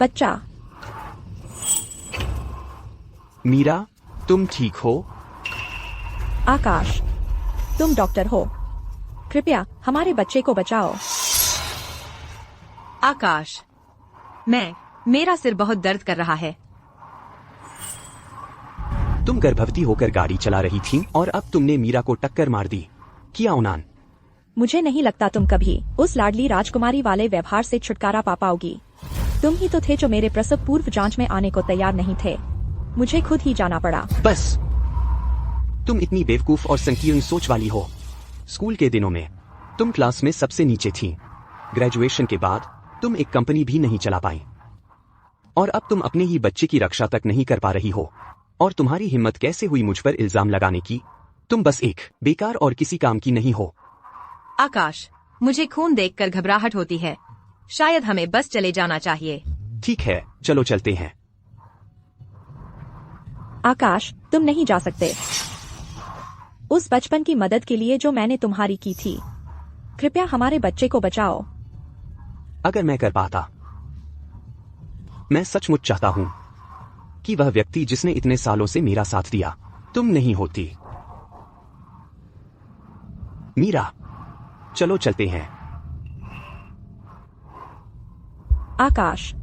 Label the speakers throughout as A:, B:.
A: बच्चा।
B: मीरा, तुम ठीक हो?
A: आकाश, तुम डॉक्टर हो? कृपया हमारे बच्चे को बचाओ।
C: आकाश, मेरा सिर बहुत दर्द कर रहा है।
B: तुम गर्भवती होकर गाड़ी चला रही थी और अब तुमने मीरा को टक्कर मार दी। किया उनान?
A: मुझे नहीं लगता तुम कभी उस लाडली राजकुमारी वाले व्यवहार से छुटकारा पा पाओगी। तुम ही तो थे जो मेरे प्रसव पूर्व जांच में आने को तैयार नहीं थे। मुझे खुद ही जाना पड़ा।
B: बस, तुम इतनी बेवकूफ और संकीर्ण सोच वाली हो। स्कूल के दिनों में तुम क्लास में सबसे नीचे थी। ग्रेजुएशन के बाद तुम एक कंपनी भी नहीं चला पाई और अब तुम अपने ही बच्चे की रक्षा तक नहीं कर पा रही हो। और तुम्हारी हिम्मत कैसे हुई मुझ पर इल्जाम लगाने की? तुम बस एक बेकार और किसी काम की नहीं हो।
C: आकाश, मुझे खून देखकर घबराहट होती है। शायद हमें बस चले जाना चाहिए।
B: ठीक है, चलो चलते हैं।
A: आकाश, तुम नहीं जा सकते। उस बचपन की मदद के लिए जो मैंने तुम्हारी की थी, कृपया हमारे बच्चे को बचाओ।
B: अगर मैं कर पाता, मैं सचमुच चाहता हूं कि वह व्यक्ति जिसने इतने सालों से मेरा साथ दिया तुम नहीं होती। मीरा, चलो चलते हैं।
A: आकाश,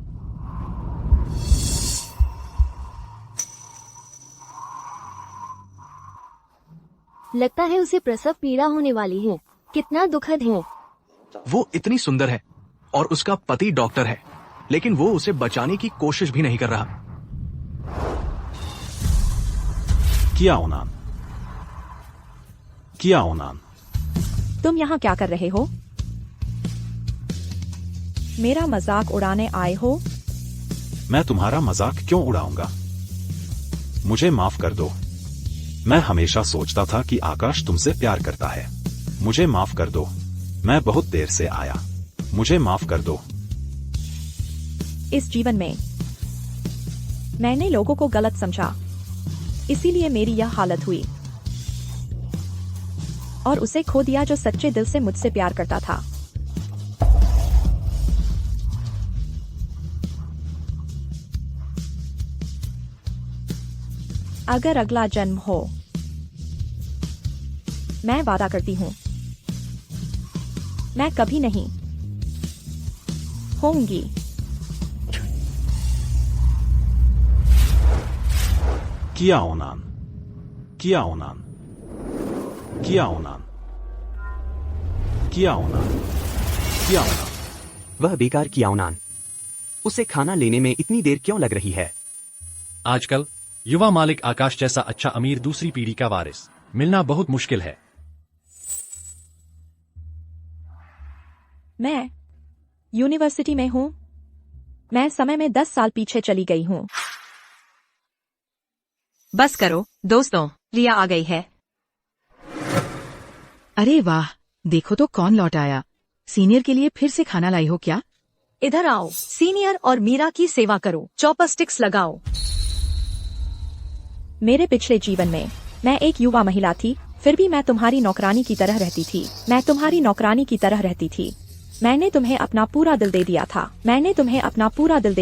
D: लगता है उसे प्रसव पीड़ा होने वाली है। कितना दुखद है।
E: वो इतनी सुंदर है और उसका पति डॉक्टर है, लेकिन वो उसे बचाने की कोशिश भी नहीं कर रहा।
F: किया उनान।
A: तुम यहाँ क्या कर रहे हो? मेरा मजाक उड़ाने आए हो?
F: मैं तुम्हारा मजाक क्यों उड़ाऊंगा? मुझे माफ कर दो। मैं हमेशा सोचता था कि आकाश तुमसे प्यार करता है। मुझे माफ कर दो। मैं बहुत देर से आया। मुझे माफ कर दो।
A: इस जीवन में मैंने लोगों को गलत समझा, इसीलिए मेरी यह हालत हुई और उसे खो दिया जो सच्चे दिल से मुझसे प्यार करता था। अगर अगला जन्म हो, मैं वादा करती हूँ मैं कभी नहीं होंगी।
F: किया उनान।
B: वह बेकार किया उनान। उसे खाना लेने में इतनी देर क्यों लग रही है?
G: आजकल युवा मालिक आकाश जैसा अच्छा अमीर दूसरी पीढ़ी का वारिस मिलना बहुत मुश्किल है।
A: मैं यूनिवर्सिटी में हूँ। मैं समय में 10 साल पीछे चली गई हूँ।
C: बस करो दोस्तों, रिया आ गई है।
H: अरे वाह, देखो तो कौन लौट आया। सीनियर के लिए फिर से खाना लाई हो क्या?
A: इधर आओ, सीनियर और मीरा की सेवा करो। चॉपस्टिक्स लगाओ। मेरे पिछले जीवन में मैं एक युवा महिला थी, फिर भी मैं तुम्हारी नौकरानी की तरह रहती थी। मैंने तुम्हें अपना पूरा दिल दे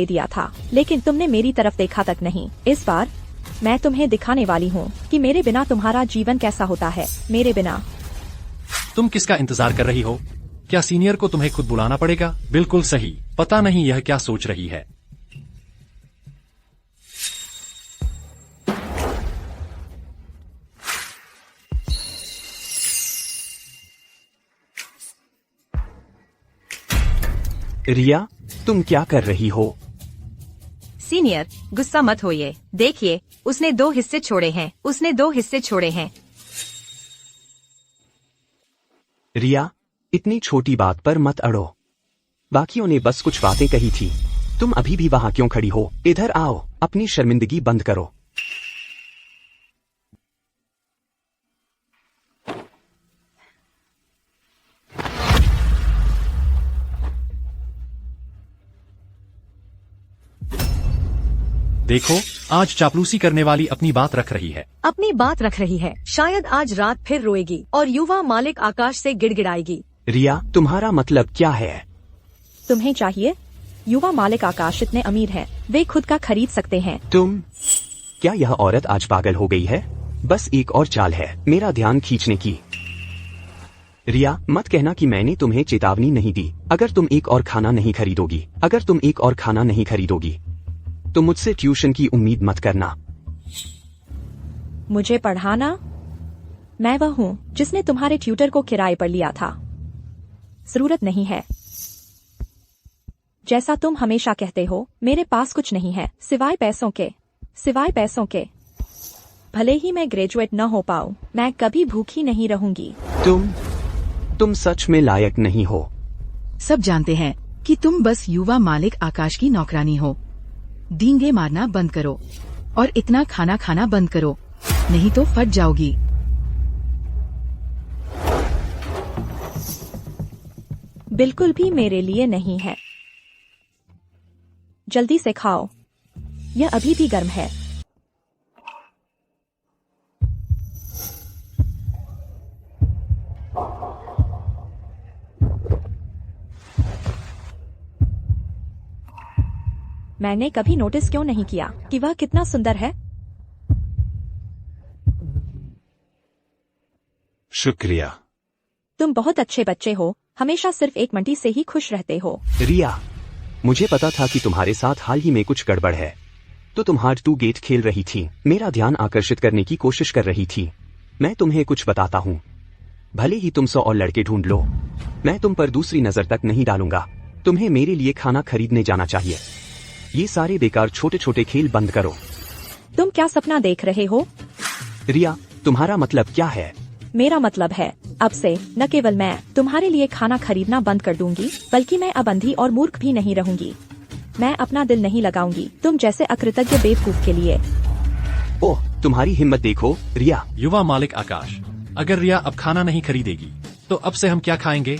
A: दिया था, लेकिन तुमने मेरी तरफ देखा तक नहीं। इस बार मैं तुम्हें दिखाने वाली हूँ कि मेरे बिना तुम्हारा जीवन कैसा होता है। मेरे बिना।
G: तुम किसका इंतजार कर रही हो? क्या सीनियर को तुम्हें खुद बुलाना पड़ेगा? बिल्कुल सही। पता नहीं यह क्या सोच रही है।
B: रिया, तुम क्या कर रही हो?
C: सीनियर, गुस्सा मत होइए। देखिए, उसने दो हिस्से छोड़े हैं।
B: रिया, इतनी छोटी बात पर मत अड़ो। बाकियों ने बस कुछ बातें कही थी। तुम अभी भी वहाँ क्यों खड़ी हो? इधर आओ, अपनी शर्मिंदगी बंद करो।
G: देखो, आज चापलूसी करने वाली अपनी बात रख रही है।
A: शायद आज रात फिर रोएगी और युवा मालिक आकाश से गिड़गिड़ाएगी।
B: रिया, तुम्हारा मतलब क्या है?
A: तुम्हें चाहिए युवा मालिक आकाश इतने अमीर हैं, वे खुद का खरीद सकते हैं।
B: क्या यह औरत आज पागल हो गई है? बस एक और चाल है मेरा ध्यान खींचने की। रिया, मत कहना कि मैंने तुम्हें चेतावनी नहीं दी। अगर तुम एक और खाना नहीं खरीदोगी, तो मुझसे ट्यूशन की उम्मीद मत करना।
A: मुझे पढ़ाना? मैं वह हूँ जिसने तुम्हारे ट्यूटर को किराए पर लिया था। जरूरत नहीं है। जैसा तुम हमेशा कहते हो, मेरे पास कुछ नहीं है सिवाय पैसों के। भले ही मैं ग्रेजुएट न हो पाऊं, मैं कभी भूखी नहीं रहूंगी।
B: तुम सच में लायक नहीं हो।
H: सब जानते हैं कि तुम बस युवा मालिक आकाश की नौकरानी हो। डींगे मारना बंद करो और इतना खाना खाना बंद करो, नहीं तो फट जाओगी।
A: बिल्कुल भी मेरे लिए नहीं है। जल्दी से खाओ, यह अभी भी गर्म है। मैंने कभी नोटिस क्यों नहीं किया कि वह कितना सुंदर है?
F: शुक्रिया।
A: तुम बहुत अच्छे बच्चे हो, हमेशा सिर्फ एक मंटी से ही खुश रहते हो।
B: रिया, मुझे पता था कि तुम्हारे साथ हाल ही में कुछ गड़बड़ है, तो तुम हार्ड टू गेट खेल रही थी, मेरा ध्यान आकर्षित करने की कोशिश कर रही थी। मैं तुम्हें कुछ बताता हूँ, भले ही तुम 100 और लड़के ढूंढ लो, मैं तुम पर दूसरी नजर तक नहीं डालूंगा। तुम्हें मेरे लिए खाना खरीदने जाना चाहिए। ये सारे बेकार छोटे छोटे खेल बंद करो।
A: तुम क्या सपना देख रहे हो?
B: रिया, तुम्हारा मतलब क्या है?
A: मेरा मतलब है, अब से न केवल मैं तुम्हारे लिए खाना खरीदना बंद कर दूंगी, बल्कि मैं अब अंधी और मूर्ख भी नहीं रहूंगी। मैं अपना दिल नहीं लगाऊंगी तुम जैसे अकृतज्ञ बेवकूफ के लिए।
B: ओह, तुम्हारी हिम्मत देखो रिया।
G: युवा मालिक आकाश, अगर रिया अब खाना नहीं खरीदेगी तो अब से हम क्या खाएंगे?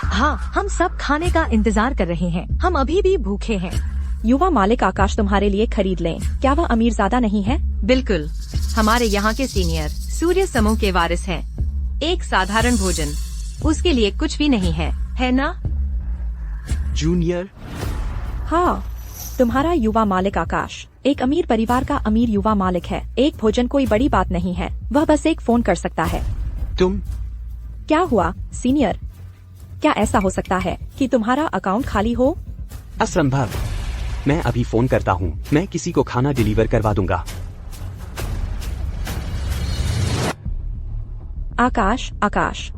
C: हाँ, हम सब खाने का इंतजार कर रहे हैं, हम अभी भी भूखे हैं।
A: युवा मालिक आकाश तुम्हारे लिए खरीद लें, क्या वह अमीर ज्यादा नहीं है?
C: बिल्कुल, हमारे यहाँ के सीनियर सूर्य समूह के वारिस हैं। एक साधारण भोजन उसके लिए कुछ भी नहीं है ना?
B: जूनियर?
A: हाँ, तुम्हारा युवा मालिक आकाश एक अमीर परिवार का अमीर युवा मालिक है। एक भोजन कोई बड़ी बात नहीं है, वह बस एक फोन कर सकता है।
B: तुम?
A: क्या हुआ सीनियर? क्या ऐसा हो सकता है कि तुम्हारा अकाउंट खाली हो?
B: असंभव। मैं अभी फोन करता हूँ, मैं किसी को खाना डिलीवर करवा दूंगा।
A: आकाश,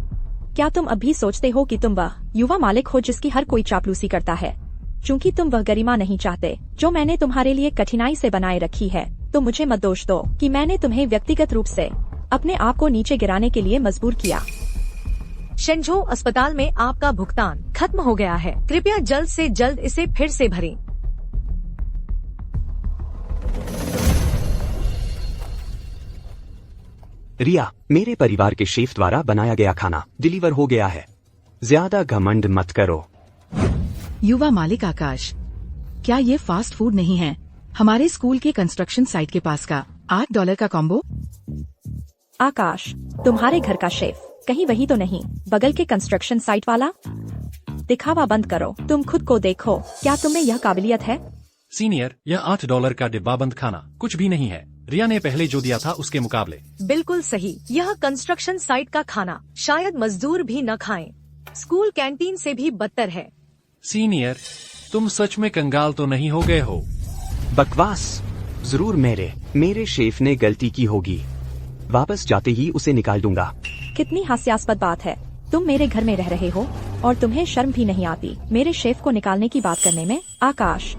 A: क्या तुम अभी सोचते हो कि तुम वह युवा मालिक हो जिसकी हर कोई चापलूसी करता है? चूंकि तुम वह गरिमा नहीं चाहते जो मैंने तुम्हारे लिए कठिनाई से बनाए रखी है, तो मुझे मत दोष दो कि मैंने तुम्हें व्यक्तिगत रूप से अपने आप को नीचे गिराने के लिए मजबूर किया।
C: शेंझो अस्पताल में आपका भुगतान खत्म हो गया है, कृपया जल्द से जल्द इसे फिर से भरें।
B: रिया, मेरे परिवार के शेफ द्वारा बनाया गया खाना डिलीवर हो गया है। ज्यादा घमंड मत करो।
H: युवा मालिक आकाश, क्या ये फास्ट फूड नहीं है? हमारे स्कूल के कंस्ट्रक्शन साइट के पास का $8 का कॉम्बो।
A: आकाश, तुम्हारे घर का शेफ कहीं वही तो नहीं, बगल के कंस्ट्रक्शन साइट वाला? दिखावा बंद करो, तुम खुद को देखो, क्या तुम्हें यह काबिलियत है?
G: सीनियर, यह $8 का डिब्बाबंद खाना कुछ भी नहीं है, रिया ने पहले जो दिया था उसके मुकाबले।
C: बिल्कुल सही, यह कंस्ट्रक्शन साइट का खाना शायद मजदूर भी न खाएं। स्कूल कैंटीन से भी बदतर है।
G: सीनियर, तुम सच में कंगाल तो नहीं हो गए हो?
B: बकवास। जरूर मेरे शेफ ने गलती की होगी। वापस जाते ही उसे निकाल दूंगा।
A: कितनी हास्यास्पद बात है, तुम मेरे घर में रह रहे हो और तुम्हें शर्म भी नहीं आती मेरे शेफ को निकालने की बात करने में? आकाश,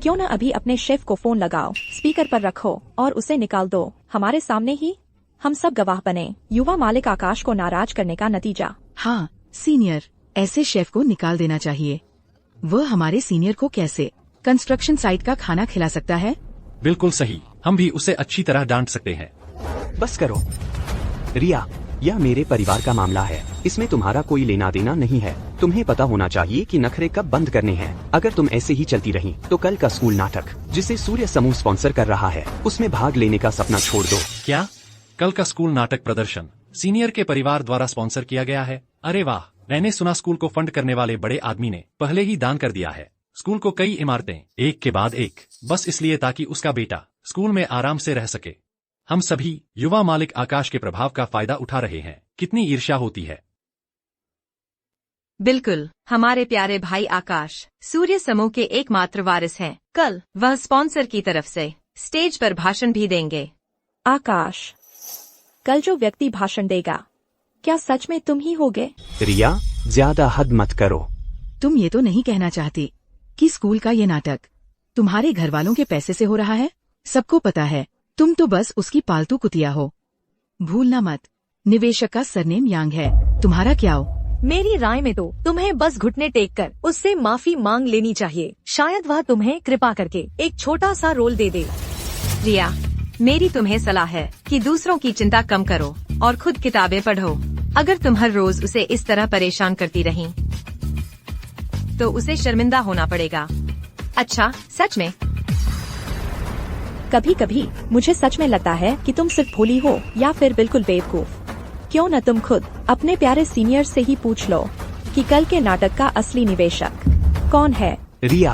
A: क्यों न अभी अपने शेफ को फोन लगाओ, स्पीकर पर रखो और उसे निकाल दो हमारे सामने ही। हम सब गवाह बने युवा मालिक आकाश को नाराज करने का नतीजा।
H: हाँ सीनियर, ऐसे शेफ को निकाल देना चाहिए। वह हमारे सीनियर को कैसे कंस्ट्रक्शन साइट का खाना खिला सकता है?
G: बिल्कुल सही, हम भी उसे अच्छी तरह डांट सकते हैं।
B: बस करो रिया, यह मेरे परिवार का मामला है, इसमें तुम्हारा कोई लेना देना नहीं है। तुम्हें पता होना चाहिए कि नखरे कब बंद करने हैं। अगर तुम ऐसे ही चलती रही तो कल का स्कूल नाटक जिसे सूर्य समूह स्पॉन्सर कर रहा है, उसमें भाग लेने का सपना छोड़ दो।
G: क्या? कल का स्कूल नाटक प्रदर्शन सीनियर के परिवार द्वारा स्पॉन्सर किया गया है? अरे वाह, मैंने सुना स्कूल को फंड करने वाले बड़े आदमी ने पहले ही दान कर दिया है। स्कूल को कई इमारतें एक के बाद एक, बस इसलिए ताकि उसका बेटा स्कूल में आराम से रह सके। हम सभी युवा मालिक आकाश के प्रभाव का फायदा उठा रहे हैं। कितनी ईर्ष्या होती है।
C: बिल्कुल, हमारे प्यारे भाई आकाश सूर्य समूह के एकमात्र वारिस हैं। कल वह स्पॉन्सर की तरफ से स्टेज पर भाषण भी देंगे।
A: आकाश, कल जो व्यक्ति भाषण देगा, क्या सच में तुम ही होगे?
B: रिया, ज्यादा हद मत करो।
H: तुम ये तो नहीं कहना चाहती कि स्कूल का ये नाटक तुम्हारे घर वालों के पैसे से हो रहा है? सबको पता है, तुम तो बस उसकी पालतू कुतिया हो। भूलना मत, निवेशक का सरनेम यांग है। तुम्हारा क्या हो?
I: मेरी राय में तो तुम्हें बस घुटने टेक कर उससे माफी मांग लेनी चाहिए। शायद वह तुम्हें कृपा करके एक छोटा सा रोल दे दे।
C: रिया, मेरी तुम्हें सलाह है कि दूसरों की चिंता कम करो और खुद किताबें पढ़ो। अगर तुम हर रोज उसे इस तरह परेशान करती रहीं, तो उसे शर्मिंदा होना पड़ेगा। अच्छा, सच में
A: कभी कभी मुझे सच में लगता है कि तुम सिर्फ भोली हो या फिर बिल्कुल बेवकूफ। क्यों न तुम खुद अपने प्यारे सीनियर से ही पूछ लो कि कल के नाटक का असली निवेशक कौन है।
B: रिया,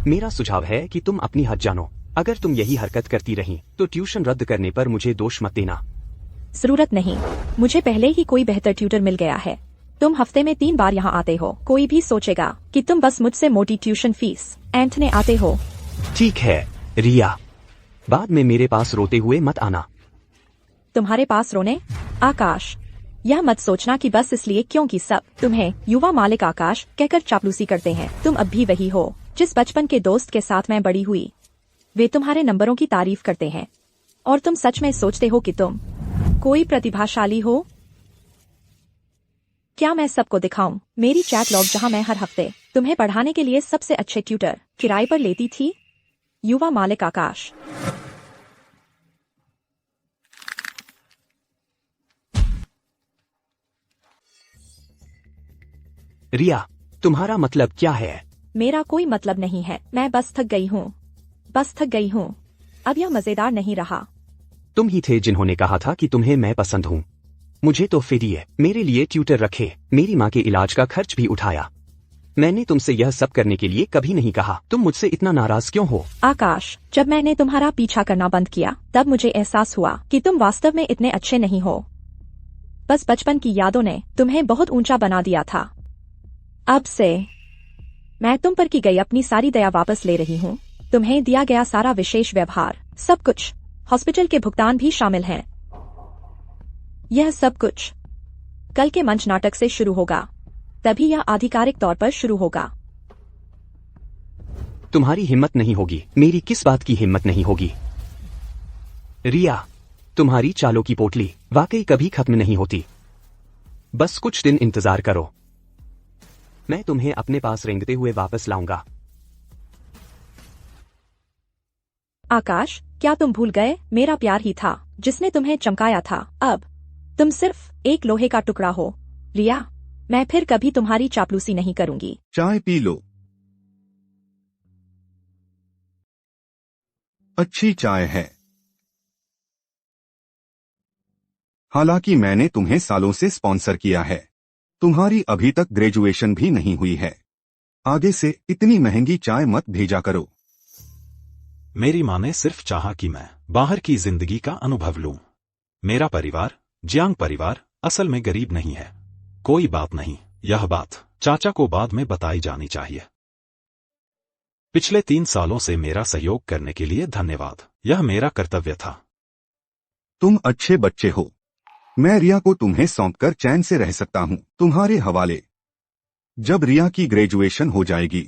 B: मेरा सुझाव है कि तुम अपनी हद जानो। अगर तुम यही हरकत करती रही तो ट्यूशन रद्द करने पर मुझे दोष मत देना।
A: जरूरत नहीं, मुझे पहले ही कोई बेहतर ट्यूटर मिल गया है। तुम हफ्ते में 3 बार यहाँ आते हो। कोई भी सोचेगा कि तुम बस मुझसे मोटी ट्यूशन फीस ऐंठने आते हो।
B: ठीक है रिया, बाद में मेरे पास रोते हुए मत आना।
A: तुम्हारे पास रोने? आकाश, यह मत सोचना कि बस इसलिए क्योंकि सब तुम्हें युवा मालिक आकाश कहकर चापलूसी करते हैं। तुम अब भी वही हो जिस बचपन के दोस्त के साथ मैं बड़ी हुई। वे तुम्हारे नंबरों की तारीफ करते हैं और तुम सच में सोचते हो कि तुम कोई प्रतिभाशाली हो। क्या मैं सबको दिखाऊं मेरी चैट लॉग जहां मैं हर हफ्ते तुम्हें पढ़ाने के लिए सबसे अच्छे ट्यूटर किराए पर लेती थी? युवा मालिक आकाश।
B: रिया, तुम्हारा मतलब क्या है?
A: मेरा कोई मतलब नहीं है, मैं बस थक गई हूँ। बस थक गई हूँ। अब यह मजेदार नहीं रहा।
B: तुम ही थे जिन्होंने कहा था कि तुम्हें मैं पसंद हूँ। मुझे तो फिरिए, मेरे लिए ट्यूटर रखे, मेरी माँ के इलाज का खर्च भी उठाया। मैंने तुमसे यह सब करने के लिए कभी नहीं कहा। तुम मुझसे इतना नाराज क्यों हो?
A: आकाश, जब मैंने तुम्हारा पीछा करना बंद किया तब मुझे एहसास हुआ कि तुम वास्तव में इतने अच्छे नहीं हो। बस बचपन की यादों ने तुम्हें बहुत ऊंचा बना दिया था। अब से मैं तुम पर की गई अपनी सारी दया वापस ले रही हूँ। तुम्हें दिया गया सारा विशेष व्यवहार, सब कुछ, हॉस्पिटल के भुगतान भी शामिल हैं। यह सब कुछ कल के मंच नाटक से शुरू होगा, तभी यह आधिकारिक तौर पर शुरू होगा।
B: तुम्हारी हिम्मत नहीं होगी। मेरी किस बात की हिम्मत नहीं होगी? रिया, तुम्हारी चालों की पोटली वाकई कभी खत्म नहीं होती। बस कुछ दिन इंतजार करो, मैं तुम्हें अपने पास रेंगते हुए वापस लाऊंगा।
A: आकाश, क्या तुम भूल गए? मेरा प्यार ही था जिसने तुम्हें चमकाया था। अब तुम सिर्फ एक लोहे का टुकड़ा हो। रिया, मैं फिर कभी तुम्हारी चापलूसी नहीं करूंगी।
J: चाय पी लो। अच्छी चाय है। हालांकि मैंने तुम्हें सालों से स्पॉन्सर किया है, तुम्हारी अभी तक ग्रेजुएशन भी नहीं हुई है। आगे से इतनी महंगी चाय मत भेजा करो।
F: मेरी माँ ने सिर्फ चाहा कि मैं बाहर की जिंदगी का अनुभव लूं। मेरा परिवार, जियांग परिवार, असल में गरीब नहीं है। कोई बात नहीं, यह बात चाचा को बाद में बताई जानी चाहिए। पिछले 3 सालों से मेरा सहयोग करने के लिए धन्यवाद। यह मेरा कर्तव्य था।
J: तुम अच्छे बच्चे हो। मैं रिया को तुम्हें सौंपकर चैन से रह सकता हूँ तुम्हारे हवाले। जब रिया की ग्रेजुएशन हो जाएगी,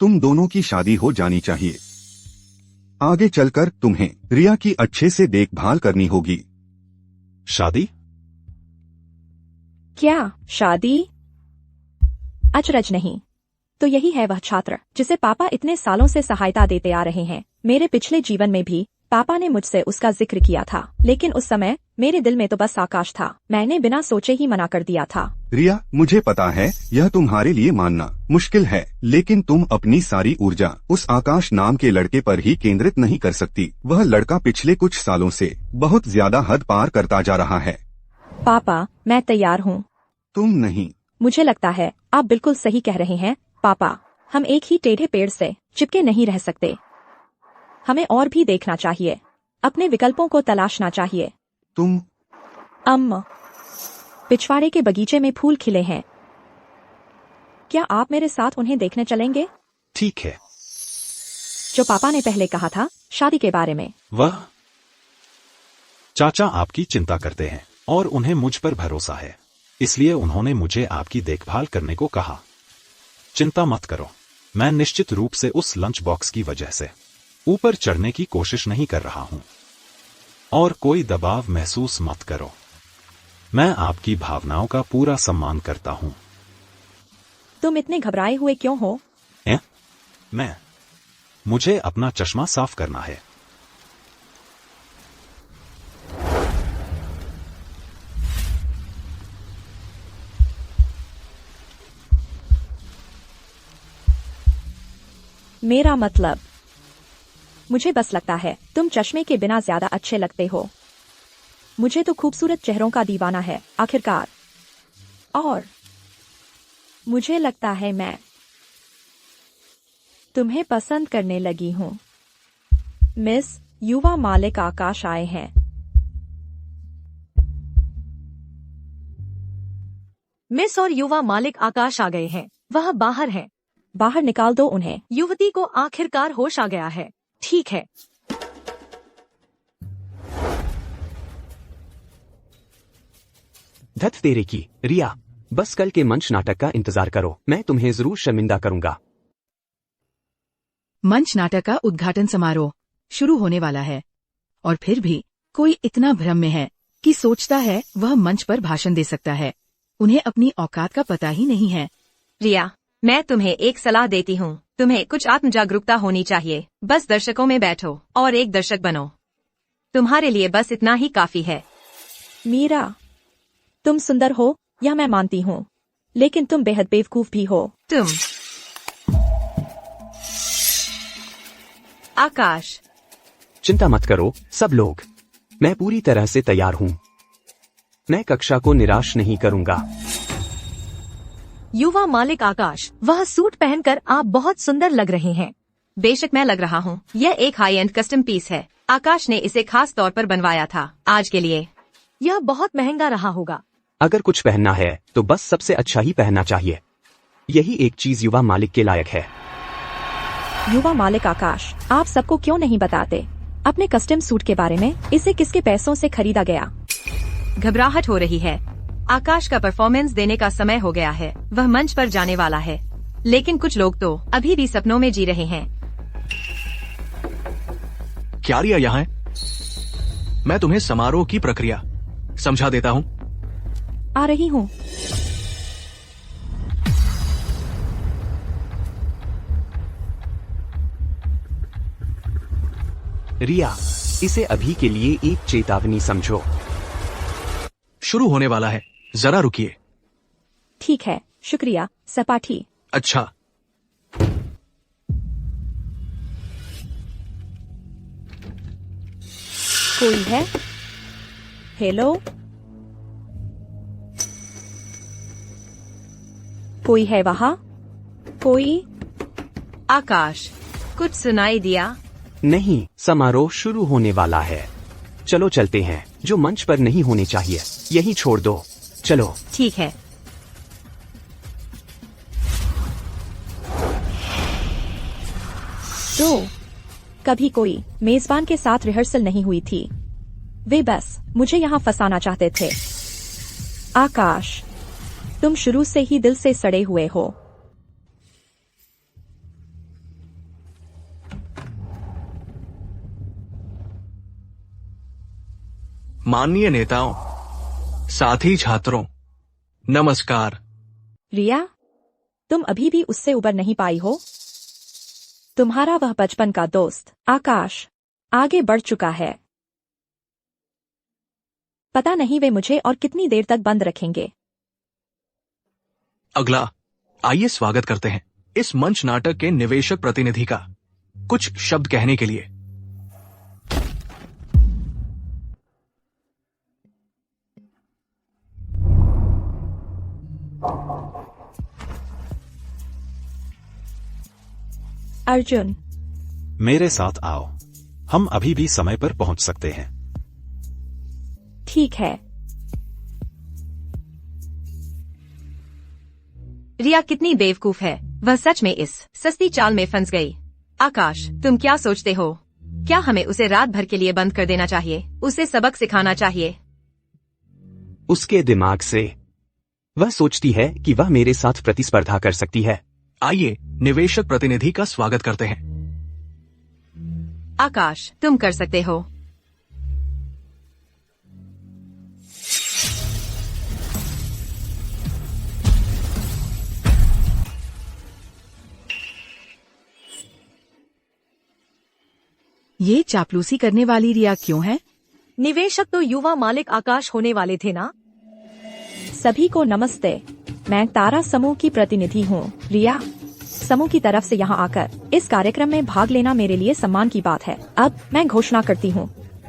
J: तुम दोनों की शादी हो जानी चाहिए। आगे चलकर तुम्हें रिया की अच्छे से देखभाल करनी होगी।
F: शादी?
A: क्या शादी? अचरज नहीं तो यही है वह छात्र जिसे पापा इतने सालों से सहायता देते आ रहे हैं। मेरे पिछले जीवन में भी पापा ने मुझसे उसका जिक्र किया था, लेकिन उस समय मेरे दिल में तो बस आकाश था। मैंने बिना सोचे ही मना कर दिया था।
J: रिया, मुझे पता है यह तुम्हारे लिए मानना मुश्किल है, लेकिन तुम अपनी सारी ऊर्जा उस आकाश नाम के लड़के पर ही केंद्रित नहीं कर सकती। वह लड़का पिछले कुछ सालों से बहुत ज्यादा हद पार करता जा रहा है।
A: पापा, मैं तैयार हूँ।
J: तुम नहीं।
A: मुझे लगता है आप बिल्कुल सही कह रहे हैं पापा। हम एक ही टेढ़े पेड़ से चिपके नहीं रह सकते। हमें और भी देखना चाहिए, अपने विकल्पों को तलाशना चाहिए।
J: तुम
A: पिछवाड़े के बगीचे में फूल खिले हैं। क्या आप मेरे साथ उन्हें देखने चलेंगे?
F: ठीक है।
A: जो पापा ने पहले कहा था शादी के बारे में।
F: वह चाचा आपकी चिंता करते हैं और उन्हें मुझ पर भरोसा है, इसलिए उन्होंने मुझे आपकी देखभाल करने को कहा। चिंता मत करो, मैं निश्चित रूप से उस लंच बॉक्स की वजह से ऊपर चढ़ने की कोशिश नहीं कर रहा हूं। और कोई दबाव महसूस मत करो, मैं आपकी भावनाओं का पूरा सम्मान करता हूं।
A: तुम इतने घबराए हुए क्यों हो?
F: मुझे अपना चश्मा साफ करना है।
A: मेरा मतलब, मुझे बस लगता है तुम चश्मे के बिना ज्यादा अच्छे लगते हो। मुझे तो खूबसूरत चेहरों का दीवाना है आखिरकार। और मुझे लगता है मैं तुम्हें पसंद करने लगी हूं। मिस युवा मालिक आकाश आए हैं।
I: मिस और युवा मालिक आकाश आ गए हैं। वह बाहर हैं।
A: बाहर निकाल दो उन्हें।
I: युवती को आखिरकार होश आ गया है। ठीक है।
B: धत तेरे की, रिया, बस कल के मंच नाटक का इंतजार करो, मैं तुम्हें जरूर शर्मिंदा करूंगा।
H: मंच नाटक का उद्घाटन समारोह शुरू होने वाला है और फिर भी कोई इतना भ्रम में है कि सोचता है वह मंच पर भाषण दे सकता है। उन्हें अपनी औकात का पता ही नहीं है।
C: रिया, मैं तुम्हें एक सलाह देती हूँ, तुम्हें कुछ आत्म जागरूकता होनी चाहिए। बस दर्शकों में बैठो और एक दर्शक बनो। तुम्हारे लिए बस इतना ही काफी है।
A: मीरा, तुम सुंदर हो यह मैं मानती हूँ, लेकिन तुम बेहद बेवकूफ भी हो।
C: तुम आकाश,
B: चिंता मत करो सब लोग, मैं पूरी तरह से तैयार हूँ। मैं कक्षा को निराश नहीं करूंगा।
I: युवा मालिक आकाश, वह सूट पहनकर आप बहुत सुंदर लग रहे हैं।
C: बेशक मैं लग रहा हूँ। यह एक हाई एंड कस्टम पीस है। आकाश ने इसे खास तौर पर बनवाया था आज के लिए।
I: यह बहुत महंगा रहा होगा।
B: अगर कुछ पहनना है तो बस सबसे अच्छा ही पहनना चाहिए। यही एक चीज युवा मालिक के लायक है।
A: युवा मालिक आकाश, आप सबको क्यों नहीं बताते अपने कस्टम सूट के बारे में? इसे किसके पैसों से खरीदा गया?
C: घबराहट हो रही है। आकाश का परफॉर्मेंस देने का समय हो गया है। वह मंच पर जाने वाला है, लेकिन कुछ लोग तो अभी भी सपनों में जी रहे हैं।
E: क्या रिया यहाँ है? मैं तुम्हें समारोह की प्रक्रिया समझा देता हूँ।
A: आ रही हूँ।
B: रिया, इसे अभी के लिए एक चेतावनी समझो।
E: शुरू होने वाला है, जरा रुकिए।
A: ठीक है, शुक्रिया सपाठी।
E: अच्छा,
A: कोई है? हेलो, कोई है वहाँ? कोई?
C: आकाश, कुछ सुनाई दिया?
B: नहीं, समारोह शुरू होने वाला है। चलो चलते हैं। जो मंच पर नहीं होने चाहिए यही छोड़ दो। चलो।
C: ठीक है।
A: तो कभी कोई मेजबान के साथ रिहर्सल नहीं हुई थी। वे बस मुझे यहाँ फंसाना चाहते थे। आकाश, तुम शुरू से ही दिल से सड़े हुए हो।
E: माननीय नेताओं, साथी छात्रों, नमस्कार।
A: रिया, तुम अभी भी उससे उबर नहीं पाई हो। तुम्हारा वह बचपन का दोस्त आकाश आगे बढ़ चुका है। पता नहीं वे मुझे और कितनी देर तक बंद रखेंगे।
E: अगला, आइए स्वागत करते हैं इस मंच नाटक के निवेशक प्रतिनिधि का कुछ शब्द कहने के लिए।
A: अर्जुन,
F: मेरे साथ आओ, हम अभी भी समय पर पहुंच सकते हैं।
A: ठीक है।
C: रिया कितनी बेवकूफ है, वह सच में इस सस्ती चाल में फंस गई। आकाश, तुम क्या सोचते हो? क्या हमें उसे रात भर के लिए बंद कर देना चाहिए? उसे सबक सिखाना चाहिए।
B: उसके दिमाग से वह सोचती है कि वह मेरे साथ प्रतिस्पर्धा कर सकती है।
E: आइए निवेशक प्रतिनिधि का स्वागत करते हैं।
C: आकाश, तुम कर सकते हो।
H: ये चापलूसी करने वाली रिया क्यों है?
I: निवेशक तो युवा मालिक आकाश होने वाले थे ना?
A: सभी को नमस्ते। मैं तारा समूह की प्रतिनिधि हूँ, रिया। समूह की तरफ से यहाँ आकर इस कार्यक्रम में भाग लेना मेरे लिए सम्मान की बात है। अब मैं घोषणा करती हूँ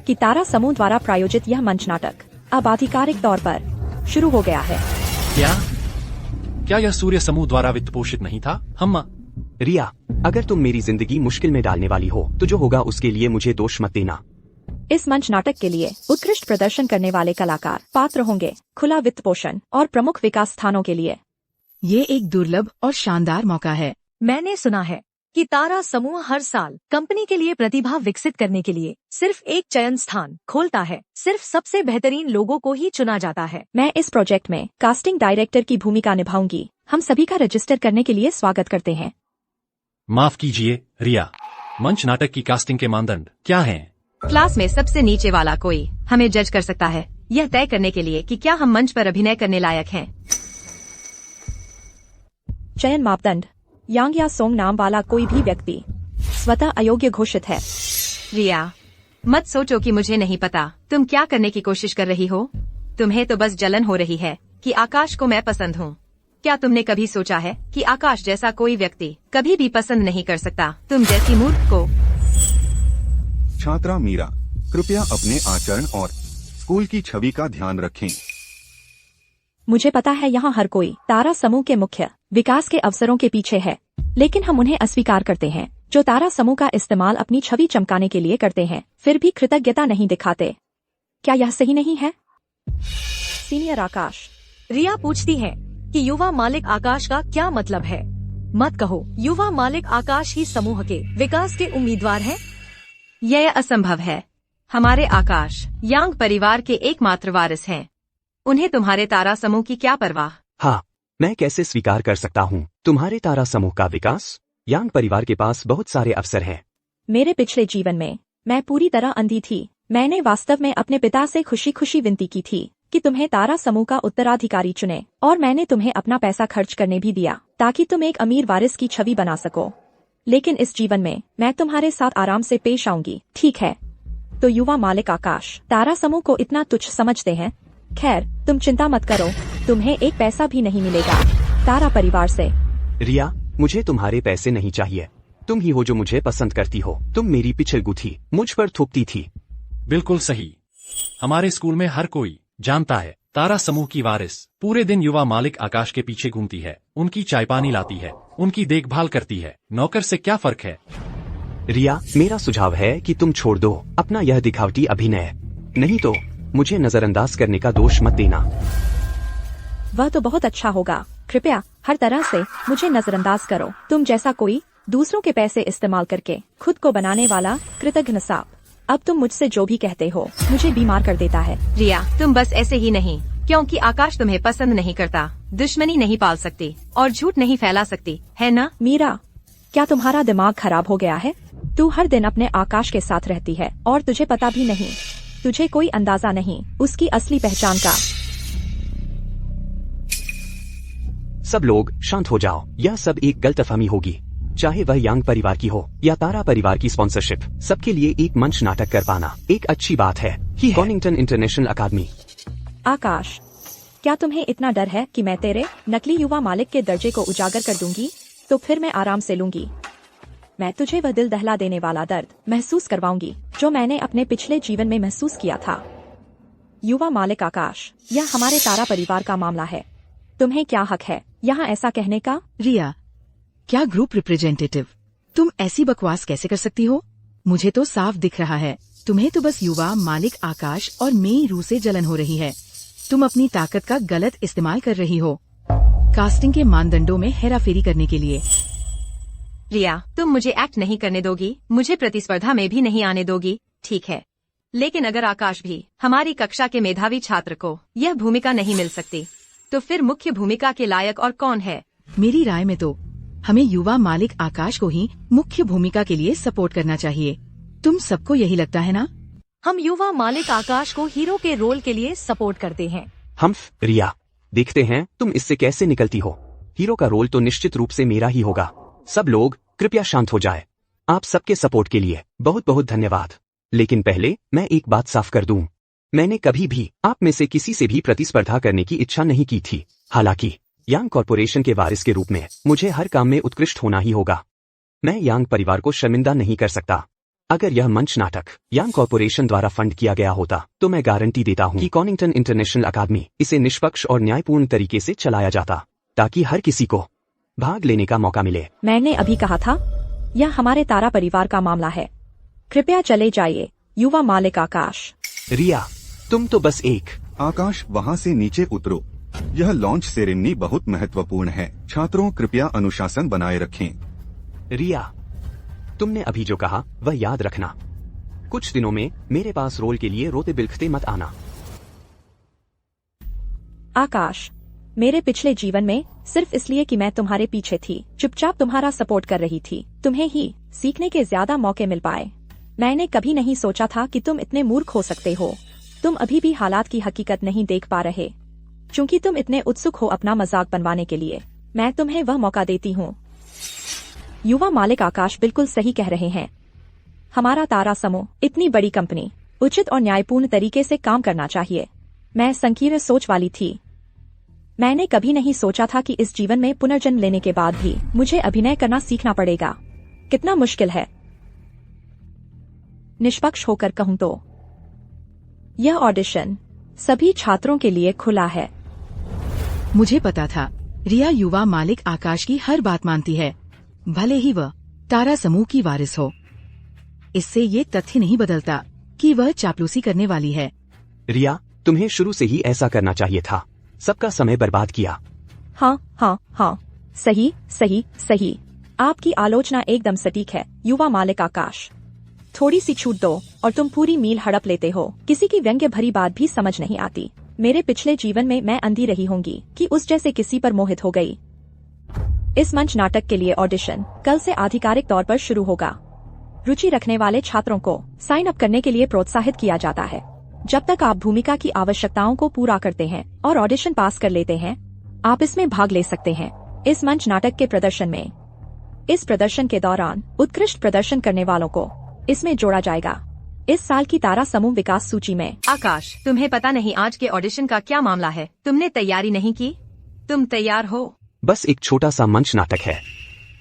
A: कि तारा समूह द्वारा प्रायोजित यह मंच नाटक अब आधिकारिक तौर पर शुरू हो गया है।
G: क्या यह सूर्य समूह द्वारा वित्त पोषित नहीं था? हम
B: रिया, अगर तुम मेरी जिंदगी मुश्किल में डालने वाली हो तो जो होगा उसके लिए मुझे दोष मत देना।
A: इस मंच नाटक के लिए उत्कृष्ट प्रदर्शन करने वाले कलाकार पात्र होंगे खुला वित्त पोषण और प्रमुख विकास स्थानों के लिए।
H: ये एक दुर्लभ और शानदार मौका है।
I: मैंने सुना है कि तारा समूह हर साल कंपनी के लिए प्रतिभा विकसित करने के लिए सिर्फ एक चयन स्थान खोलता है। सिर्फ सबसे बेहतरीन लोगों को ही चुना जाता है।
A: मैं इस प्रोजेक्ट में कास्टिंग डायरेक्टर की भूमिका निभाऊंगी। हम सभी का रजिस्टर करने के लिए स्वागत करते हैं।
G: माफ कीजिए रिया, मंच नाटक की कास्टिंग के मानदंड क्या हैं?
C: क्लास में सबसे नीचे वाला कोई हमें जज कर सकता है, यह तय करने के लिए कि क्या हम मंच पर अभिनय करने लायक हैं।
A: चयन मापदंड, यांग या सोंग नाम वाला कोई भी व्यक्ति स्वतः अयोग्य घोषित है।
C: रिया, मत सोचो कि मुझे नहीं पता तुम क्या करने की कोशिश कर रही हो। तुम्हें तो बस जलन हो रही है कि आकाश को मैं पसंद हूँ। क्या तुमने कभी सोचा है कि आकाश जैसा कोई व्यक्ति कभी भी पसंद नहीं कर सकता तुम जैसी मूर्ख को?
J: छात्रा मीरा, कृपया अपने आचरण और स्कूल की छवि का ध्यान रखें।
A: मुझे पता है यहाँ हर कोई तारा समूह के मुख्य विकास के अवसरों के पीछे है, लेकिन हम उन्हें अस्वीकार करते हैं जो तारा समूह का इस्तेमाल अपनी छवि चमकाने के लिए करते हैं, फिर भी कृतज्ञता नहीं दिखाते। क्या यह सही नहीं है? सीनियर आकाश,
I: रिया पूछती है कि युवा मालिक आकाश का क्या मतलब है? मत कहो युवा मालिक आकाश ही समूह के विकास के उम्मीदवार हैं।
C: यह असंभव है। हमारे आकाश यांग परिवार के एकमात्र वारिस हैं। उन्हें तुम्हारे तारा समूह की क्या परवाह?
B: हाँ, मैं कैसे स्वीकार कर सकता हूँ तुम्हारे तारा समूह का विकास? यांग परिवार के पास बहुत सारे अवसर हैं।
A: मेरे पिछले जीवन में मैं पूरी तरह अंधी थी। मैंने वास्तव में अपने पिता से खुशी खुशी विनती की थी कि तुम्हें तारा समूह का उत्तराधिकारी चुने, और मैंने तुम्हें अपना पैसा खर्च करने भी दिया ताकि तुम एक अमीर वारिस की छवि बना सको। लेकिन इस जीवन में मैं तुम्हारे साथ आराम से पेश आऊंगी, ठीक है? तो युवा मालिक आकाश तारा समूह को इतना तुच्छ समझते हैं? खैर, तुम चिंता मत करो, तुम्हें एक पैसा भी नहीं मिलेगा तारा परिवार से।
B: रिया, मुझे तुम्हारे पैसे नहीं चाहिए। तुम ही हो जो मुझे पसंद करती हो। तुम मेरी पिछलगू थी, मुझ पर थूकती थी।
G: बिल्कुल सही। हमारे स्कूल में हर कोई जानता है तारा समूह की वारिस पूरे दिन युवा मालिक आकाश के पीछे घूमती है, उनकी चाय पानी लाती है, उनकी देखभाल करती है। नौकर से क्या फर्क है?
B: रिया, मेरा सुझाव है कि तुम छोड़ दो अपना यह दिखावटी अभिनय, नहीं तो मुझे नजरअंदाज करने का दोष मत देना।
A: वह तो बहुत अच्छा होगा। कृपया हर तरह से मुझे नजरअंदाज करो। तुम जैसा कोई दूसरों के पैसे इस्तेमाल करके खुद को बनाने वाला कृतघ्न सांप। अब तुम मुझसे जो भी कहते हो मुझे बीमार कर देता है।
C: रिया, तुम बस ऐसे ही नहीं, क्योंकि आकाश तुम्हें पसंद नहीं करता, दुश्मनी नहीं पाल सकती और झूठ नहीं फैला सकती, है ना?
A: मीरा, क्या तुम्हारा दिमाग खराब हो गया है? तू हर दिन अपने आकाश के साथ रहती है और तुझे पता भी नहीं, तुझे कोई अंदाजा नहीं उसकी असली पहचान का।
B: सब लोग शांत हो जाओ, यह सब एक गलतफहमी होगी। चाहे वह यांग परिवार की हो या तारा परिवार की स्पॉन्सरशिप, सबके लिए एक मंच नाटक कर पाना एक अच्छी बात है ही है। कॉनिंगटन इंटरनेशनल अकादमी।
A: आकाश, क्या तुम्हें इतना डर है कि मैं तेरे नकली युवा मालिक के दर्जे को उजागर कर दूंगी? तो फिर मैं आराम से लूंगी। मैं तुझे वह दिल दहला देने वाला दर्द महसूस करवाऊंगी जो मैंने अपने पिछले जीवन में महसूस किया था। युवा मालिक आकाश, यह हमारे तारा परिवार का मामला है। तुम्हें क्या हक है यहाँ ऐसा कहने का?
H: रिया, क्या ग्रुप रिप्रेजेंटेटिव तुम ऐसी बकवास कैसे कर सकती हो? मुझे तो साफ दिख रहा है, तुम्हें तो बस युवा मालिक आकाश और मेई रू से जलन हो रही है। तुम अपनी ताकत का गलत इस्तेमाल कर रही हो, कास्टिंग के मानदंडों में हेराफेरी करने के लिए।
C: रिया, तुम मुझे एक्ट नहीं करने दोगी, मुझे प्रतिस्पर्धा में भी नहीं आने दोगी, ठीक है। लेकिन अगर आकाश भी हमारी कक्षा के मेधावी छात्र को यह भूमिका नहीं मिल सकती, तो फिर मुख्य भूमिका के लायक और कौन है?
H: मेरी राय में तो हमें युवा मालिक आकाश को ही मुख्य भूमिका के लिए सपोर्ट करना चाहिए। तुम सबको यही लगता है ना?
I: हम युवा मालिक आकाश को हीरो के रोल के लिए सपोर्ट करते हैं।
B: रिया, देखते हैं तुम इससे कैसे निकलती हो। हीरो का रोल तो निश्चित रूप से मेरा ही होगा। सब लोग कृपया शांत हो जाए। आप सबके सपोर्ट के लिए बहुत बहुत धन्यवाद। लेकिन पहले मैं एक बात साफ कर दूं, मैंने कभी भी आप में से किसी से भी प्रतिस्पर्धा करने की इच्छा नहीं की थी। हालांकि यांग कॉरपोरेशन के वारिस के रूप में मुझे हर काम में उत्कृष्ट होना ही होगा। मैं यांग परिवार को शर्मिंदा नहीं कर सकता। अगर यह मंच नाटक यांग कॉरपोरेशन द्वारा फंड किया गया होता तो मैं गारंटी देता हूं कि कॉनिंगटन इंटरनेशनल अकादमी इसे निष्पक्ष और न्यायपूर्ण तरीके से चलाया जाता, ताकि हर किसी को भाग लेने का मौका मिले।
A: मैंने अभी कहा था, यह हमारे तारा परिवार का मामला है। कृपया चले जाइए, युवा मालिक आकाश।
B: रिया, तुम तो बस एक।
J: आकाश, वहाँ से नीचे उतरो। यह लॉन्च सेरेमनी बहुत महत्वपूर्ण है। छात्रों, कृपया अनुशासन बनाए रखें।
B: रिया, तुमने अभी जो कहा वह याद रखना। कुछ दिनों में मेरे पास रोल के लिए रोते बिलखते मत आना।
A: आकाश, मेरे पिछले जीवन में सिर्फ इसलिए कि मैं तुम्हारे पीछे थी, चुपचाप तुम्हारा सपोर्ट कर रही थी, तुम्हें ही सीखने के ज्यादा मौके मिल पाए। मैंने कभी नहीं सोचा था कि तुम इतने मूर्ख हो सकते हो। तुम अभी भी हालात की हकीकत नहीं देख पा रहे, क्योंकि तुम इतने उत्सुक हो अपना मजाक बनवाने के लिए। मैं तुम्हें वह मौका देती हूँ। युवा मालिक आकाश बिल्कुल सही कह रहे हैं। हमारा तारा समूह इतनी बड़ी कंपनी उचित और न्यायपूर्ण तरीके से काम करना चाहिए। मैं संकीर्ण सोच वाली थी। मैंने कभी नहीं सोचा था कि इस जीवन में पुनर्जन्म लेने के बाद भी मुझे अभिनय करना सीखना पड़ेगा। कितना मुश्किल है। निष्पक्ष होकर कहूं तो यह ऑडिशन सभी छात्रों के लिए खुला है।
H: मुझे पता था रिया युवा मालिक आकाश की हर बात मानती है, भले ही वह तारा समूह की वारिस हो। इससे ये तथ्य नहीं बदलता कि वह चापलूसी करने वाली है।
B: रिया, तुम्हें शुरू से ही ऐसा करना चाहिए था। सबका समय बर्बाद किया।
A: हाँ, सही सही सही। आपकी आलोचना एकदम सटीक है युवा मालिक आकाश। थोड़ी सी छूट दो और तुम पूरी मील हड़प लेते हो। किसी की व्यंग्य भरी बात भी समझ नहीं आती। मेरे पिछले जीवन में मैं अंधी रही होंगी कि उस जैसे किसी पर मोहित हो गई। इस मंच नाटक के लिए ऑडिशन कल से आधिकारिक तौर पर शुरू होगा। रुचि रखने वाले छात्रों को साइन अप करने के लिए प्रोत्साहित किया जाता है। जब तक आप भूमिका की आवश्यकताओं को पूरा करते हैं और ऑडिशन पास कर लेते हैं, आप इसमें भाग ले सकते हैं। इस मंच नाटक के प्रदर्शन में इस प्रदर्शन के दौरान उत्कृष्ट प्रदर्शन करने वालों को इसमें जोड़ा जाएगा। इस साल की तारा समूह विकास सूची में।
C: आकाश, तुम्हें पता नहीं आज के ऑडिशन का क्या मामला है? तुमने तैयारी नहीं की? तुम तैयार हो?
B: बस एक छोटा सा मंच नाटक है।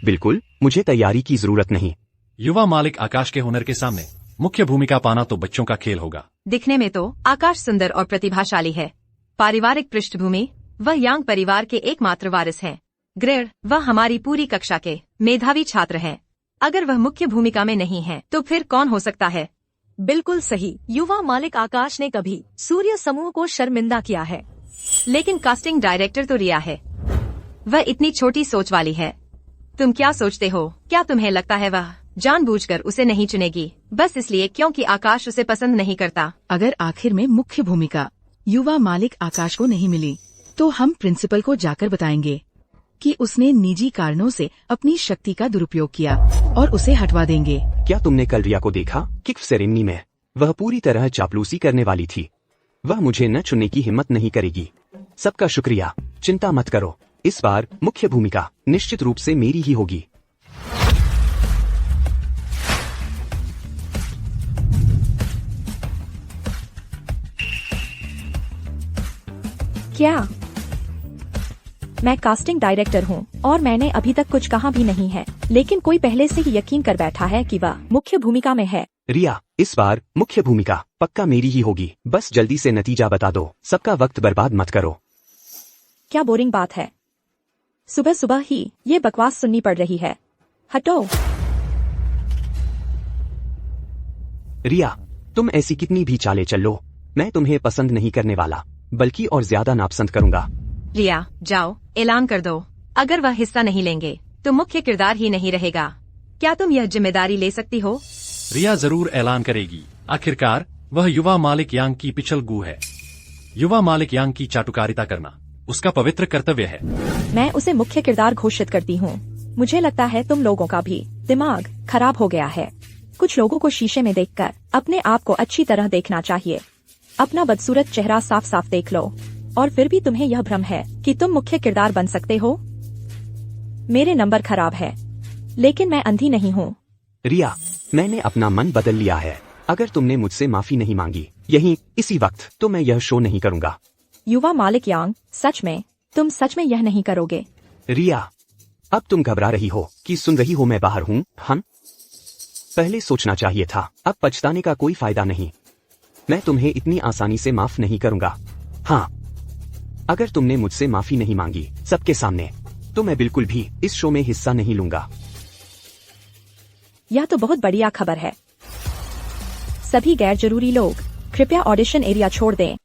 B: बिल्कुल, मुझे तैयारी की जरूरत नहीं।
G: युवा मालिक आकाश के हुनर के सामने मुख्य भूमिका पाना तो बच्चों का खेल होगा।
C: दिखने में तो आकाश सुंदर और प्रतिभाशाली है। पारिवारिक पृष्ठभूमि, वह यांग परिवार के एकमात्र वारिस हैं। ग्रेड, वह हमारी पूरी कक्षा के मेधावी छात्र हैं। अगर वह मुख्य भूमिका में नहीं है तो फिर कौन हो सकता है?
I: बिल्कुल सही। युवा मालिक आकाश ने कभी सूर्य समूह को शर्मिंदा किया है।
C: लेकिन कास्टिंग डायरेक्टर तो रिया है। वह इतनी छोटी सोच वाली है। तुम क्या सोचते हो? क्या तुम्हें लगता है वह जानबूझकर उसे नहीं चुनेगी, बस इसलिए क्योंकि आकाश उसे पसंद नहीं करता?
H: अगर आखिर में मुख्य भूमिका युवा मालिक आकाश को नहीं मिली तो हम प्रिंसिपल को जाकर बताएंगे कि उसने निजी कारणों से अपनी शक्ति का दुरुपयोग किया और उसे हटवा देंगे।
B: क्या तुमने कल रिया को देखा? किक सेरेमनी में वह पूरी तरह चापलूसी करने वाली थी। वह मुझे न चुनने की हिम्मत नहीं करेगी। सबका शुक्रिया, चिंता मत करो। इस बार मुख्य भूमिका निश्चित रूप से मेरी ही होगी।
A: क्या? मैं कास्टिंग डायरेक्टर हूँ और मैंने अभी तक कुछ कहा भी नहीं है, लेकिन कोई पहले से ही यकीन कर बैठा है कि वह मुख्य भूमिका में है।
B: रिया, इस बार मुख्य भूमिका पक्का मेरी ही होगी। बस जल्दी से नतीजा बता दो। सबका वक्त बर्बाद मत करो।
A: क्या बोरिंग बात है। सुबह सुबह ही ये बकवास सुननी पड़ रही है। हटो।
B: रिया, तुम ऐसी कितनी भी चालें चल लो, मैं तुम्हें पसंद नहीं करने वाला, बल्कि और ज्यादा नापसंद करूंगा।
C: रिया, जाओ, ऐलान कर दो। अगर वह हिस्सा नहीं लेंगे तो मुख्य किरदार ही नहीं रहेगा। क्या तुम यह जिम्मेदारी ले सकती हो?
G: रिया जरूर ऐलान करेगी। आखिरकार वह युवा मालिक यांग की पिछलगू है। युवा मालिक यांग की चाटुकारिता करना उसका पवित्र कर्तव्य है।
A: मैं उसे मुख्य किरदार घोषित करती हूँ। मुझे लगता है तुम लोगों का भी दिमाग खराब हो गया है। कुछ लोगों को शीशे में देखकर अपने आप को अच्छी तरह देखना चाहिए। अपना बदसूरत चेहरा साफ साफ देख लो, और फिर भी तुम्हें यह भ्रम है कि तुम मुख्य किरदार बन सकते हो। मेरे नंबर खराब है, लेकिन मैं अंधी नहीं हूँ।
B: रिया, मैंने अपना मन बदल लिया है। अगर तुमने मुझसे माफी नहीं मांगी इसी वक्त, तो मैं यह शो नहीं करूंगा।
A: युवा मालिक यांग, सच में तुम सच में यह नहीं करोगे?
B: रिया, अब तुम घबरा रही हो कि सुन रही हो मैं बाहर हूँ। हम पहले सोचना चाहिए था। अब पछताने का कोई फायदा नहीं। मैं तुम्हें इतनी आसानी से माफ नहीं करूंगा। हाँ, अगर तुमने मुझसे माफी नहीं मांगी सबके सामने, तो मैं बिल्कुल भी इस शो में हिस्सा नहीं लूंगा।
A: यह तो बहुत बढ़िया खबर है। सभी गैर जरूरी लोग कृपया ऑडिशन एरिया छोड़ दें।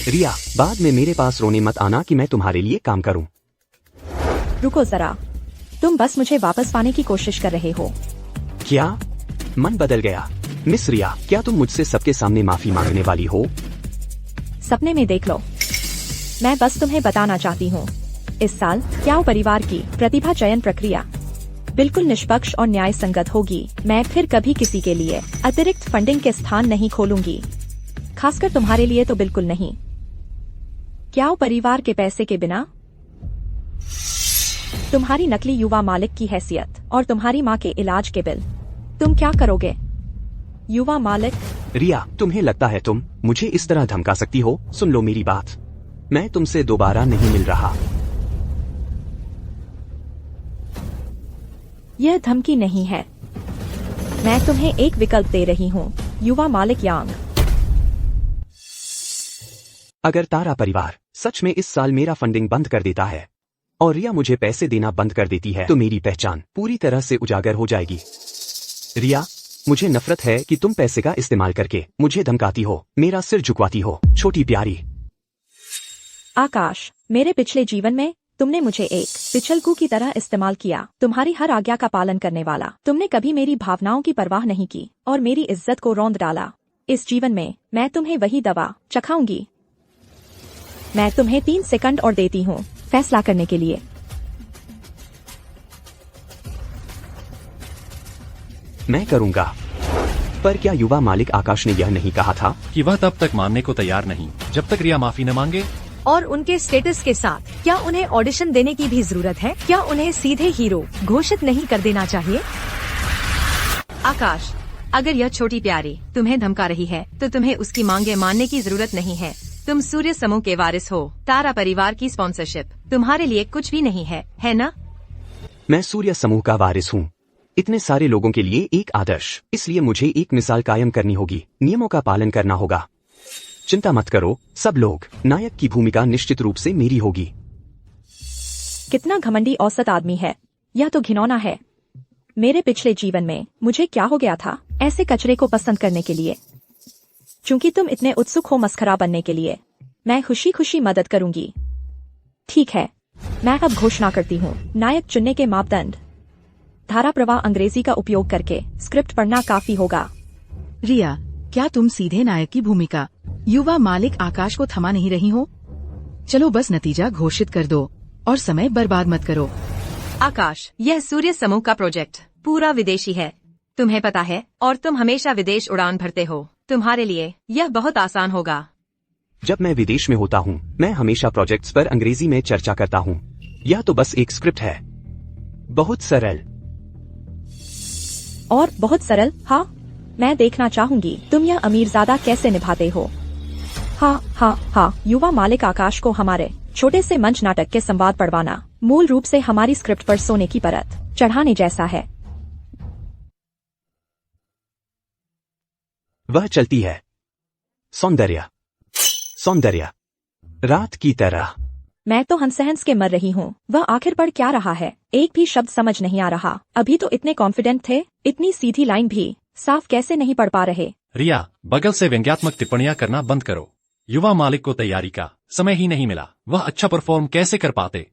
B: रिया, बाद में मेरे पास रोने मत आना कि मैं तुम्हारे लिए काम करूं।
A: रुको जरा, तुम बस मुझे वापस पाने की कोशिश कर रहे हो।
B: क्या मन बदल गया? मिस रिया, क्या तुम मुझसे सबके सामने माफी मांगने वाली हो?
A: सपने में देख लो। मैं बस तुम्हें बताना चाहती हूँ, इस साल क्याओ परिवार की प्रतिभा चयन प्रक्रिया बिल्कुल निष्पक्ष और न्याय संगत होगी। मैं फिर कभी किसी के लिए अतिरिक्त फंडिंग के स्थान नहीं खोलूंगी, खासकर तुम्हारे लिए तो बिल्कुल नहीं। क्याओ परिवार के पैसे के बिना तुम्हारी नकली युवा मालिक की हैसियत और तुम्हारी माँ के इलाज के बिल तुम क्या करोगे? युवा मालिक।
B: रिया, तुम्हें लगता है तुम मुझे इस तरह धमका सकती हो? सुन लो मेरी बात, मैं तुमसे दोबारा नहीं मिल रहा।
A: यह धमकी नहीं है, मैं तुम्हें एक विकल्प दे रही हूँ, युवा मालिक यांग।
B: अगर तारा परिवार सच में इस साल मेरा फंडिंग बंद कर देता है और रिया मुझे पैसे देना बंद कर देती है, तो मेरी पहचान पूरी तरह से उजागर हो जाएगी। रिया, मुझे नफरत है कि तुम पैसे का इस्तेमाल करके मुझे धमकाती हो, मेरा सिर झुकवाती हो। छोटी प्यारी।
A: आकाश, मेरे पिछले जीवन में तुमने मुझे एक पिछलगू की तरह इस्तेमाल किया, तुम्हारी हर आज्ञा का पालन करने वाला। तुमने कभी मेरी भावनाओं की परवाह नहीं की और मेरी इज्जत को रौंद डाला। इस जीवन में मैं तुम्हें वही दवा चखाऊंगी। मैं तुम्हें 3 सेकंड और देती हूँ फैसला करने के लिए।
B: मैं करूंगा। पर क्या युवा मालिक आकाश ने यह नहीं कहा था
G: कि वह तब तक मानने को तैयार नहीं जब तक रिया माफी न मांगे?
I: और उनके स्टेटस के साथ क्या उन्हें ऑडिशन देने की भी जरूरत है? क्या उन्हें सीधे हीरो घोषित नहीं कर देना चाहिए?
C: आकाश, अगर यह छोटी प्यारी तुम्हें धमका रही है तो तुम्हें उसकी मांगे मानने की जरूरत नहीं है। तुम सूर्य समूह के वारिस हो। तारा परिवार की स्पॉन्सरशिप तुम्हारे लिए कुछ भी नहीं है ना?
B: मैं सूर्य समूह का वारिस हूँ, इतने सारे लोगों के लिए एक आदर्श। इसलिए मुझे एक मिसाल कायम करनी होगी, नियमों का पालन करना होगा। चिंता मत करो सब लोग, नायक की भूमिका निश्चित रूप से मेरी होगी।
A: कितना घमंडी औसत आदमी है, यह तो घिनौना है। मेरे पिछले जीवन में मुझे क्या हो गया था ऐसे कचरे को पसंद करने के लिए? चूंकि तुम इतने उत्सुक हो मस्खरा बनने के लिए, मैं खुशी खुशी मदद करूंगी। ठीक है, मैं अब घोषणा करती हूँ नायक चुनने के मापदंड। धारा प्रवाह अंग्रेजी का उपयोग करके स्क्रिप्ट पढ़ना काफी होगा।
H: रिया, क्या तुम सीधे नायक की भूमिका युवा मालिक आकाश को थमा नहीं रही हो? चलो बस नतीजा घोषित कर दो और समय बर्बाद मत करो।
C: आकाश, यह सूर्य समूह का प्रोजेक्ट पूरा विदेशी है, तुम्हें पता है, और तुम हमेशा विदेश उड़ान भरते हो। तुम्हारे लिए यह बहुत आसान होगा।
B: जब मैं विदेश में होता हूँ, मैं हमेशा प्रोजेक्ट्स पर अंग्रेजी में चर्चा करता हूँ। यह तो बस एक स्क्रिप्ट है, बहुत सरल।
A: और बहुत सरल? हाँ, मैं देखना चाहूंगी तुम यह अमीरजादा कैसे निभाते हो। हाँ, युवा मालिक आकाश को हमारे छोटे से मंच नाटक के संवाद पढ़वाना मूल रूप से हमारी स्क्रिप्ट पर सोने की परत चढ़ाने जैसा है।
B: वह चलती है सौंदर्य रात की तरह।
A: मैं तो हंस के मर रही हूँ। वह आखिर पढ़ क्या रहा है? एक भी शब्द समझ नहीं आ रहा। अभी तो इतने कॉन्फिडेंट थे, इतनी सीधी लाइन भी साफ कैसे नहीं पढ़ पा रहे?
G: रिया, बगल से व्यंग्यात्मक टिप्पणियां करना बंद करो। युवा मालिक को तैयारी का समय ही नहीं मिला, वह अच्छा परफॉर्म कैसे कर पाते?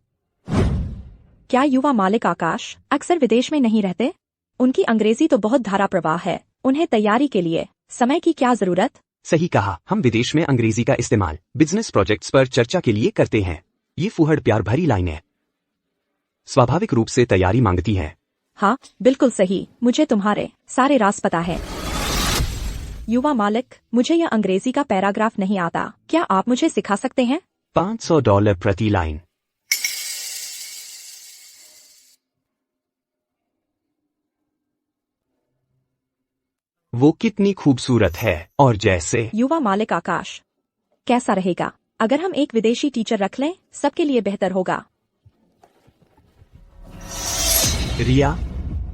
A: क्या युवा मालिक आकाश अक्सर विदेश में नहीं रहते? उनकी अंग्रेजी तो बहुत धारा प्रवाह है, उन्हें तैयारी के लिए समय की क्या जरूरत?
B: सही कहा, हम विदेश में अंग्रेजी का इस्तेमाल बिजनेस प्रोजेक्ट्स पर चर्चा के लिए करते हैं। ये फुहड़ प्यार भरी लाइनें स्वाभाविक रूप से तैयारी मांगती हैं।
A: हाँ बिल्कुल सही, मुझे तुम्हारे सारे राज पता है। युवा मालिक, मुझे यह अंग्रेजी का पैराग्राफ नहीं आता, क्या आप मुझे सिखा सकते हैं?
B: $500 प्रति लाइन। वो कितनी खूबसूरत है। और जैसे
A: युवा मालिक आकाश, कैसा रहेगा अगर हम एक विदेशी टीचर रख लें? सबके लिए बेहतर होगा।
B: रिया,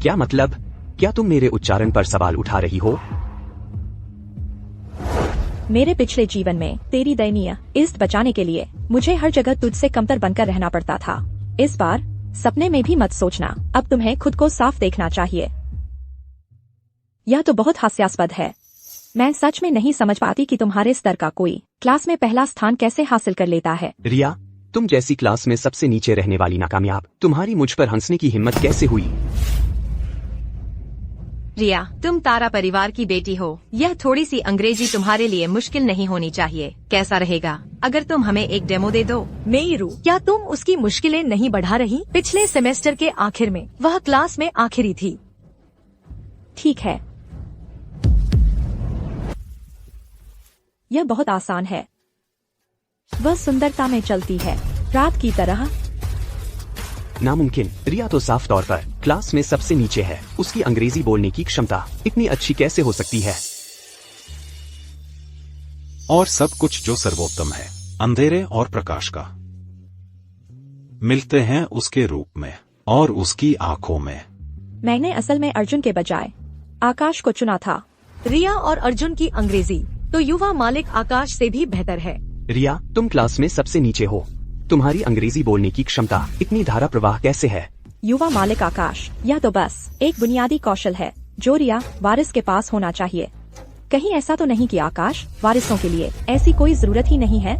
B: क्या मतलब? क्या तुम मेरे उच्चारण पर सवाल उठा रही हो?
A: मेरे पिछले जीवन में तेरी दयनीय इज्जत बचाने के लिए मुझे हर जगह तुझसे कमतर बनकर रहना पड़ता था। इस बार सपने में भी मत सोचना, अब तुम्हें खुद को साफ देखना चाहिए। यह तो बहुत हास्यास्पद है। मैं सच में नहीं समझ पाती कि तुम्हारे स्तर का कोई क्लास में पहला स्थान कैसे हासिल कर लेता है।
B: रिया, तुम जैसी क्लास में सबसे नीचे रहने वाली नाकामयाब, तुम्हारी मुझ पर हंसने की हिम्मत कैसे हुई?
C: रिया, तुम तारा परिवार की बेटी हो, यह थोड़ी सी अंग्रेजी तुम्हारे लिए मुश्किल नहीं होनी चाहिए। कैसा रहेगा अगर तुम हमें एक डेमो दे दो?
I: मेरू, क्या तुम उसकी मुश्किलें नहीं बढ़ा रही? पिछले सेमेस्टर के आखिर में वह क्लास में आखिरी थी।
A: ठीक है, यह बहुत आसान है। वह सुंदरता में चलती है, रात की तरह।
B: नामुमकिन। रिया तो साफ तौर पर क्लास में सबसे नीचे है। उसकी अंग्रेजी बोलने की क्षमता इतनी अच्छी कैसे हो सकती है?
F: और सब कुछ जो सर्वोत्तम है, अंधेरे और प्रकाश का मिलते हैं उसके रूप में और उसकी आंखों में।
A: मैंने असल में अर्जुन के बजाय आकाश को चुना था।
I: रिया और अर्जुन की अंग्रेजी तो युवा मालिक आकाश से भी बेहतर है।
B: रिया, तुम क्लास में सबसे नीचे हो, तुम्हारी अंग्रेजी बोलने की क्षमता इतनी धारा प्रवाह कैसे है?
A: युवा मालिक आकाश, यह तो बस एक बुनियादी कौशल है जो रिया वारिस के पास होना चाहिए। कहीं ऐसा तो नहीं कि आकाश वारिसों के लिए ऐसी कोई जरूरत ही नहीं है?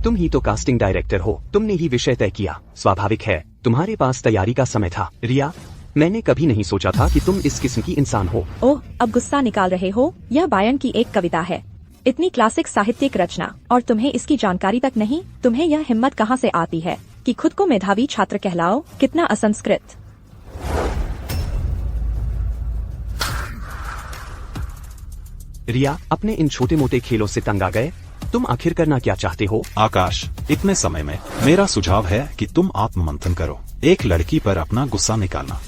B: तुम ही तो कास्टिंग डायरेक्टर हो, तुमने ही विषय तय किया। स्वाभाविक है तुम्हारे पास तैयारी का समय था। रिया, मैंने कभी नहीं सोचा था कि तुम इस किस्म की इंसान हो।
A: ओह, अब गुस्सा निकाल रहे हो? यह बायन की एक कविता है, इतनी क्लासिक साहित्यिक रचना, और तुम्हें इसकी जानकारी तक नहीं। तुम्हें यह हिम्मत कहाँ से आती है कि खुद को मेधावी छात्र कहलाओ? कितना असंस्कृत।
B: रिया, अपने इन छोटे मोटे खेलों से तंग आ गए? तुम आखिर करना क्या चाहते हो?
F: आकाश, इतने समय में मेरा सुझाव है कि तुम आत्ममंथन करो। एक लड़की पर अपना गुस्सा निकालना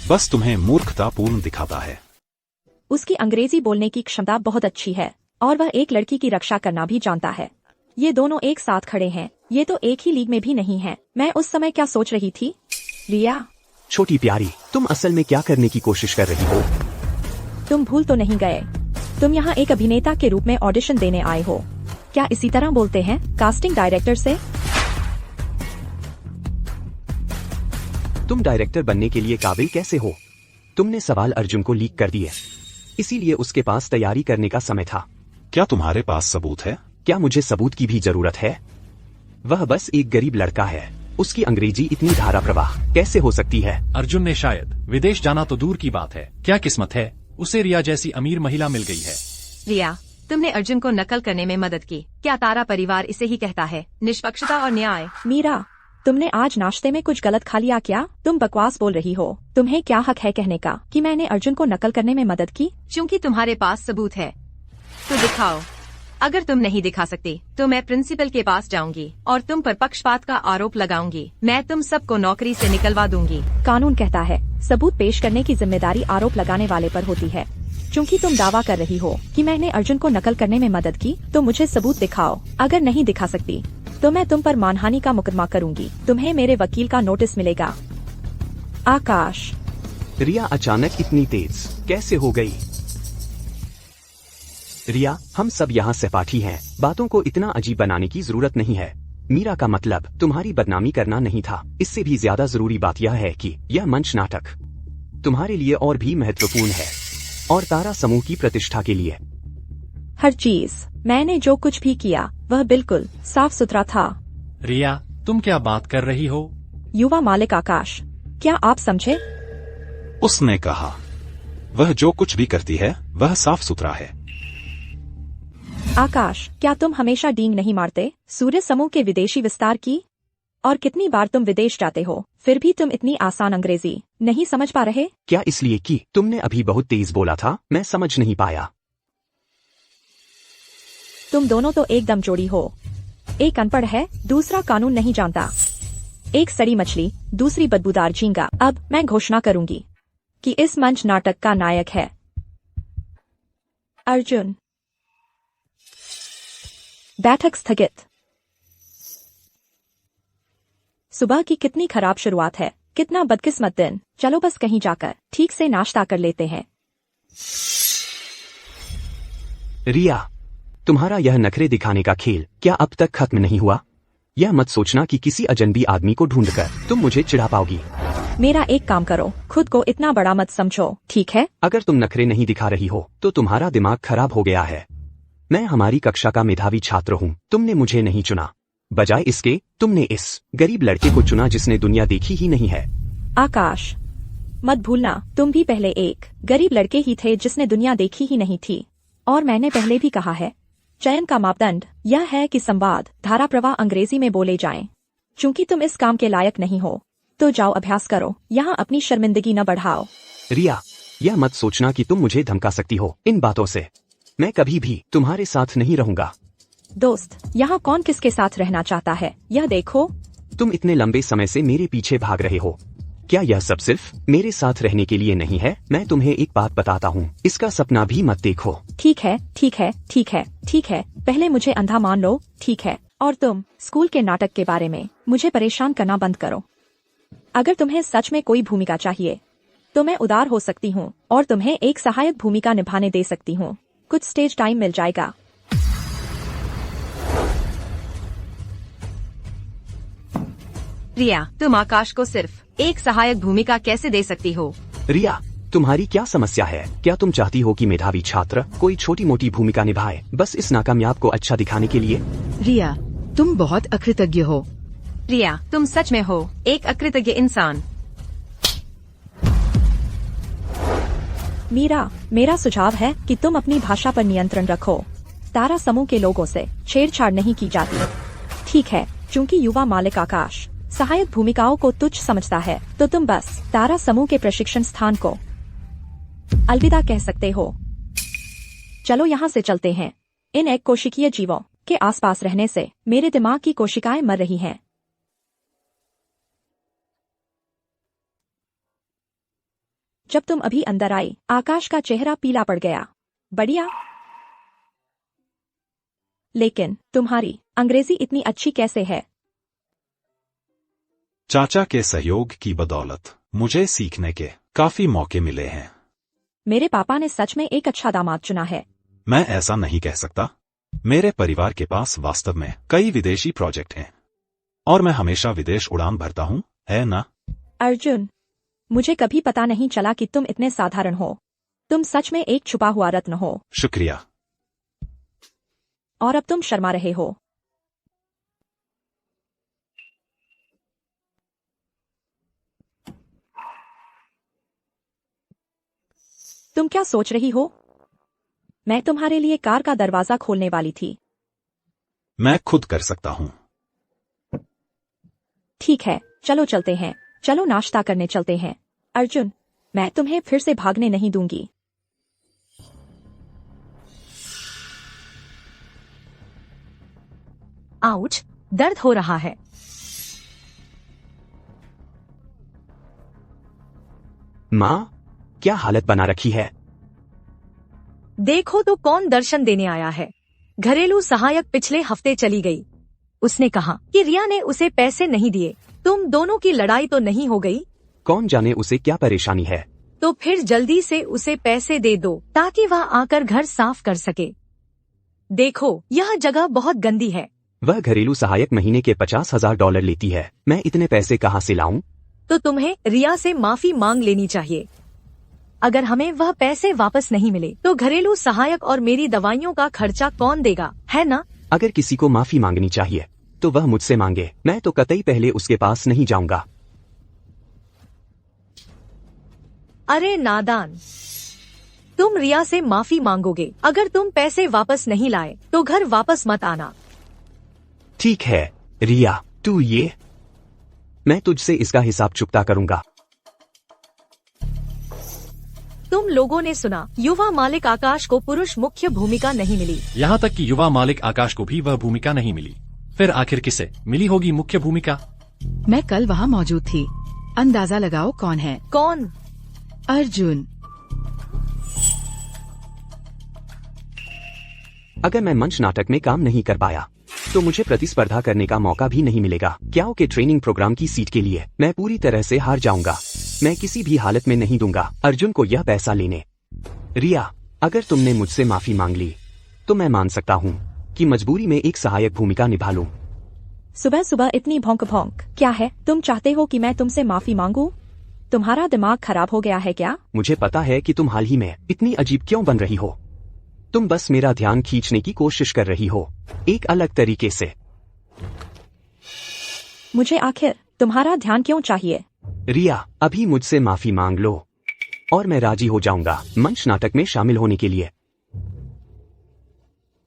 F: बस तुम्हें मूर्खतापूर्ण दिखाता है।
A: उसकी अंग्रेजी बोलने की क्षमता बहुत अच्छी है और वह एक लड़की की रक्षा करना भी जानता है। ये दोनों एक साथ खड़े हैं, ये तो एक ही लीग में भी नहीं है। मैं उस समय क्या सोच रही थी? रिया,
B: छोटी प्यारी, तुम असल में क्या करने की कोशिश कर रही हो?
A: तुम भूल तो नहीं गए? तुम यहाँ एक अभिनेता के रूप में ऑडिशन देने आए हो। क्या इसी तरह बोलते हैं कास्टिंग डायरेक्टर से?
B: तुम डायरेक्टर बनने के लिए काबिल कैसे हो? तुमने सवाल अर्जुन को लीक कर दिए, इसीलिए उसके पास तैयारी करने का समय था।
F: क्या तुम्हारे पास सबूत है?
B: क्या मुझे सबूत की भी जरूरत है? वह बस एक गरीब लड़का है, उसकी अंग्रेजी इतनी धारा प्रवाह कैसे हो सकती है?
G: अर्जुन ने शायद विदेश जाना तो दूर की बात है, क्या किस्मत है उसे रिया जैसी अमीर महिला मिल गई है।
C: रिया, तुमने अर्जुन को नकल करने में मदद की, क्या तारा परिवार इसे ही कहता है निष्पक्षता और न्याय?
A: मीरा, तुमने आज नाश्ते में कुछ गलत खा लिया क्या? तुम बकवास बोल रही हो। तुम्हें क्या हक है कहने का कि मैंने अर्जुन को नकल करने में मदद की?
C: क्योंकि तुम्हारे पास सबूत है तो दिखाओ। अगर तुम नहीं दिखा सकती तो मैं प्रिंसिपल के पास जाऊंगी और तुम पर पक्षपात का आरोप लगाऊंगी। मैं तुम सबको नौकरी से निकलवा दूंगी।
A: कानून कहता है सबूत पेश करने की जिम्मेदारी आरोप लगाने वाले पर होती है। क्योंकि तुम दावा कर रही हो कि मैंने अर्जुन को नकल करने में मदद की, तो मुझे सबूत दिखाओ। अगर नहीं दिखा सकती तो मैं तुम पर मानहानि का मुकदमा करूंगी। तुम्हें मेरे वकील का नोटिस मिलेगा। आकाश।
B: रिया अचानक इतनी तेज कैसे हो गई? रिया, हम सब यहाँ सहपाठी हैं, बातों को इतना अजीब बनाने की जरूरत नहीं है। मीरा का मतलब तुम्हारी बदनामी करना नहीं था। इससे भी ज्यादा जरूरी बात यह है कि यह मंच नाटक तुम्हारे लिए और भी महत्वपूर्ण है और तारा समूह की प्रतिष्ठा के लिए।
A: हर चीज, मैंने जो कुछ भी किया वह बिल्कुल साफ सुथरा था।
G: रिया, तुम क्या बात कर रही हो?
A: युवा मालिक आकाश, क्या आप समझे?
F: उसने कहा, वह जो कुछ भी करती है वह साफ सुथरा है।
A: आकाश, क्या तुम हमेशा डींग नहीं मारते? सूर्य समूह के विदेशी विस्तार की? और कितनी बार तुम विदेश जाते हो, फिर भी तुम इतनी आसान अंग्रेजी नहीं समझ पा रहे?
B: क्या इसलिए कि तुमने अभी बहुत तेज बोला था, मैं समझ नहीं पाया।
A: तुम दोनों तो एकदम जोड़ी हो। एक अनपढ़ है, दूसरा कानून नहीं जानता। एक सड़ी मछली, दूसरी बदबूदार झींगा। अब मैं घोषणा करूंगी कि इस मंच नाटक का नायक है अर्जुन। बैठक स्थगित। सुबह की कितनी खराब शुरुआत है, कितना बदकिस्मत दिन। चलो बस कहीं जाकर ठीक से नाश्ता कर लेते हैं।
B: रिया, तुम्हारा यह नखरे दिखाने का खेल क्या अब तक खत्म नहीं हुआ? यह मत सोचना कि किसी अजनबी आदमी को ढूंढकर तुम मुझे चिढ़ा पाओगी।
A: मेरा एक काम करो, खुद को इतना बड़ा मत समझो, ठीक है?
B: अगर तुम नखरे नहीं दिखा रही हो तो तुम्हारा दिमाग खराब हो गया है। मैं हमारी कक्षा का मेधावी छात्र हूँ, तुमने मुझे नहीं चुना। बजाय इसके तुमने इस गरीब लड़के को चुना जिसने दुनिया देखी ही नहीं है।
A: आकाश, मत भूलना तुम भी पहले एक गरीब लड़के ही थे जिसने दुनिया देखी ही नहीं थी। और मैंने पहले भी कहा है, चयन का मापदंड यह है कि संवाद धारा प्रवाह अंग्रेजी में बोले जाएं। चूंकि तुम इस काम के लायक नहीं हो तो जाओ अभ्यास करो, यहाँ अपनी शर्मिंदगी न बढ़ाओ।
B: रिया, यह मत सोचना कि तुम मुझे धमका सकती हो इन बातों से। मैं कभी भी तुम्हारे साथ नहीं रहूंगा।
A: दोस्त, यहाँ कौन किसके साथ रहना चाहता है, यह देखो।
B: तुम इतने लंबे समय से मेरे पीछे भाग रहे हो, क्या यह सब सिर्फ मेरे साथ रहने के लिए नहीं है? मैं तुम्हें एक बात बताता हूँ, इसका सपना भी मत देखो।
A: ठीक है, ठीक है, ठीक है, ठीक है, पहले मुझे अंधा मान लो, ठीक है? और तुम स्कूल के नाटक के बारे में मुझे परेशान करना बंद करो। अगर तुम्हें सच में कोई भूमिका चाहिए तो मैं उदार हो सकती हूँ और तुम्हें एक सहायक भूमिका निभाने दे सकती हूँ। कुछ स्टेज टाइम मिल जाएगा।
C: रिया, तुम आकाश को सिर्फ एक सहायक भूमिका कैसे दे सकती हो?
B: रिया, तुम्हारी क्या समस्या है? क्या तुम चाहती हो कि मेधावी छात्र कोई छोटी मोटी भूमिका निभाए बस इस नाकामयाब को अच्छा दिखाने के लिए?
H: रिया, तुम बहुत अकृतज्ञ हो।
C: रिया, तुम सच में हो एक अकृतज्ञ इंसान।
A: मीरा, मेरा सुझाव है कि तुम अपनी भाषा पर नियंत्रण रखो। तारा समूह के लोगों से छेड़छाड़ नहीं की जाती, ठीक है? चूंकि युवा मालिक आकाश सहायक भूमिकाओं को तुच्छ समझता है तो तुम बस तारा समूह के प्रशिक्षण स्थान को अलविदा कह सकते हो। चलो यहाँ से चलते हैं। इन एक कोशिकीय जीवों के आसपास रहने से मेरे दिमाग की कोशिकाएं मर रही हैं। जब तुम अभी अंदर आई, आकाश का चेहरा पीला पड़ गया। बढ़िया, लेकिन तुम्हारी अंग्रेजी इतनी अच्छी कैसे है?
F: चाचा के सहयोग की बदौलत मुझे सीखने के काफी मौके मिले हैं।
A: मेरे पापा ने सच में एक अच्छा दामाद चुना है।
F: मैं ऐसा नहीं कह सकता। मेरे परिवार के पास वास्तव में कई विदेशी प्रोजेक्ट हैं और मैं हमेशा विदेश उड़ान भरता हूँ, है ना?
A: अर्जुन, मुझे कभी पता नहीं चला कि तुम इतने साधारण हो। तुम सच में एक छुपा हुआ रत्न हो।
F: शुक्रिया।
A: और अब तुम शर्मा रहे हो। तुम क्या सोच रही हो? मैं तुम्हारे लिए कार का दरवाजा खोलने वाली थी।
F: मैं खुद कर सकता हूँ।
A: ठीक है, चलो चलते हैं। चलो नाश्ता करने चलते हैं। अर्जुन, मैं तुम्हें फिर से भागने नहीं दूंगी।
I: आउच, दर्द हो रहा है।
B: माँ, क्या हालत बना रखी है?
I: देखो तो कौन दर्शन देने आया है। घरेलू सहायक पिछले हफ्ते चली गई। उसने कहा कि रिया ने उसे पैसे नहीं दिए। तुम दोनों की लड़ाई तो नहीं हो गई?
B: कौन जाने उसे क्या परेशानी है।
I: तो फिर जल्दी से उसे पैसे दे दो ताकि वह आकर घर साफ कर सके। देखो, यह जगह बहुत गंदी है।
B: वह घरेलू सहायक महीने के $50,000 लेती है। मैं इतने पैसे कहाँ से लाऊं?
I: तो तुम्हें रिया से माफी मांग लेनी चाहिए। अगर हमें वह पैसे वापस नहीं मिले तो घरेलू सहायक और मेरी दवाइयों का खर्चा कौन देगा, है ना?
B: अगर किसी को माफी मांगनी चाहिए तो वह मुझसे मांगे, मैं तो कतई पहले उसके पास नहीं जाऊंगा।
I: अरे नादान, तुम रिया से माफी मांगोगे। अगर तुम पैसे वापस नहीं लाए तो घर वापस मत आना।
B: ठीक है रिया, तू ये, मैं तुझसे इसका हिसाब चुकता करूंगा।
I: तुम लोगों ने सुना, युवा मालिक आकाश को पुरुष मुख्य भूमिका नहीं मिली।
G: यहाँ तक कि युवा मालिक आकाश को भी वह भूमिका नहीं मिली। फिर आखिर किसे मिली होगी मुख्य भूमिका?
H: मैं कल वहाँ मौजूद थी। अंदाजा लगाओ कौन है?
I: कौन?
H: अर्जुन।
B: अगर मैं मंच नाटक में काम नहीं कर पाया तो मुझे प्रतिस्पर्धा करने का मौका भी नहीं मिलेगा। क्या के ट्रेनिंग प्रोग्राम की सीट के लिए मैं पूरी तरह से हार जाऊंगा। मैं किसी भी हालत में नहीं दूंगा अर्जुन को यह पैसा लेने। रिया, अगर तुमने मुझसे माफी मांग ली तो मैं मान सकता हूँ कि मजबूरी में एक सहायक भूमिका निभा लूं।
A: सुबह सुबह इतनी भौंक भौंक क्या है? तुम चाहते हो कि मैं तुमसे माफी मांगू? तुम्हारा दिमाग खराब हो गया है क्या?
B: मुझे पता है कि तुम हाल ही में इतनी अजीब क्यों बन रही हो। तुम बस मेरा ध्यान खींचने की कोशिश कर रही हो, एक अलग तरीके से।
A: मुझे आखिर तुम्हारा ध्यान क्यों चाहिए?
B: रिया, अभी मुझसे माफी मांग लो और मैं राजी हो जाऊंगा मंच नाटक में शामिल होने के लिए।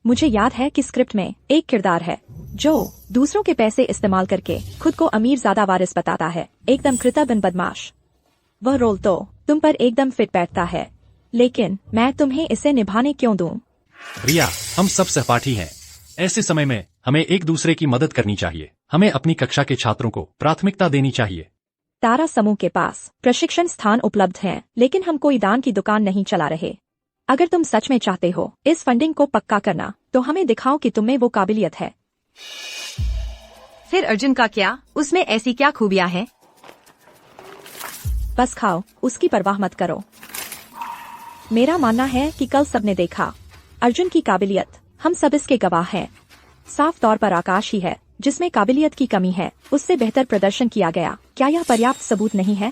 A: मुझे याद है कि स्क्रिप्ट में एक किरदार है जो दूसरों के पैसे इस्तेमाल करके खुद को अमीर ज्यादा वारिस बताता है, एकदम कृतघ्न बदमाश। वह रोल तो तुम पर एकदम फिट बैठता है, लेकिन मैं तुम्हें इसे निभाने क्यों दूं?
G: रिया, हम सब सहपाठी हैं। ऐसे समय में हमें एक दूसरे की मदद करनी चाहिए। हमें अपनी कक्षा के छात्रों को प्राथमिकता देनी चाहिए।
A: तारा समूह के पास प्रशिक्षण स्थान उपलब्ध हैं, लेकिन हम कोई दान की दुकान नहीं चला रहे। अगर तुम सच में चाहते हो इस फंडिंग को पक्का करना तो हमें दिखाओ कि तुम्हें वो काबिलियत है।
C: फिर अर्जुन का क्या? उसमें ऐसी क्या खूबियां हैं?
A: बस खाओ, उसकी परवाह मत करो। मेरा मानना है कि कल सबने देखा अर्जुन की काबिलियत, हम सब इसके गवाह हैं। साफ तौर पर आकाश ही है जिसमें काबिलियत की कमी है, उससे बेहतर प्रदर्शन किया गया। क्या यह पर्याप्त सबूत नहीं है?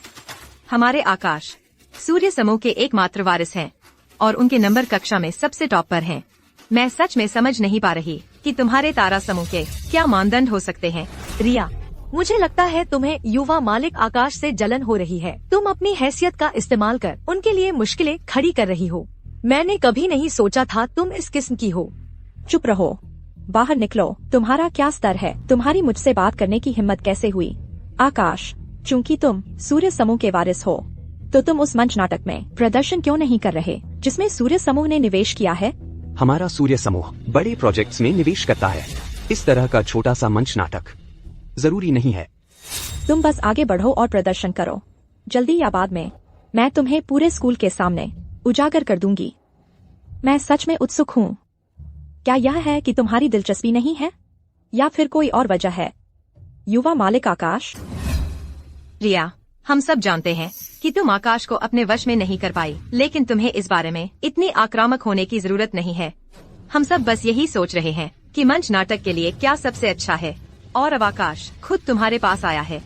C: हमारे आकाश सूर्य समूह के एकमात्र वारिस हैं और उनके नंबर कक्षा में सबसे टॉप पर हैं। मैं सच में समझ नहीं पा रही कि तुम्हारे तारा समूह के क्या मानदंड हो सकते हैं।
I: रिया, मुझे लगता है तुम्हें युवा मालिक आकाश से जलन हो रही है। तुम अपनी हैसियत का इस्तेमाल कर उनके लिए मुश्किलें खड़ी कर रही हो। मैंने कभी नहीं सोचा था तुम इस किस्म की हो।
A: चुप रहो, बाहर निकलो। तुम्हारा क्या स्तर है? तुम्हारी मुझसे बात करने की हिम्मत कैसे हुई? आकाश, चूंकि तुम सूर्य समूह के वारिस हो तो तुम उस मंच नाटक में प्रदर्शन क्यों नहीं कर रहे जिसमें सूर्य समूह ने निवेश किया है?
B: हमारा सूर्य समूह बड़े प्रोजेक्ट्स में निवेश करता है। इस तरह का छोटा सा मंच नाटक जरूरी नहीं है।
A: तुम बस आगे बढ़ो और प्रदर्शन करो, जल्दी या बाद में मैं तुम्हें पूरे स्कूल के सामने उजागर कर दूंगी। मैं सच में उत्सुक हूँ। क्या यह है कि तुम्हारी दिलचस्पी नहीं है या फिर कोई और वजह है? युवा मालिक आकाश।
C: रिया, हम सब जानते हैं कि तुम आकाश को अपने वश में नहीं कर पाई, लेकिन तुम्हें इस बारे में इतनी आक्रामक होने की जरूरत नहीं है। हम सब बस यही सोच रहे हैं कि मंच नाटक के लिए क्या सबसे अच्छा है, और अब आकाश खुद तुम्हारे पास आया है।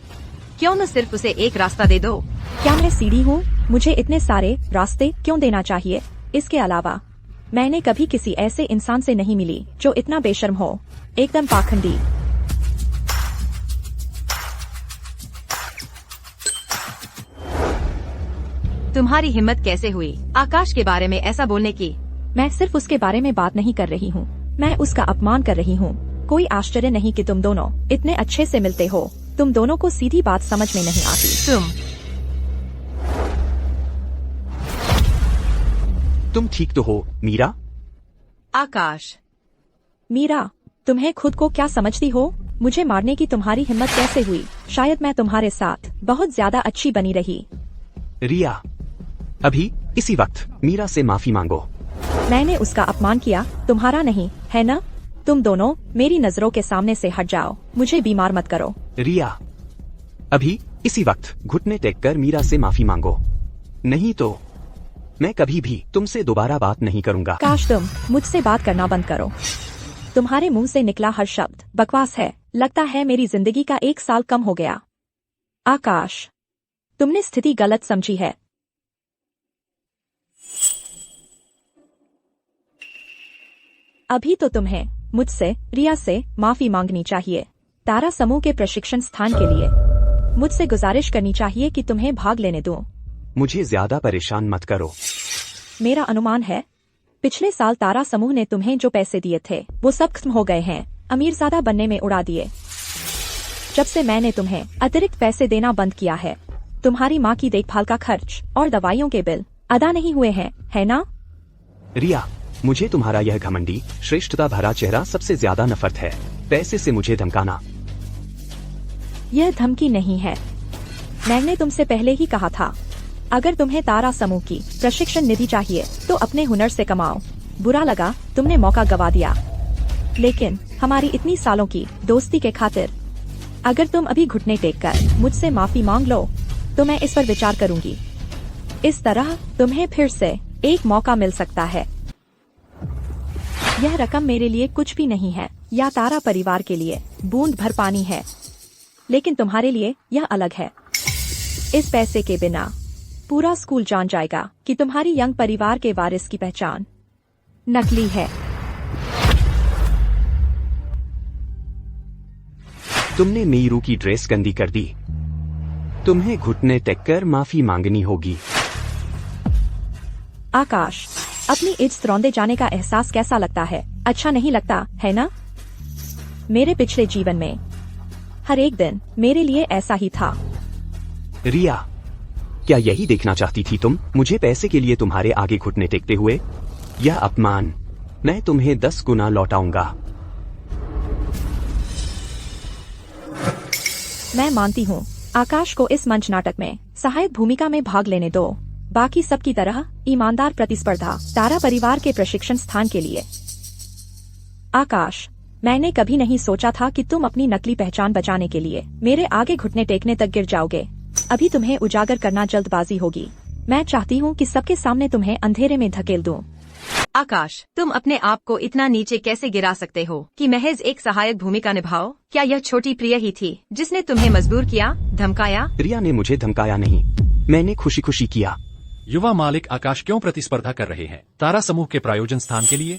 C: क्यों न सिर्फ उसे एक रास्ता दे दो?
A: क्या मैं सीढ़ी हूँ? मुझे इतने सारे रास्ते क्यों देना चाहिए? इसके अलावा मैंने कभी किसी ऐसे इंसान से नहीं मिली जो इतना बेशर्म हो, एकदम पाखंडी।
C: तुम्हारी हिम्मत कैसे हुई आकाश के बारे में ऐसा बोलने की?
A: मैं सिर्फ उसके बारे में बात नहीं कर रही हूँ, मैं उसका अपमान कर रही हूँ। कोई आश्चर्य नहीं कि तुम दोनों इतने अच्छे से मिलते हो। तुम दोनों को सीधी बात समझ में नहीं आती।
B: तुम ठीक तो हो मीरा?
C: आकाश।
A: मीरा, तुम्हें खुद को क्या समझती हो? मुझे मारने की तुम्हारी हिम्मत कैसे हुई? शायद मैं तुम्हारे साथ बहुत ज्यादा अच्छी बनी रही।
B: रिया, अभी इसी वक्त मीरा से माफी मांगो।
A: मैंने उसका अपमान किया, तुम्हारा नहीं, है ना? तुम दोनों मेरी नजरों के सामने से हट जाओ, मुझे बीमार मत करो।
B: रिया, अभी इसी वक्त घुटने टेक कर मीरा से माफी मांगो, नहीं तो मैं कभी भी तुमसे दोबारा बात नहीं करूंगा।
A: काश तुम मुझसे बात करना बंद करो। तुम्हारे मुंह से निकला हर शब्द बकवास है। लगता है मेरी जिंदगी का 1 साल कम हो गया। आकाश, तुमने स्थिति गलत समझी है। अभी तो तुम्हें मुझसे रिया से माफी मांगनी चाहिए। तारा समूह के प्रशिक्षण स्थान के लिए मुझसे गुजारिश करनी चाहिए कि तुम्हें भाग लेने दूं।
B: मुझे ज्यादा परेशान मत करो।
A: मेरा अनुमान है पिछले साल तारा समूह ने तुम्हें जो पैसे दिए थे वो सब खत्म हो गए हैं, अमीरजादा बनने में उड़ा दिए। जब से मैंने तुम्हें अतिरिक्त पैसे देना बंद किया है, तुम्हारी माँ की देखभाल का खर्च और दवाइयों के बिल अदा नहीं हुए हैं, है ना?
B: रिया, मुझे तुम्हारा यह घमंडी श्रेष्ठता भरा चेहरा सबसे ज्यादा नफरत है। पैसे से मुझे धमकाना।
A: यह धमकी नहीं है। मैंने तुमसे पहले ही कहा था, अगर तुम्हें तारा समूह की प्रशिक्षण निधि चाहिए तो अपने हुनर से कमाओ। बुरा लगा, तुमने मौका गवा दिया, लेकिन हमारी इतनी सालों की दोस्ती के खातिर अगर तुम अभी घुटने टेक कर मुझसे माफी मांग लो तो मैं इस पर विचार करूंगी। इस तरह तुम्हें फिर से एक मौका मिल सकता है। यह रकम मेरे लिए कुछ भी नहीं है या तारा परिवार के लिए बूंद भर पानी है, लेकिन तुम्हारे लिए यह अलग है। इस पैसे के बिना पूरा स्कूल जान जाएगा कि तुम्हारी यंग परिवार के वारिस की पहचान नकली है।
B: तुमने मीरू की ड्रेस गंदी कर दी। तुम्हें घुटने टेक कर माफी मांगनी होगी।
A: आकाश, अपनी इज्जत रौंदे जाने का एहसास कैसा लगता है? अच्छा नहीं लगता, है ना? मेरे पिछले जीवन में हर एक दिन मेरे लिए ऐसा ही था।
B: रिया, क्या यही देखना चाहती थी तुम? मुझे पैसे के लिए तुम्हारे आगे घुटने टेकते हुए? यह अपमान मैं तुम्हें 10 गुना लौटाऊंगा।
A: मैं मानती हूँ आकाश को इस मंच नाटक में सहायक भूमिका में भाग लेने दो। बाकी सब की तरह ईमानदार प्रतिस्पर्धा तारा परिवार के प्रशिक्षण स्थान के लिए। आकाश, मैंने कभी नहीं सोचा था कि तुम अपनी नकली पहचान बचाने के लिए मेरे आगे घुटने टेकने तक गिर जाओगे। अभी तुम्हें उजागर करना जल्दबाजी होगी। मैं चाहती हूँ कि सबके सामने तुम्हें अंधेरे में धकेल दूं।
C: आकाश, तुम अपने आप को इतना नीचे कैसे गिरा सकते हो कि महज एक सहायक भूमिका निभाओ? क्या यह छोटी प्रिया ही थी जिसने तुम्हें मजबूर किया, धमकाया?
B: रिया ने मुझे धमकाया नहीं, मैंने खुशी खुशी किया।
G: युवा मालिक आकाश क्यों प्रतिस्पर्धा कर रहे हैं तारा समूह के प्रायोजन स्थान के लिए?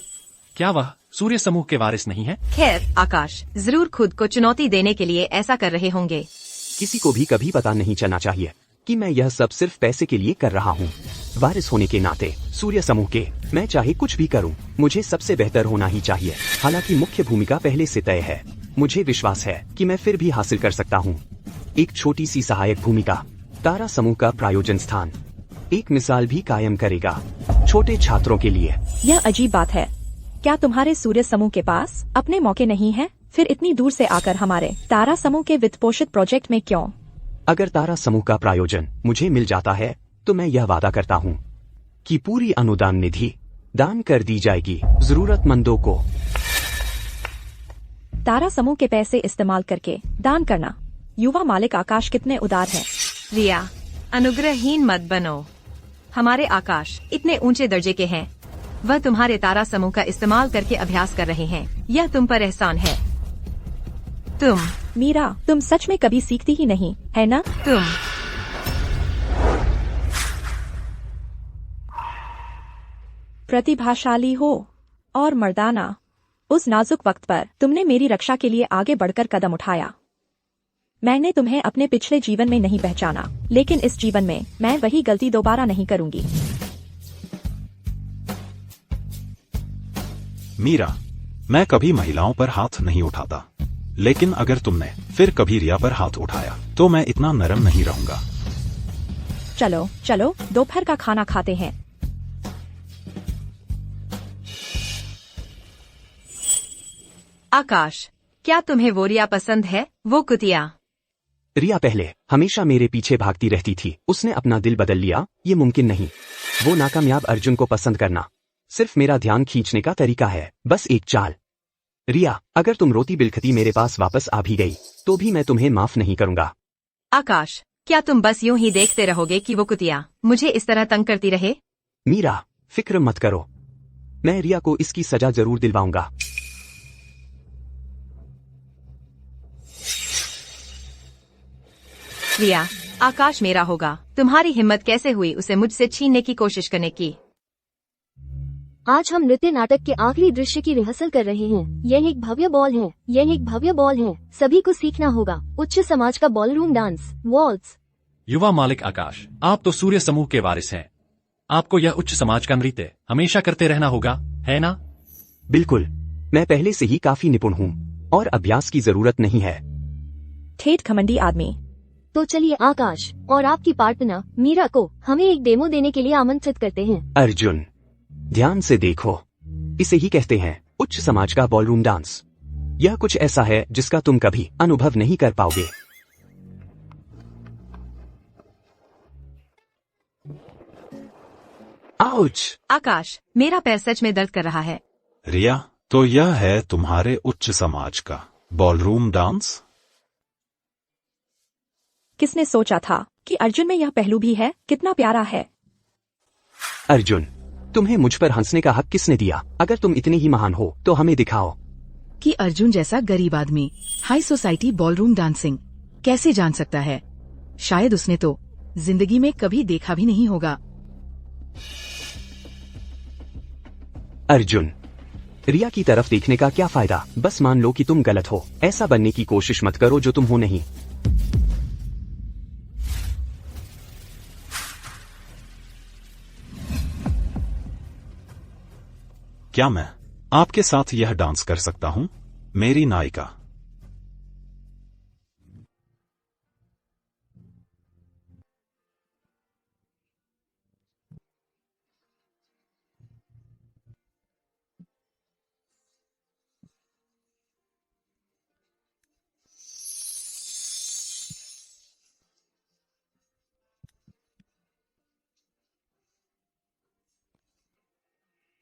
G: क्या वह सूर्य समूह के वारिस नहीं है?
C: खैर, आकाश जरूर खुद को चुनौती देने के लिए ऐसा कर रहे होंगे।
B: किसी को भी कभी पता नहीं चलना चाहिए कि मैं यह सब सिर्फ पैसे के लिए कर रहा हूँ। वारिस होने के नाते सूर्य समूह के मैं चाहे कुछ भी करूँ, मुझे सबसे बेहतर होना ही चाहिए। हालांकि मुख्य भूमिका पहले से तय है। मुझे विश्वास है कि मैं फिर भी हासिल कर सकता हूँ। एक छोटी सी सहायक भूमिका तारा समूह का प्रायोजन स्थान एक मिसाल भी कायम करेगा छोटे छात्रों के लिए।
A: यह अजीब बात है। क्या तुम्हारे सूर्य समूह के पास अपने मौके नहीं है? फिर इतनी दूर से आकर हमारे तारा समूह के वित्त पोषित प्रोजेक्ट में क्यों?
B: अगर तारा समूह का प्रायोजन मुझे मिल जाता है तो मैं यह वादा करता हूँ कि पूरी अनुदान निधि दान कर दी जाएगी जरूरतमंदों को।
A: तारा समूह के पैसे इस्तेमाल करके दान करना। युवा मालिक आकाश कितने उदार है।
C: रिया, अनुग्रहहीन मत बनो। हमारे आकाश इतने ऊंचे दर्जे के हैं। वह तुम्हारे तारा समूह का इस्तेमाल करके अभ्यास कर रहे हैं। यह तुम पर एहसान है।
A: मीरा, तुम सच में कभी सीखती ही नहीं, है ना?
C: तुम
A: प्रतिभाशाली हो और मर्दाना। उस नाजुक वक्त पर तुमने मेरी रक्षा के लिए आगे बढ़कर कदम उठाया। मैंने तुम्हें अपने पिछले जीवन में नहीं पहचाना, लेकिन इस जीवन में मैं वही गलती दोबारा नहीं करूंगी।
F: मीरा, मैं कभी महिलाओं पर हाथ नहीं उठाता, लेकिन अगर तुमने फिर कभी रिया पर हाथ उठाया तो मैं इतना नरम नहीं रहूंगा।
A: चलो चलो, दोपहर का खाना खाते हैं।
C: आकाश, क्या तुम्हें वो रिया पसंद है? वो कुतिया।
B: रिया पहले हमेशा मेरे पीछे भागती रहती थी। उसने अपना दिल बदल लिया। ये मुमकिन नहीं। वो नाकामयाब अर्जुन को पसंद करना सिर्फ मेरा ध्यान खींचने का तरीका है, बस एक चाल। रिया, अगर तुम रोती बिलखती मेरे पास वापस आ भी गई तो भी मैं तुम्हें माफ नहीं करूंगा।
C: आकाश, क्या तुम बस यूं ही देखते रहोगे कि वो कुतिया मुझे इस तरह तंग करती रहे?
B: मीरा, फिक्र मत करो, मैं रिया को इसकी सजा जरूर दिलवाऊंगा।
C: रिया, आकाश मेरा होगा। तुम्हारी हिम्मत कैसे हुई उसे मुझसे छीनने की कोशिश करने की?
D: आज हम नृत्य नाटक के आखिरी दृश्य की रिहर्सल कर रहे हैं। यह एक भव्य बॉल है। यह एक भव्य बॉल है। सभी को सीखना होगा। उच्च समाज का बॉलरूम डांस, वॉल्स।
G: युवा मालिक आकाश, आप तो सूर्य समूह के वारिस हैं। आपको यह उच्च समाज का नृत्य हमेशा करते रहना होगा, है ना?
B: बिल्कुल, मैं पहले से ही काफी निपुण हूँ और अभ्यास की जरूरत नहीं है।
A: ठेठ घमंडी आदमी।
D: तो चलिए आकाश और आपकी पार्टनर मीरा को हमें एक डेमो देने के लिए आमंत्रित करते हैं।
B: अर्जुन, ध्यान से देखो, इसे ही कहते हैं उच्च समाज का बॉलरूम डांस। यह कुछ ऐसा है जिसका तुम कभी अनुभव नहीं कर पाओगे। आउच!
C: आकाश, मेरा पैर सच में दर्द कर रहा है।
F: रिया, तो यह है तुम्हारे उच्च समाज का बॉलरूम डांस?
A: किसने सोचा था कि अर्जुन में यह पहलू भी है? कितना प्यारा है।
B: अर्जुन, तुम्हें मुझ पर हंसने का हक किसने दिया? अगर तुम इतने ही महान हो तो हमें दिखाओ
H: कि अर्जुन जैसा गरीब आदमी हाई सोसाइटी बॉलरूम डांसिंग कैसे जान सकता है। शायद उसने तो जिंदगी में कभी देखा भी नहीं होगा।
B: अर्जुन, रिया की तरफ देखने का क्या फायदा? बस मान लो कि तुम गलत हो। ऐसा बनने की कोशिश मत करो जो तुम हो नहीं।
F: क्या मैं आपके साथ यह डांस कर सकता हूँ, मेरी नायिका?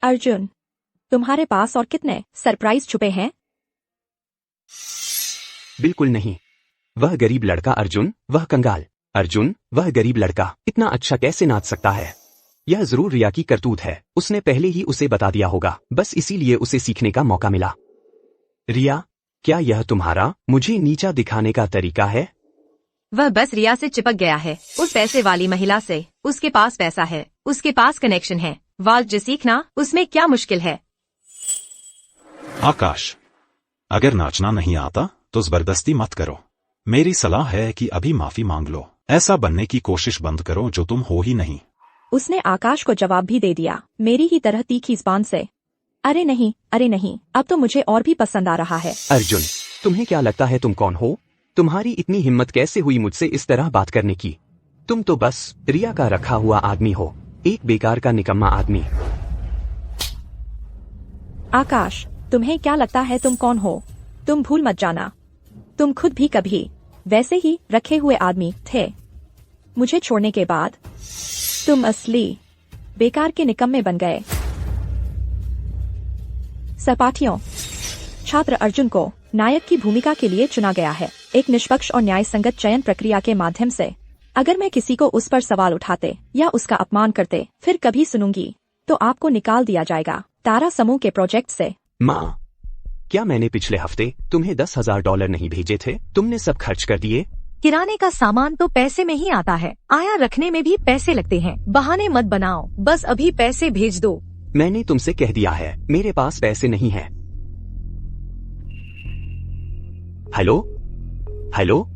A: अर्जुन, तुम्हारे पास और कितने सरप्राइज छुपे हैं?
B: बिल्कुल नहीं। वह गरीब लड़का अर्जुन, वह कंगाल अर्जुन, वह गरीब लड़का इतना अच्छा कैसे नाच सकता है? यह जरूर रिया की करतूत है। उसने पहले ही उसे बता दिया होगा, बस इसीलिए उसे सीखने का मौका मिला। रिया, क्या यह तुम्हारा मुझे नीचा दिखाने का तरीका है?
C: वह बस रिया से चिपक गया है, उस पैसे वाली महिला से। उसके पास पैसा है, उसके पास कनेक्शन है। वाल्ज सीखना उसमें क्या मुश्किल है?
F: आकाश, अगर नाचना नहीं आता तो जबरदस्ती मत करो। मेरी सलाह है कि अभी माफी मांग लो। ऐसा बनने की कोशिश बंद करो जो तुम हो ही नहीं।
A: उसने आकाश को जवाब भी दे दिया, मेरी ही तरह तीखी जुबान से। अरे नहीं, अरे नहीं, अब तो मुझे और भी पसंद आ रहा है।
B: अर्जुन, तुम्हें क्या लगता है तुम कौन हो? तुम्हारी इतनी हिम्मत कैसे हुई मुझसे इस तरह बात करने की? तुम तो बस रिया का रखा हुआ आदमी हो, एक बेकार का निकम्मा आदमी।
A: आकाश, तुम्हें क्या लगता है तुम कौन हो? तुम भूल मत जाना, तुम खुद भी कभी वैसे ही रखे हुए आदमी थे। मुझे छोड़ने के बाद तुम असली बेकार के निकम्मे बन गए। सहपाठियों, छात्र अर्जुन को नायक की भूमिका के लिए चुना गया है, एक निष्पक्ष और न्याय संगत चयन प्रक्रिया के माध्यम से। अगर मैं किसी को उस पर सवाल उठाते या उसका अपमान करते फिर कभी सुनूंगी तो आपको निकाल दिया जाएगा तारा समूह के प्रोजेक्ट से।
B: माँ, क्या मैंने पिछले हफ्ते तुम्हें $10,000 नहीं भेजे थे? तुमने सब खर्च कर दिए।
I: किराने का सामान तो पैसे में ही आता है, आया रखने में भी पैसे लगते हैं। बहाने मत बनाओ, बस अभी पैसे भेज दो।
B: मैंने तुमसे कह दिया है, मेरे पास पैसे नहीं है। हेलो हेलो,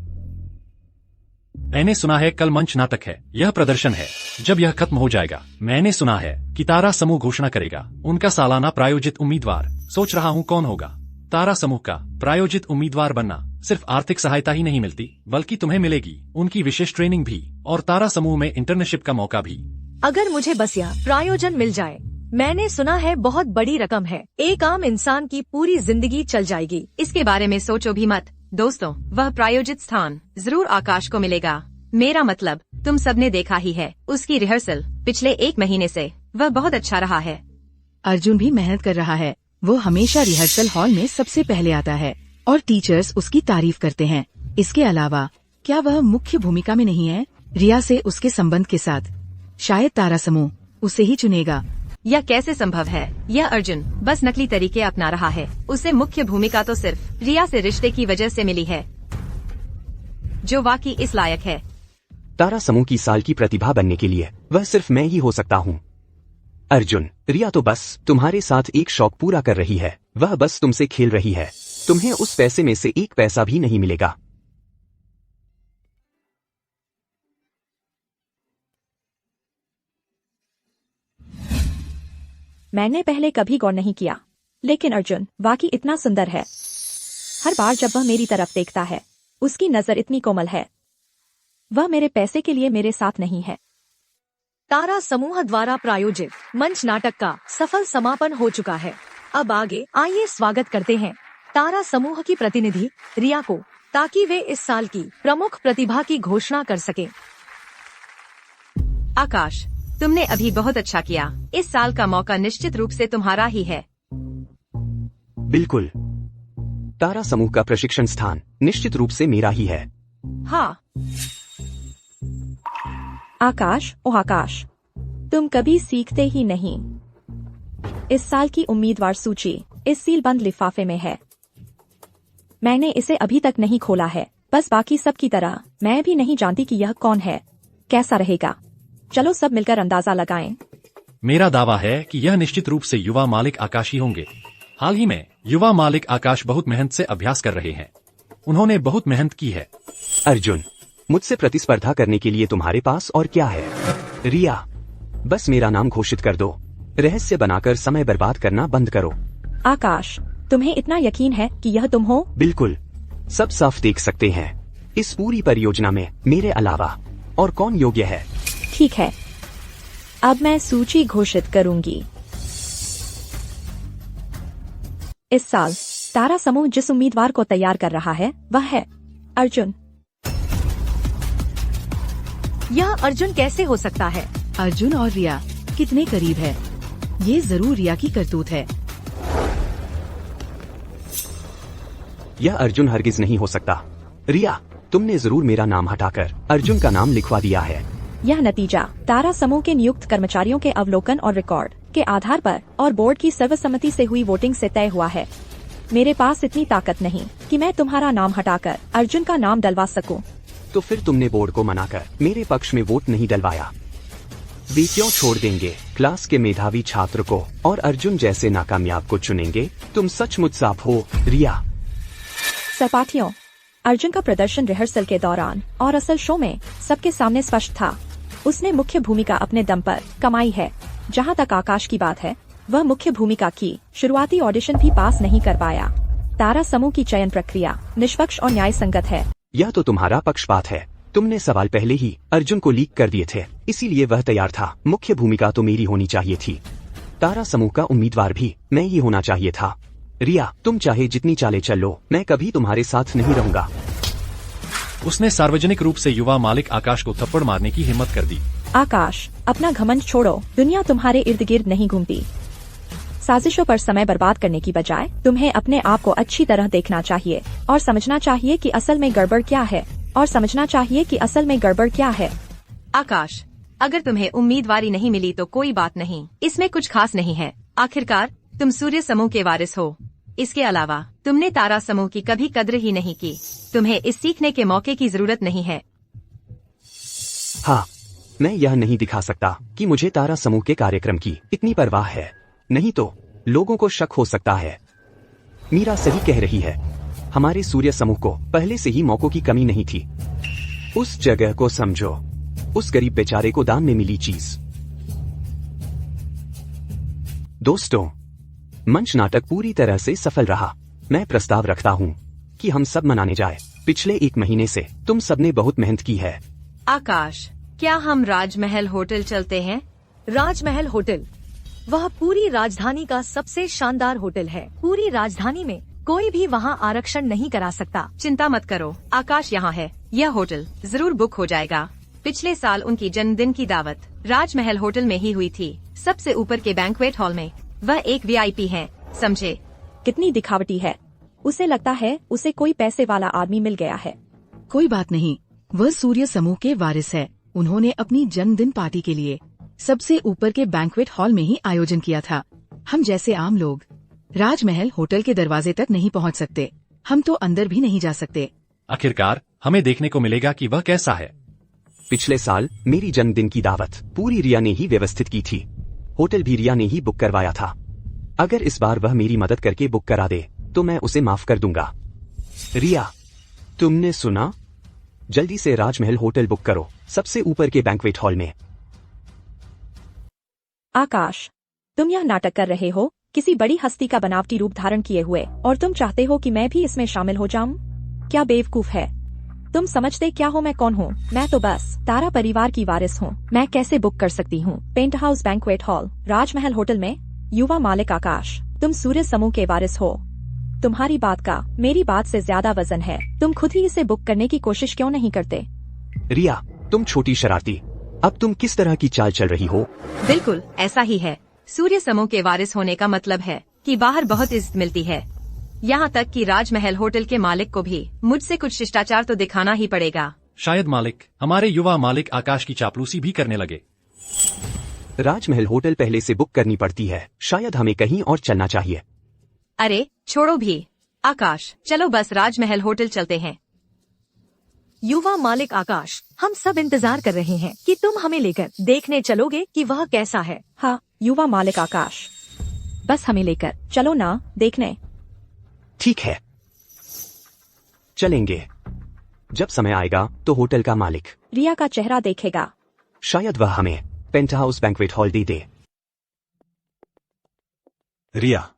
G: मैंने सुना है कल मंच नाटक है। यह प्रदर्शन है। जब यह खत्म हो जाएगा, मैंने सुना है कि तारा समूह घोषणा करेगा उनका सालाना प्रायोजित उम्मीदवार। सोच रहा हूँ कौन होगा। तारा समूह का प्रायोजित उम्मीदवार बनना सिर्फ आर्थिक सहायता ही नहीं मिलती, बल्कि तुम्हें मिलेगी उनकी विशेष ट्रेनिंग भी और तारा समूह में इंटर्नशिप का मौका भी।
I: अगर मुझे बस यह प्रायोजन मिल जाए, मैंने सुना है बहुत बड़ी रकम है। एक आम इंसान की पूरी जिंदगी चल जाएगी।
C: इसके बारे में सोचो भी मत दोस्तों, वह प्रायोजित स्थान जरूर आकाश को मिलेगा। मेरा मतलब तुम सबने देखा ही है उसकी रिहर्सल पिछले 1 महीने से। वह बहुत अच्छा रहा है।
H: अर्जुन भी मेहनत कर रहा है। वो हमेशा रिहर्सल हॉल में सबसे पहले आता है और टीचर्स उसकी तारीफ करते हैं। इसके अलावा क्या वह मुख्य भूमिका में नहीं है रिया से उसके संबंध के साथ? शायद तारा समूह उसे ही चुनेगा।
C: यह कैसे संभव है? यह अर्जुन बस नकली तरीके अपना रहा है। उसे मुख्य भूमिका तो सिर्फ रिया से रिश्ते की वजह से मिली है, जो वाकई इस लायक है।
B: तारा समूह की साल की प्रतिभा बनने के लिए वह सिर्फ मैं ही हो सकता हूँ। अर्जुन, रिया तो बस तुम्हारे साथ एक शौक पूरा कर रही है, वह बस तुमसे खेल रही है। तुम्हें उस पैसे में से एक पैसा भी नहीं मिलेगा।
A: मैंने पहले कभी गौर नहीं किया, लेकिन अर्जुन वाकई इतना सुंदर है। हर बार जब वह मेरी तरफ देखता है, उसकी नजर इतनी कोमल है। वह मेरे पैसे के लिए मेरे साथ नहीं है।
I: तारा समूह द्वारा प्रायोजित मंच नाटक का सफल समापन हो चुका है। अब आगे आइए स्वागत करते हैं तारा समूह की प्रतिनिधि रिया को, ताकि वे इस साल की प्रमुख प्रतिभा की घोषणा कर सकें।
C: आकाश, तुमने अभी बहुत अच्छा किया। इस साल का मौका निश्चित रूप से तुम्हारा ही है।
B: बिल्कुल, तारा समूह का प्रशिक्षण स्थान निश्चित रूप से मेरा ही है।
C: हाँ।
A: आकाश, ओ आकाश, तुम कभी सीखते ही नहीं। इस साल की उम्मीदवार सूची इस सीलबंद लिफाफे में है। मैंने इसे अभी तक नहीं खोला है, बस बाकी सब की तरह मैं भी नहीं जानती कि यह कौन है। कैसा रहेगा? चलो सब मिलकर अंदाजा लगाएं।
G: मेरा दावा है कि यह निश्चित रूप से युवा मालिक आकाश ही होंगे। हाल ही में युवा मालिक आकाश बहुत मेहनत से अभ्यास कर रहे हैं। उन्होंने बहुत मेहनत की है।
B: अर्जुन, मुझसे प्रतिस्पर्धा करने के लिए तुम्हारे पास और क्या है? रिया, बस मेरा नाम घोषित कर दो। रहस्य बनाकर समय बर्बाद करना बंद करो।
A: आकाश, तुम्हें इतना यकीन है कि यह तुम हो?
B: बिल्कुल, सब साफ देख सकते हैं। इस पूरी परियोजना में मेरे अलावा और कौन योग्य है?
A: ठीक है, अब मैं सूची घोषित करूंगी। इस साल तारा समूह जिस उम्मीदवार को तैयार कर रहा है वह है अर्जुन।
I: यह अर्जुन कैसे हो सकता है?
H: अर्जुन और रिया कितने करीब है। ये जरूर रिया की करतूत है।
B: यह अर्जुन हरगिज नहीं हो सकता। रिया, तुमने जरूर मेरा नाम हटाकर अर्जुन का नाम लिखवा दिया है।
A: यह नतीजा तारा समूह के नियुक्त कर्मचारियों के अवलोकन और रिकॉर्ड के आधार पर और बोर्ड की सर्वसम्मति से हुई वोटिंग से तय हुआ है। मेरे पास इतनी ताकत नहीं कि मैं तुम्हारा नाम हटाकर अर्जुन का नाम डलवा सकूं।
B: तो फिर तुमने बोर्ड को मनाकर मेरे पक्ष में वोट नहीं डलवाया। वे क्यों छोड़ देंगे क्लास के मेधावी छात्र को और अर्जुन जैसे नाकामयाब को चुनेंगे? तुम सचमुच साफ हो रिया।
A: सहपाठियों, अर्जुन का प्रदर्शन रिहर्सल के दौरान और असल शो में सबके सामने स्पष्ट था। उसने मुख्य भूमिका अपने दम पर कमाई है। जहां तक आकाश की बात है, वह मुख्य भूमिका की शुरुआती ऑडिशन भी पास नहीं कर पाया। तारा समूह की चयन प्रक्रिया निष्पक्ष और न्याय संगत है।
B: यह तो तुम्हारा पक्षपात है। तुमने सवाल पहले ही अर्जुन को लीक कर दिए थे, इसीलिए वह तैयार था। मुख्य भूमिका तो मेरी होनी चाहिए थी। तारा समूह का उम्मीदवार भी मैं ही होना चाहिए था। रिया, तुम चाहे जितनी चाले चलो, मैं कभी तुम्हारे साथ नहीं रहूंगा।
G: उसने सार्वजनिक रूप से युवा मालिक आकाश को थप्पड़ मारने की हिम्मत कर दी।
A: आकाश, अपना घमंड छोड़ो। दुनिया तुम्हारे इर्द गिर्द नहीं घूमती। साजिशों पर समय बर्बाद करने की बजाय तुम्हें अपने आप को अच्छी तरह देखना चाहिए और समझना चाहिए कि असल में गड़बड़ क्या है।
C: आकाश, अगर तुम्हें उम्मीदवारी नहीं मिली तो कोई बात नहीं, इसमें कुछ खास नहीं है। आखिरकार तुम सूर्य समूह के वारिस हो। इसके अलावा तुमने तारा समूह की कभी कद्र ही नहीं की। तुम्हें इस सीखने के मौके की जरूरत नहीं है।
B: हाँ, मैं यह नहीं दिखा सकता कि मुझे तारा समूह के कार्यक्रम की इतनी परवाह है, नहीं तो लोगों को शक हो सकता है। मीरा सही कह रही है, हमारे सूर्य समूह को पहले से ही मौकों की कमी नहीं थी। उस जगह को समझो, उस गरीब बेचारे को दान में मिली चीज। दोस्तों, मंच नाटक पूरी तरह से सफल रहा। मैं प्रस्ताव रखता हूँ कि हम सब मनाने जाए। पिछले 1 महीने से तुम सबने बहुत मेहनत की है।
C: आकाश, क्या हम राजमहल होटल चलते हैं?
I: राजमहल होटल? वह पूरी राजधानी का सबसे शानदार होटल है। पूरी राजधानी में कोई भी वहाँ आरक्षण नहीं करा सकता।
C: चिंता मत करो, आकाश यहाँ है। यह होटल जरूर बुक हो जाएगा। पिछले साल उनकी जन्मदिन की दावत राजमहल होटल में ही हुई थी, सबसे ऊपर के बैंक्वेट हॉल में। वह एक VIP है, समझे?
A: कितनी दिखावटी है। उसे लगता है उसे कोई पैसे वाला आदमी मिल गया है।
H: कोई बात नहीं, वह सूर्य समूह के वारिस है। उन्होंने अपनी जन्मदिन पार्टी के लिए सबसे ऊपर के बैंक्वेट हॉल में ही आयोजन किया था। हम जैसे आम लोग राजमहल होटल के दरवाजे तक नहीं पहुंच सकते। हम तो अंदर भी नहीं जा सकते।
G: आखिरकार हमें देखने को मिलेगा कि वह कैसा है।
B: पिछले साल मेरी जन्मदिन की दावत पूरी रिया ने ही व्यवस्थित की थी। होटल भी रिया ने ही बुक करवाया था। अगर इस बार वह मेरी मदद करके बुक करा दे तो मैं उसे माफ कर दूंगा। रिया, तुमने सुना? जल्दी से राजमहल होटल बुक करो, सबसे ऊपर के बैंक्वेट हॉल में।
A: आकाश, तुम यह नाटक कर रहे हो, किसी बड़ी हस्ती का बनावटी रूप धारण किए हुए, और तुम चाहते हो कि मैं भी इसमें शामिल हो जाऊं? क्या बेवकूफ है। तुम समझते क्या हो मैं कौन हूँ? मैं तो बस तारा परिवार की वारिस हूँ। मैं कैसे बुक कर सकती हूँ? पेंट हाउस बैंक्वेट हॉल, राजमहल होटल में। युवा मालिक आकाश, तुम सूर्य समूह के वारिस हो। तुम्हारी बात का मेरी बात से ज्यादा वजन है। तुम खुद ही इसे बुक करने की कोशिश क्यों नहीं करते?
B: रिया, तुम छोटी शरारती, अब तुम किस तरह की चाल चल रही हो?
C: बिल्कुल ऐसा ही है। सूर्य समूह के वारिस होने का मतलब है कि बाहर बहुत इज्जत मिलती है। यहाँ तक कि राजमहल होटल के मालिक को भी मुझसे कुछ शिष्टाचार तो दिखाना ही पड़ेगा।
G: शायद मालिक हमारे युवा मालिक आकाश की चापलूसी भी करने लगे।
B: राजमहल होटल पहले से बुक करनी पड़ती है, शायद हमें कहीं और चलना चाहिए।
C: अरे छोड़ो भी आकाश, चलो बस राजमहल होटल चलते हैं।
I: युवा मालिक आकाश, हम सब इंतजार कर रहे हैं कि तुम हमें लेकर देखने चलोगे कि वह कैसा है।
A: हाँ युवा मालिक आकाश, बस हमें लेकर चलो ना देखने।
B: ठीक है, चलेंगे। जब समय आएगा तो होटल का मालिक
A: रिया का चेहरा देखेगा।
B: शायद वह हमें पेंट हाउस बैंक्वेट हॉल दे दे।
F: रिया,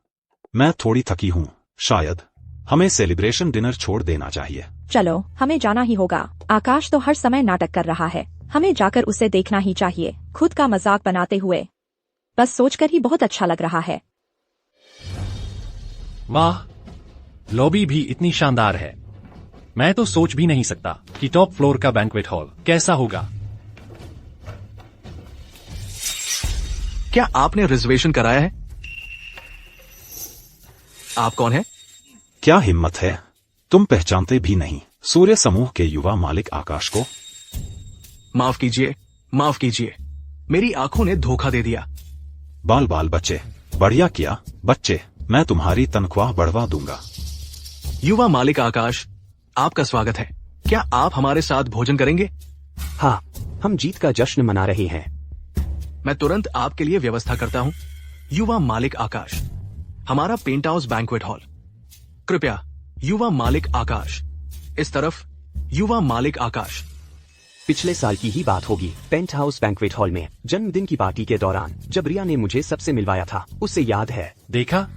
F: मैं थोड़ी थकी हूँ, शायद हमें सेलिब्रेशन डिनर छोड़ देना चाहिए।
A: चलो, हमें जाना ही होगा। आकाश तो हर समय नाटक कर रहा है, हमें जाकर उसे देखना ही चाहिए, खुद का मजाक बनाते हुए। बस सोचकर ही बहुत अच्छा लग रहा है।
G: वाह, लॉबी भी इतनी शानदार है। मैं तो सोच भी नहीं सकता कि टॉप फ्लोर का बैंक्वेट हॉल कैसा होगा।
E: क्या आपने रिजर्वेशन कराया है? आप कौन है?
F: क्या हिम्मत है, तुम पहचानते भी नहीं सूर्य समूह के युवा मालिक आकाश को?
E: माफ कीजिए, माफ कीजिए, मेरी आंखों ने धोखा दे दिया।
F: बाल बाल बच्चे, बढ़िया किया बच्चे, मैं तुम्हारी तनख्वाह बढ़वा दूंगा।
E: युवा मालिक आकाश, आपका स्वागत है। क्या आप हमारे साथ भोजन करेंगे?
B: हाँ, हम जीत का जश्न मना रहे हैं।
E: मैं तुरंत आपके लिए व्यवस्था करता हूँ। युवा मालिक आकाश, हमारा पेंट हाउस बैंक्वेट हॉल। कृपया युवा मालिक आकाश, इस तरफ। युवा मालिक आकाश।
B: पिछले साल की ही बात होगी, पेंट हाउस बैंक्वेट हॉल में जन्मदिन की पार्टी के दौरान जब रिया ने मुझे सबसे मिलवाया था, उसे याद है?
G: देखा,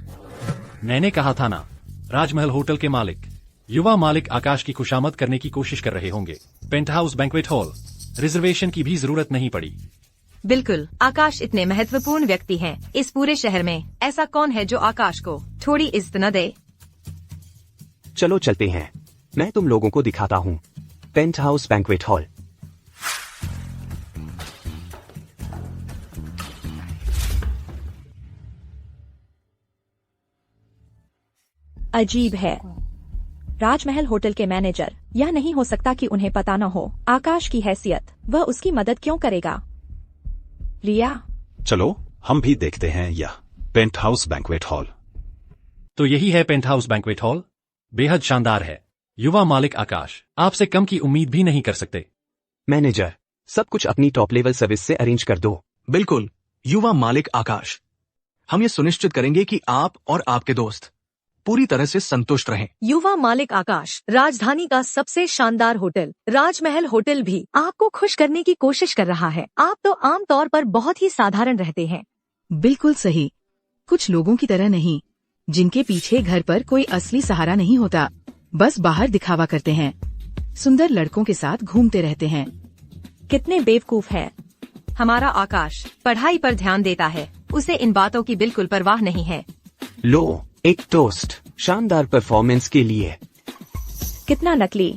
G: मैंने कहा था ना, राजमहल होटल के मालिक युवा मालिक आकाश की खुशामद करने की कोशिश कर रहे होंगे। Penthouse banquet hall, reservation की भी जरूरत नहीं पड़ी।
C: बिल्कुल, आकाश इतने महत्वपूर्ण व्यक्ति हैं इस पूरे शहर में। ऐसा कौन है जो आकाश को थोड़ी इज्जत न दे?
B: चलो चलते हैं, मैं तुम लोगों को दिखाता हूँ पेंट हाउस बैंक्वेट हॉल।
A: अजीब है, राजमहल होटल के मैनेजर, यह नहीं हो सकता कि उन्हें पता न हो आकाश की हैसियत। वह उसकी मदद क्यों करेगा? रिया,
F: चलो हम भी देखते हैं यह पेंट हाउस बैंक्वेट हॉल।
G: तो यही है पेंट हाउस बैंक्वेट हॉल, बेहद शानदार है। युवा मालिक आकाश, आपसे कम की उम्मीद भी नहीं कर सकते।
B: मैनेजर, सब कुछ अपनी टॉप लेवल सर्विस से अरेंज कर दो।
E: बिल्कुल युवा मालिक आकाश, हम ये सुनिश्चित करेंगे कि आप और आपके दोस्त पूरी तरह से संतुष्ट रहें।
I: युवा मालिक आकाश, राजधानी का सबसे शानदार होटल राजमहल होटल भी आपको खुश करने की कोशिश कर रहा है। आप तो आमतौर पर बहुत ही साधारण रहते हैं।
H: बिल्कुल सही, कुछ लोगों की तरह नहीं, जिनके पीछे घर पर कोई असली सहारा नहीं होता, बस बाहर दिखावा करते हैं, सुंदर लड़कों के साथ घूमते रहते हैं।
A: कितने बेवकूफ हैं।
C: हमारा आकाश पढ़ाई पर ध्यान देता है, उसे इन बातों की बिल्कुल परवाह नहीं है।
B: लो, एक टोस्ट शानदार परफॉर्मेंस के लिए।
A: कितना नकली।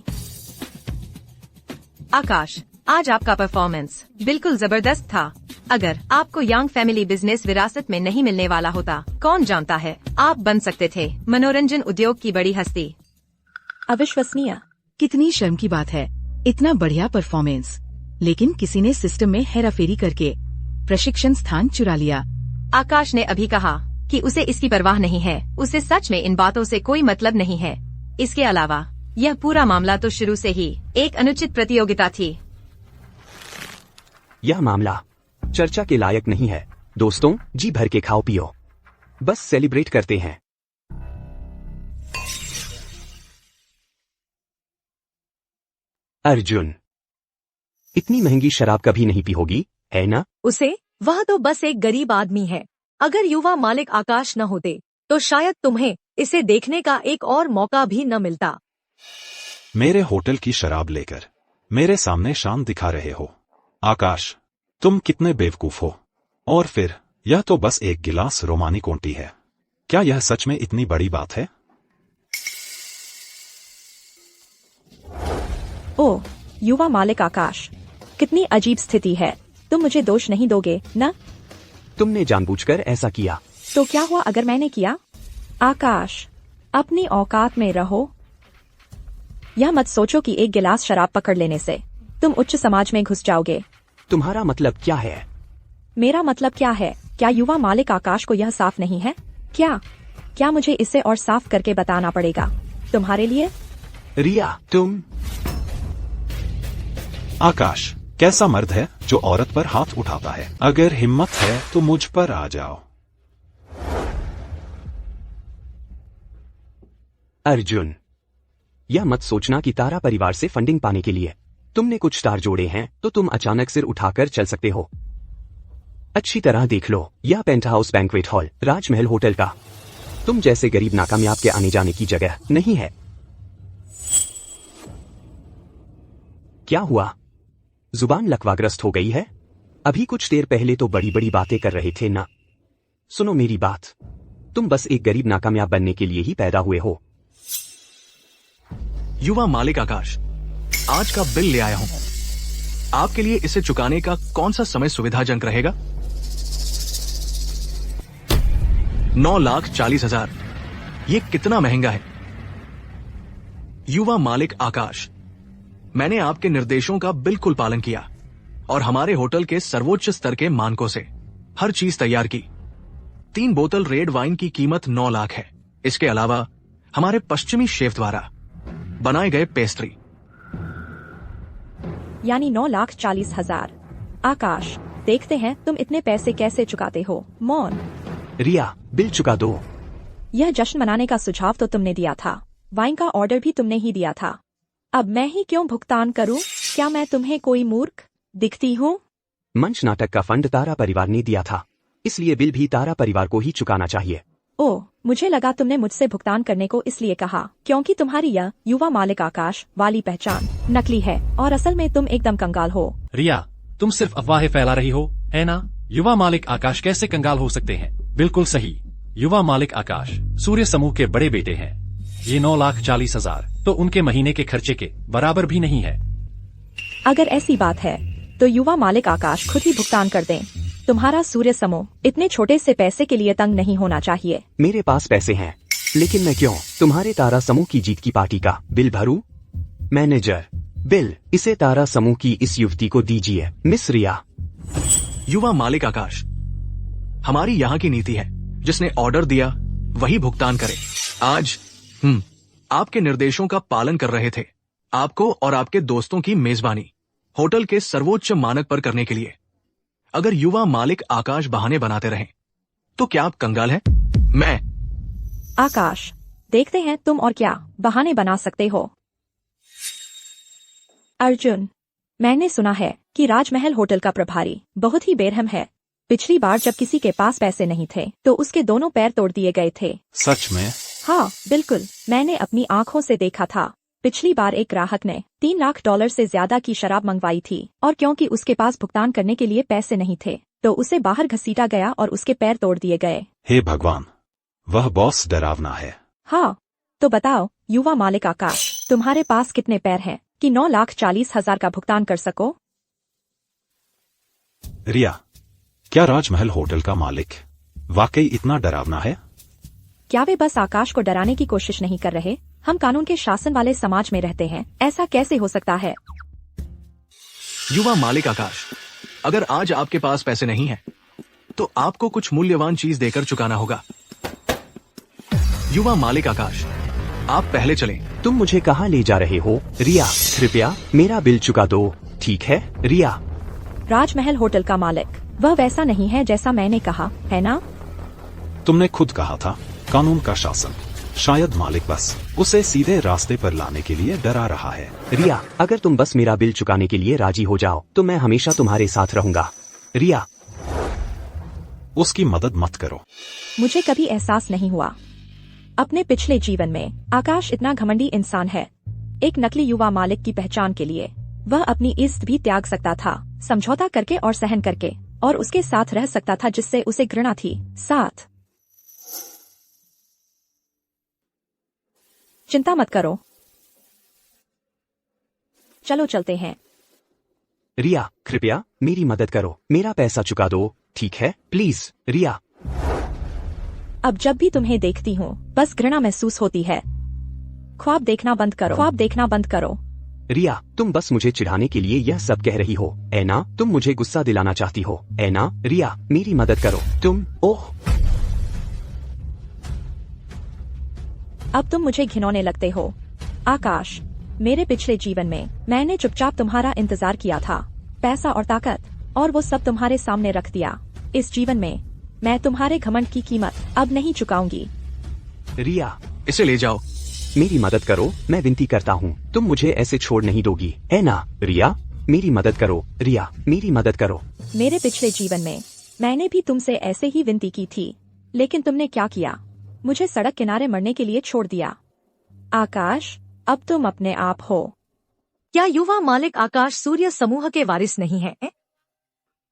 C: आकाश, आज आपका परफॉर्मेंस बिल्कुल जबरदस्त था। अगर आपको यंग फैमिली बिजनेस विरासत में नहीं मिलने वाला होता, कौन जानता है आप बन सकते थे मनोरंजन उद्योग की बड़ी हस्ती।
A: अविश्वसनीय।
H: कितनी शर्म की बात है, इतना बढ़िया परफॉर्मेंस, लेकिन किसी ने सिस्टम में हेराफेरी करके प्रशिक्षण स्थान चुरा लिया।
C: आकाश ने अभी कहा कि उसे इसकी परवाह नहीं है, उसे सच में इन बातों से कोई मतलब नहीं है। इसके अलावा यह पूरा मामला तो शुरू से ही एक अनुचित प्रतियोगिता थी।
B: यह मामला चर्चा के लायक नहीं है। दोस्तों जी भर के खाओ पियो, बस सेलिब्रेट करते हैं। अर्जुन, इतनी महंगी शराब कभी नहीं पी होगी, है ना?
I: उसे, वह तो बस एक गरीब आदमी है। अगर युवा मालिक आकाश न होते तो शायद तुम्हें इसे देखने का एक और मौका भी न मिलता।
F: मेरे होटल की शराब लेकर मेरे सामने शान दिखा रहे हो। आकाश, तुम कितने बेवकूफ हो। और फिर यह तो बस एक गिलास रोमानी कोंटी है। क्या यह सच में इतनी बड़ी बात है?
A: ओ युवा मालिक आकाश, कितनी अजीब स्थिति है। तुम मुझे दोष नहीं दोगे न?
B: तुमने जानबूझकर ऐसा किया।
A: तो क्या हुआ अगर मैंने किया? आकाश, अपनी औकात में रहो। यह मत सोचो कि एक गिलास शराब पकड़ लेने से तुम उच्च समाज में घुस जाओगे।
B: तुम्हारा मतलब क्या है?
A: मेरा मतलब क्या है? क्या युवा मालिक आकाश को यह साफ नहीं है? क्या मुझे इसे और साफ करके बताना पड़ेगा तुम्हारे लिए?
B: रिया, तुम।
F: आकाश कैसा मर्द है जो औरत पर हाथ उठाता है? अगर हिम्मत है तो मुझ पर आ जाओ।
B: अर्जुन, यह मत सोचना कि तारा परिवार से फंडिंग पाने के लिए तुमने कुछ स्टार जोड़े हैं तो तुम अचानक सिर उठाकर चल सकते हो। अच्छी तरह देख लो, यह पेंट हाउस बैंक्वेट हॉल राजमहल होटल का तुम जैसे गरीब नाकामयाब के आने जाने की जगह नहीं है। क्या हुआ? जुबान लकवाग्रस्त हो गई है? अभी कुछ देर पहले तो बड़ी बड़ी बातें कर रहे थे ना। सुनो मेरी बात, तुम बस एक गरीब नाकामयाब बनने के लिए ही पैदा हुए हो।
E: युवा मालिक आकाश, आज का बिल ले आया हूं। आपके लिए इसे चुकाने का कौन सा समय सुविधाजनक रहेगा? 9,40,000। ये कितना महंगा है? युवा मालिक आकाश, मैंने आपके निर्देशों का बिल्कुल पालन किया और हमारे होटल के सर्वोच्च स्तर के मानकों से हर चीज तैयार की। 3 बोतल रेड वाइन की कीमत 9 लाख है। इसके अलावा हमारे पश्चिमी शेफ द्वारा बनाए गए पेस्ट्री।
A: यानी 9,40,000। आकाश, देखते हैं तुम इतने पैसे कैसे चुकाते हो। मौन।
B: रिया, बिल चुका दो।
A: यह जश्न मनाने का सुझाव तो तुमने दिया था, वाइन का ऑर्डर भी तुमने ही दिया था। अब मैं ही क्यों भुगतान करूं? क्या मैं तुम्हें कोई मूर्ख दिखती हूं?
B: मंच नाटक का फंड तारा परिवार ने दिया था, इसलिए बिल भी तारा परिवार को ही चुकाना चाहिए।
A: ओह, मुझे लगा तुमने मुझसे भुगतान करने को इसलिए कहा क्योंकि तुम्हारी यह युवा मालिक आकाश वाली पहचान नकली है और असल में तुम एकदम कंगाल हो।
G: रिया, तुम सिर्फ अफवाहें फैला रही हो, है ना? युवा मालिक आकाश कैसे कंगाल हो सकते हैं? बिल्कुल सही, युवा मालिक आकाश सूर्य समूह के बड़े बेटे हैं। ये 9,40,000 तो उनके महीने के खर्चे के बराबर भी नहीं है।
A: अगर ऐसी बात है तो युवा मालिक आकाश खुद ही भुगतान कर दें। तुम्हारा सूर्य समूह इतने छोटे से पैसे के लिए तंग नहीं होना चाहिए।
B: मेरे पास पैसे हैं, लेकिन मैं क्यों तुम्हारे तारा समूह की जीत की पार्टी का बिल भरूं? मैनेजर, बिल इसे तारा समूह की इस युवती को दीजिए, मिस रिया।
E: युवा मालिक आकाश, हमारी यहाँ की नीति है, जिसने ऑर्डर दिया वही भुगतान करे। आज आपके निर्देशों का पालन कर रहे थे। आपको और आपके दोस्तों की मेजबानी होटल के सर्वोच्च मानक पर करने के लिए। अगर युवा मालिक आकाश बहाने बनाते रहें तो क्या आप कंगाल हैं? मैं
A: आकाश, देखते हैं तुम और क्या बहाने बना सकते हो। अर्जुन, मैंने सुना है कि राजमहल होटल का प्रभारी बहुत ही बेरहम है। पिछली बार जब किसी के पास पैसे नहीं थे तो उसके दोनों पैर तोड़ दिए गए थे।
F: सच में?
A: हाँ बिल्कुल, मैंने अपनी आंखों से देखा था। पिछली बार एक ग्राहक ने $3 लाख से ज्यादा की शराब मंगवाई थी और क्योंकि उसके पास भुगतान करने के लिए पैसे नहीं थे तो उसे बाहर घसीटा गया और उसके पैर तोड़ दिए गए।
F: हे भगवान, वह बॉस डरावना है।
A: हाँ, तो बताओ युवा मालिक आकाश, तुम्हारे पास कितने पैर हैं कि 9,40,000 का भुगतान कर सको?
F: रिया, क्या राजमहल होटल का मालिक वाकई इतना डरावना है?
A: क्या वे बस आकाश को डराने की कोशिश नहीं कर रहे? हम कानून के शासन वाले समाज में रहते हैं, ऐसा कैसे हो सकता है?
E: युवा मालिक आकाश, अगर आज आपके पास पैसे नहीं हैं, तो आपको कुछ मूल्यवान चीज देकर चुकाना होगा। युवा मालिक आकाश, आप पहले चलें।
B: तुम मुझे कहाँ ले जा रहे हो? रिया, कृपया मेरा बिल चुका दो, ठीक है? रिया।
A: राजमहल होटल का मालिक वह वैसा नहीं है जैसा मैंने कहा, है ना?
F: तुमने खुद कहा था, कानून का शासन। शायद मालिक बस उसे सीधे रास्ते पर लाने के लिए डरा रहा है।
B: रिया, अगर तुम बस मेरा बिल चुकाने के लिए राजी हो जाओ तो मैं हमेशा तुम्हारे साथ रहूंगा। रिया,
F: उसकी मदद मत करो।
A: मुझे कभी एहसास नहीं हुआ अपने पिछले जीवन में आकाश इतना घमंडी इंसान है। एक नकली युवा मालिक की पहचान के लिए वह अपनी इज्जत भी त्याग सकता था, समझौता करके और सहन करके, और उसके साथ रह सकता था जिससे उसे घृणा थी। साथ चिंता मत करो, चलो चलते हैं।
B: रिया, कृपया मेरी मदद करो, मेरा पैसा चुका दो, ठीक है? प्लीज। रिया,
A: अब जब भी तुम्हें देखती हूँ बस घृणा महसूस होती है। ख्वाब देखना बंद करो, ख्वाब देखना बंद करो।
B: रिया, तुम बस मुझे चिढ़ाने के लिए यह सब कह रही हो, है ना? तुम मुझे गुस्सा दिलाना चाहती हो, है ना? रिया, मेरी मदद करो। तुम ओह,
A: अब तुम मुझे घिनौने लगते हो। आकाश, मेरे पिछले जीवन में मैंने चुपचाप तुम्हारा इंतजार किया था, पैसा और ताकत, और वो सब तुम्हारे सामने रख दिया। इस जीवन में मैं तुम्हारे घमंड की कीमत अब नहीं चुकाऊंगी।
B: रिया,
E: इसे ले जाओ।
B: मेरी मदद करो, मैं विनती करता हूँ, तुम मुझे ऐसे छोड़ नहीं दोगी, है ना? रिया, मेरी मदद करो। रिया, मेरी मदद करो।
A: मेरे पिछले जीवन में मैंने भी तुमसे ऐसे ही विनती की थी, लेकिन तुमने क्या किया? मुझे सड़क किनारे मरने के लिए छोड़ दिया। आकाश, अब तुम अपने आप हो।
I: क्या युवा मालिक आकाश सूर्य समूह के वारिस नहीं है?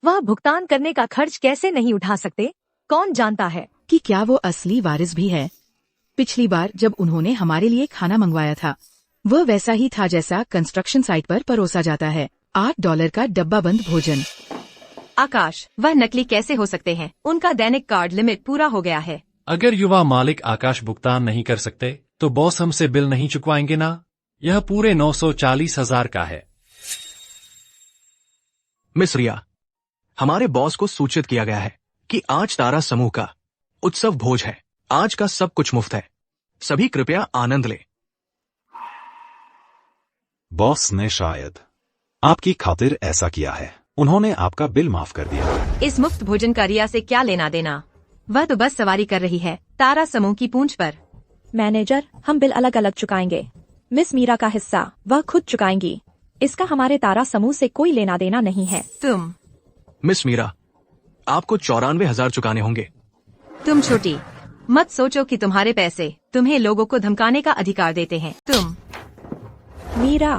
I: वह भुगतान करने का खर्च कैसे नहीं उठा सकते? कौन जानता है
H: कि क्या वो असली वारिस भी है। पिछली बार जब उन्होंने हमारे लिए खाना मंगवाया था, वह वैसा ही था जैसा कंस्ट्रक्शन साइट पर परोसा जाता है। $8 का डब्बा बंद भोजन।
C: आकाश, वह नकली कैसे हो सकते हैं? उनका दैनिक कार्ड लिमिट पूरा हो गया है।
G: अगर युवा मालिक आकाश भुगतान नहीं कर सकते तो बॉस हमसे बिल नहीं चुकवाएंगे ना? यह पूरे 940,000 का है।
E: मिस रिया, हमारे बॉस को सूचित किया गया है कि आज तारा समूह का उत्सव भोज है। आज का सब कुछ मुफ्त है, सभी कृपया आनंद लें।
F: बॉस ने शायद आपकी खातिर ऐसा किया है। उन्होंने आपका बिल माफ कर दिया।
C: इस मुफ्त भोजन का रिया से क्या लेना देना? वह तो बस सवारी कर रही है तारा समूह की पूंछ पर।
A: मैनेजर, हम बिल अलग अलग चुकाएंगे। मिस मीरा का हिस्सा वह खुद चुकाएंगी। इसका हमारे तारा समूह से कोई लेना देना नहीं है।
C: तुम
E: मिस मीरा, आपको 94,000 चुकाने होंगे।
C: तुम छोटी, मत सोचो कि तुम्हारे पैसे तुम्हें लोगों को धमकाने का अधिकार देते हैं। तुम
A: मीरा,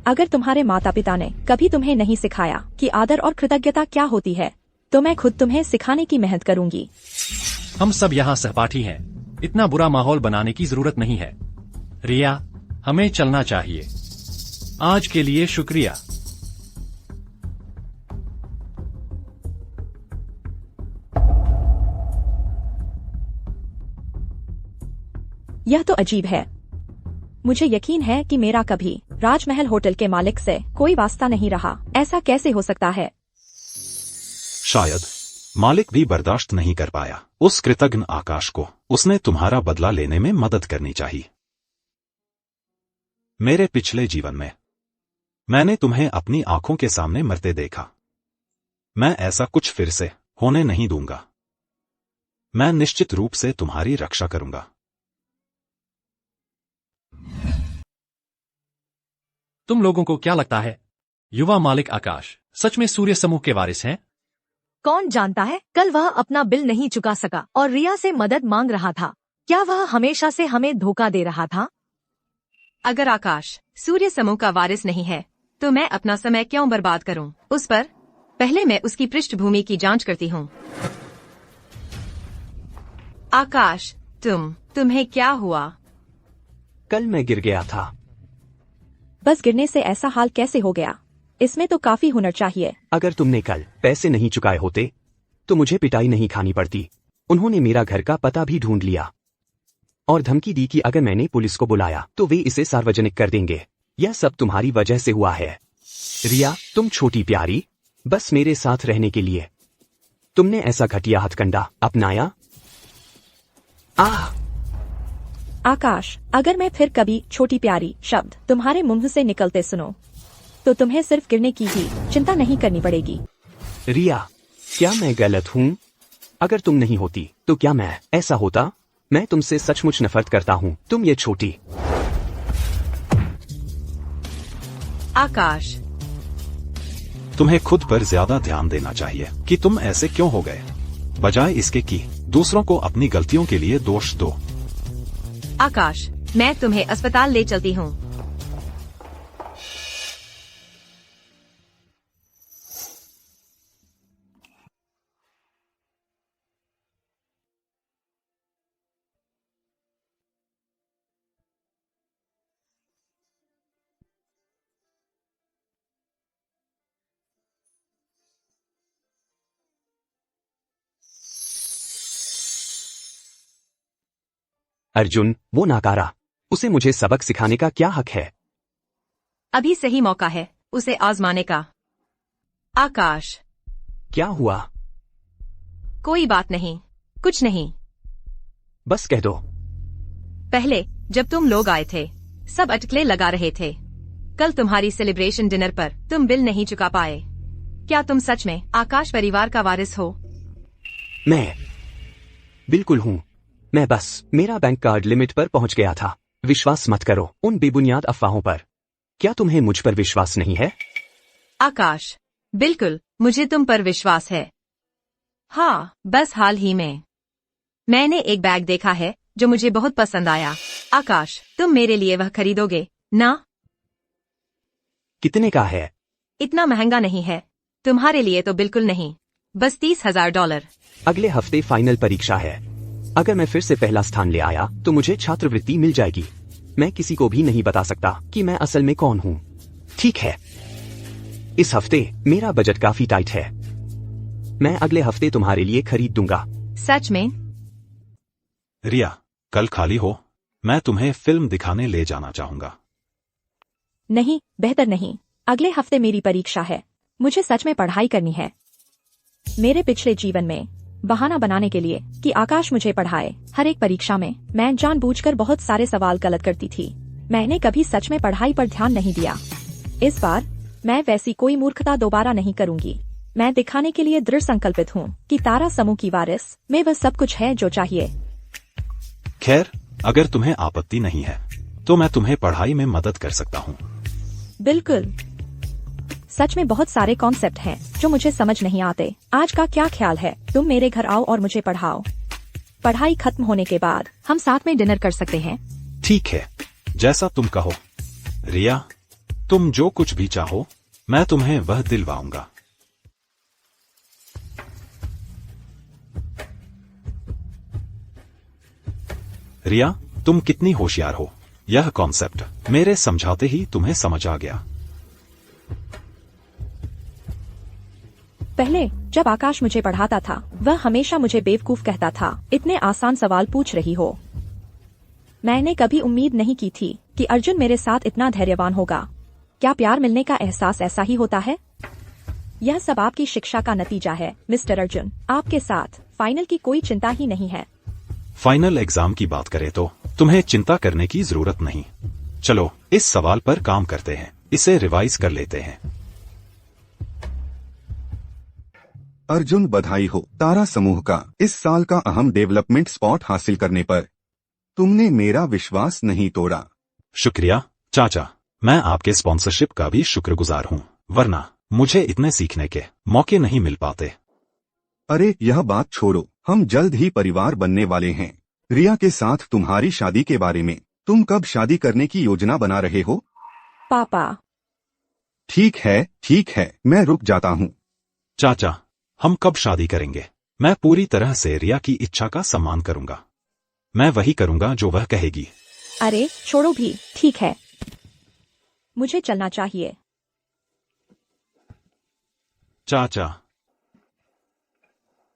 A: अगर तुम्हारे माता पिता ने कभी तुम्हें नहीं सिखाया कि आदर और कृतज्ञता क्या होती है, तो मैं खुद तुम्हें सिखाने की मेहनत करूंगी।
G: हम सब यहाँ सहपाठी हैं। इतना बुरा माहौल बनाने की जरूरत नहीं है। रिया, हमें चलना चाहिए। आज के लिए शुक्रिया।
A: यह तो अजीब है। मुझे यकीन है कि मेरा कभी राजमहल होटल के मालिक से कोई वास्ता नहीं रहा। ऐसा कैसे हो सकता है?
F: शायद मालिक भी बर्दाश्त नहीं कर पाया। उस कृतज्ञ आकाश को उसने तुम्हारा बदला लेने में मदद करनी चाहिए। मेरे पिछले जीवन में मैंने तुम्हें अपनी आंखों के सामने मरते देखा। मैं ऐसा कुछ फिर से होने नहीं दूंगा। मैं निश्चित रूप से तुम्हारी रक्षा करूंगा।
G: तुम लोगों को क्या लगता है, युवा मालिक आकाश सच में सूर्य समूह के वारिस हैं?
I: कौन जानता है, कल वह अपना बिल नहीं चुका सका और रिया से मदद मांग रहा था। क्या वह हमेशा से हमें धोखा दे रहा था?
C: अगर आकाश सूर्य समूह का वारिस नहीं है तो मैं अपना समय क्यों बर्बाद करूं उस पर? पहले मैं उसकी पृष्ठभूमि की जांच करती हूं। आकाश, तुम्हें क्या हुआ?
B: कल मैं गिर गया था।
A: बस गिरने से ऐसा हाल कैसे हो गया? इसमें तो काफी हुनर चाहिए।
B: अगर तुमने कल पैसे नहीं चुकाए होते तो मुझे पिटाई नहीं खानी पड़ती। उन्होंने मेरा घर का पता भी ढूंढ लिया और धमकी दी कि अगर मैंने पुलिस को बुलाया तो वे इसे सार्वजनिक कर देंगे। यह सब तुम्हारी वजह से हुआ है। रिया, तुम छोटी प्यारी, बस मेरे साथ रहने के लिए तुमने ऐसा घटिया हथकंडा अपनाया।
A: आकाश, अगर मैं फिर कभी छोटी प्यारी शब्द तुम्हारे मुंह से निकलते सुनो तो तुम्हें सिर्फ गिरने की ही चिंता नहीं करनी पड़ेगी।
B: रिया, क्या मैं गलत हूँ? अगर तुम नहीं होती तो क्या मैं ऐसा होता? मैं तुमसे सचमुच नफरत करता हूँ, तुम ये छोटी।
C: आकाश,
F: तुम्हें खुद पर ज्यादा ध्यान देना चाहिए कि तुम ऐसे क्यों हो गए, बजाय इसके कि दूसरों को अपनी गलतियों के लिए दोष दो।
C: आकाश, मैं तुम्हें अस्पताल ले चलती हूँ।
B: अर्जुन, वो नाकारा, उसे मुझे सबक सिखाने का क्या हक है?
C: अभी सही मौका है उसे आजमाने का। आकाश,
B: क्या हुआ?
C: कोई बात नहीं, कुछ नहीं।
B: बस कह दो।
C: पहले जब तुम लोग आए थे, सब अटकलें लगा रहे थे। कल तुम्हारी सेलिब्रेशन डिनर पर तुम बिल नहीं चुका पाए। क्या तुम सच में आकाश परिवार का वारिस हो?
B: मैं बिल्कुल हूँ। मैं बस मेरा बैंक कार्ड लिमिट पर पहुंच गया था। विश्वास मत करो उन बेबुनियाद अफवाहों पर। क्या तुम्हें मुझ पर विश्वास नहीं है?
C: आकाश, बिल्कुल मुझे तुम पर विश्वास है। हाँ, बस हाल ही में मैंने एक बैग देखा है जो मुझे बहुत पसंद आया। आकाश, तुम मेरे लिए वह खरीदोगे ना?
B: कितने का है?
C: इतना महंगा नहीं है, तुम्हारे लिए तो बिल्कुल नहीं, बस $30,000।
B: अगले हफ्ते फाइनल परीक्षा है। अगर मैं फिर से पहला स्थान ले आया तो मुझे छात्रवृत्ति मिल जाएगी। मैं किसी को भी नहीं बता सकता कि मैं असल में कौन हूँ। ठीक है, इस हफ्ते मेरा बजट काफी टाइट है। मैं अगले हफ्ते तुम्हारे लिए खरीद दूंगा।
C: सच में?
F: रिया, कल खाली हो? मैं तुम्हें फिल्म दिखाने ले जाना चाहूंगा।
A: नहीं, बेहतर नहीं। अगले हफ्ते मेरी परीक्षा है। मुझे सच में पढ़ाई करनी है। मेरे पिछले जीवन में बहाना बनाने के लिए कि आकाश मुझे पढ़ाए, हर एक परीक्षा में मैं जानबूझकर बहुत सारे सवाल गलत करती थी। मैंने कभी सच में पढ़ाई पर ध्यान नहीं दिया। इस बार मैं वैसी कोई मूर्खता दोबारा नहीं करूंगी। मैं दिखाने के लिए दृढ़ संकल्पित हूँ कि तारा समूह की वारिस में वह सब कुछ है जो चाहिए।
F: खैर, अगर तुम्हें आपत्ति नहीं है तो मैं तुम्हें पढ़ाई में मदद कर सकता हूँ।
A: बिल्कुल। सच में बहुत सारे कॉन्सेप्ट हैं जो मुझे समझ नहीं आते। आज का क्या ख्याल है तुम मेरे घर आओ और मुझे पढ़ाओ। पढ़ाई खत्म होने के बाद हम साथ में डिनर कर सकते हैं।
F: ठीक है, जैसा तुम कहो। रिया, तुम जो कुछ भी चाहो मैं तुम्हें वह दिलवाऊंगा। रिया, तुम कितनी होशियार हो। यह कॉन्सेप्ट मेरे समझाते ही तुम्हें समझ आ गया।
A: पहले जब आकाश मुझे पढ़ाता था वह हमेशा मुझे बेवकूफ कहता था। इतने आसान सवाल पूछ रही हो। मैंने कभी उम्मीद नहीं की थी कि अर्जुन मेरे साथ इतना धैर्यवान होगा। क्या प्यार मिलने का एहसास ऐसा ही होता है? यह सब आपकी शिक्षा का नतीजा है मिस्टर अर्जुन। आपके साथ फाइनल की कोई चिंता ही नहीं है।
F: फाइनल एग्जाम की बात करें तो तुम्हें चिंता करने की जरूरत नहीं। चलो इस सवाल पर काम करते हैं, इसे रिवाइज कर लेते हैं।
J: अर्जुन, बधाई हो। तारा समूह का इस साल का अहम डेवलपमेंट स्पॉट हासिल करने पर तुमने मेरा विश्वास नहीं तोड़ा।
F: शुक्रिया चाचा, मैं आपके स्पॉन्सरशिप का भी शुक्रगुजार हूँ, वरना मुझे इतने सीखने के मौके नहीं मिल पाते।
J: अरे यह बात छोड़ो, हम जल्द ही परिवार बनने वाले हैं। रिया के साथ तुम्हारी शादी के बारे में तुम कब शादी करने की योजना बना रहे हो?
A: पापा।
J: ठीक है, मैं रुक जाता हूँ।
F: चाचा, हम कब शादी करेंगे? मैं पूरी तरह से रिया की इच्छा का सम्मान करूंगा। मैं वही करूंगा जो वह कहेगी।
A: अरे छोड़ो भी, ठीक है। मुझे चलना चाहिए।
F: चाचा,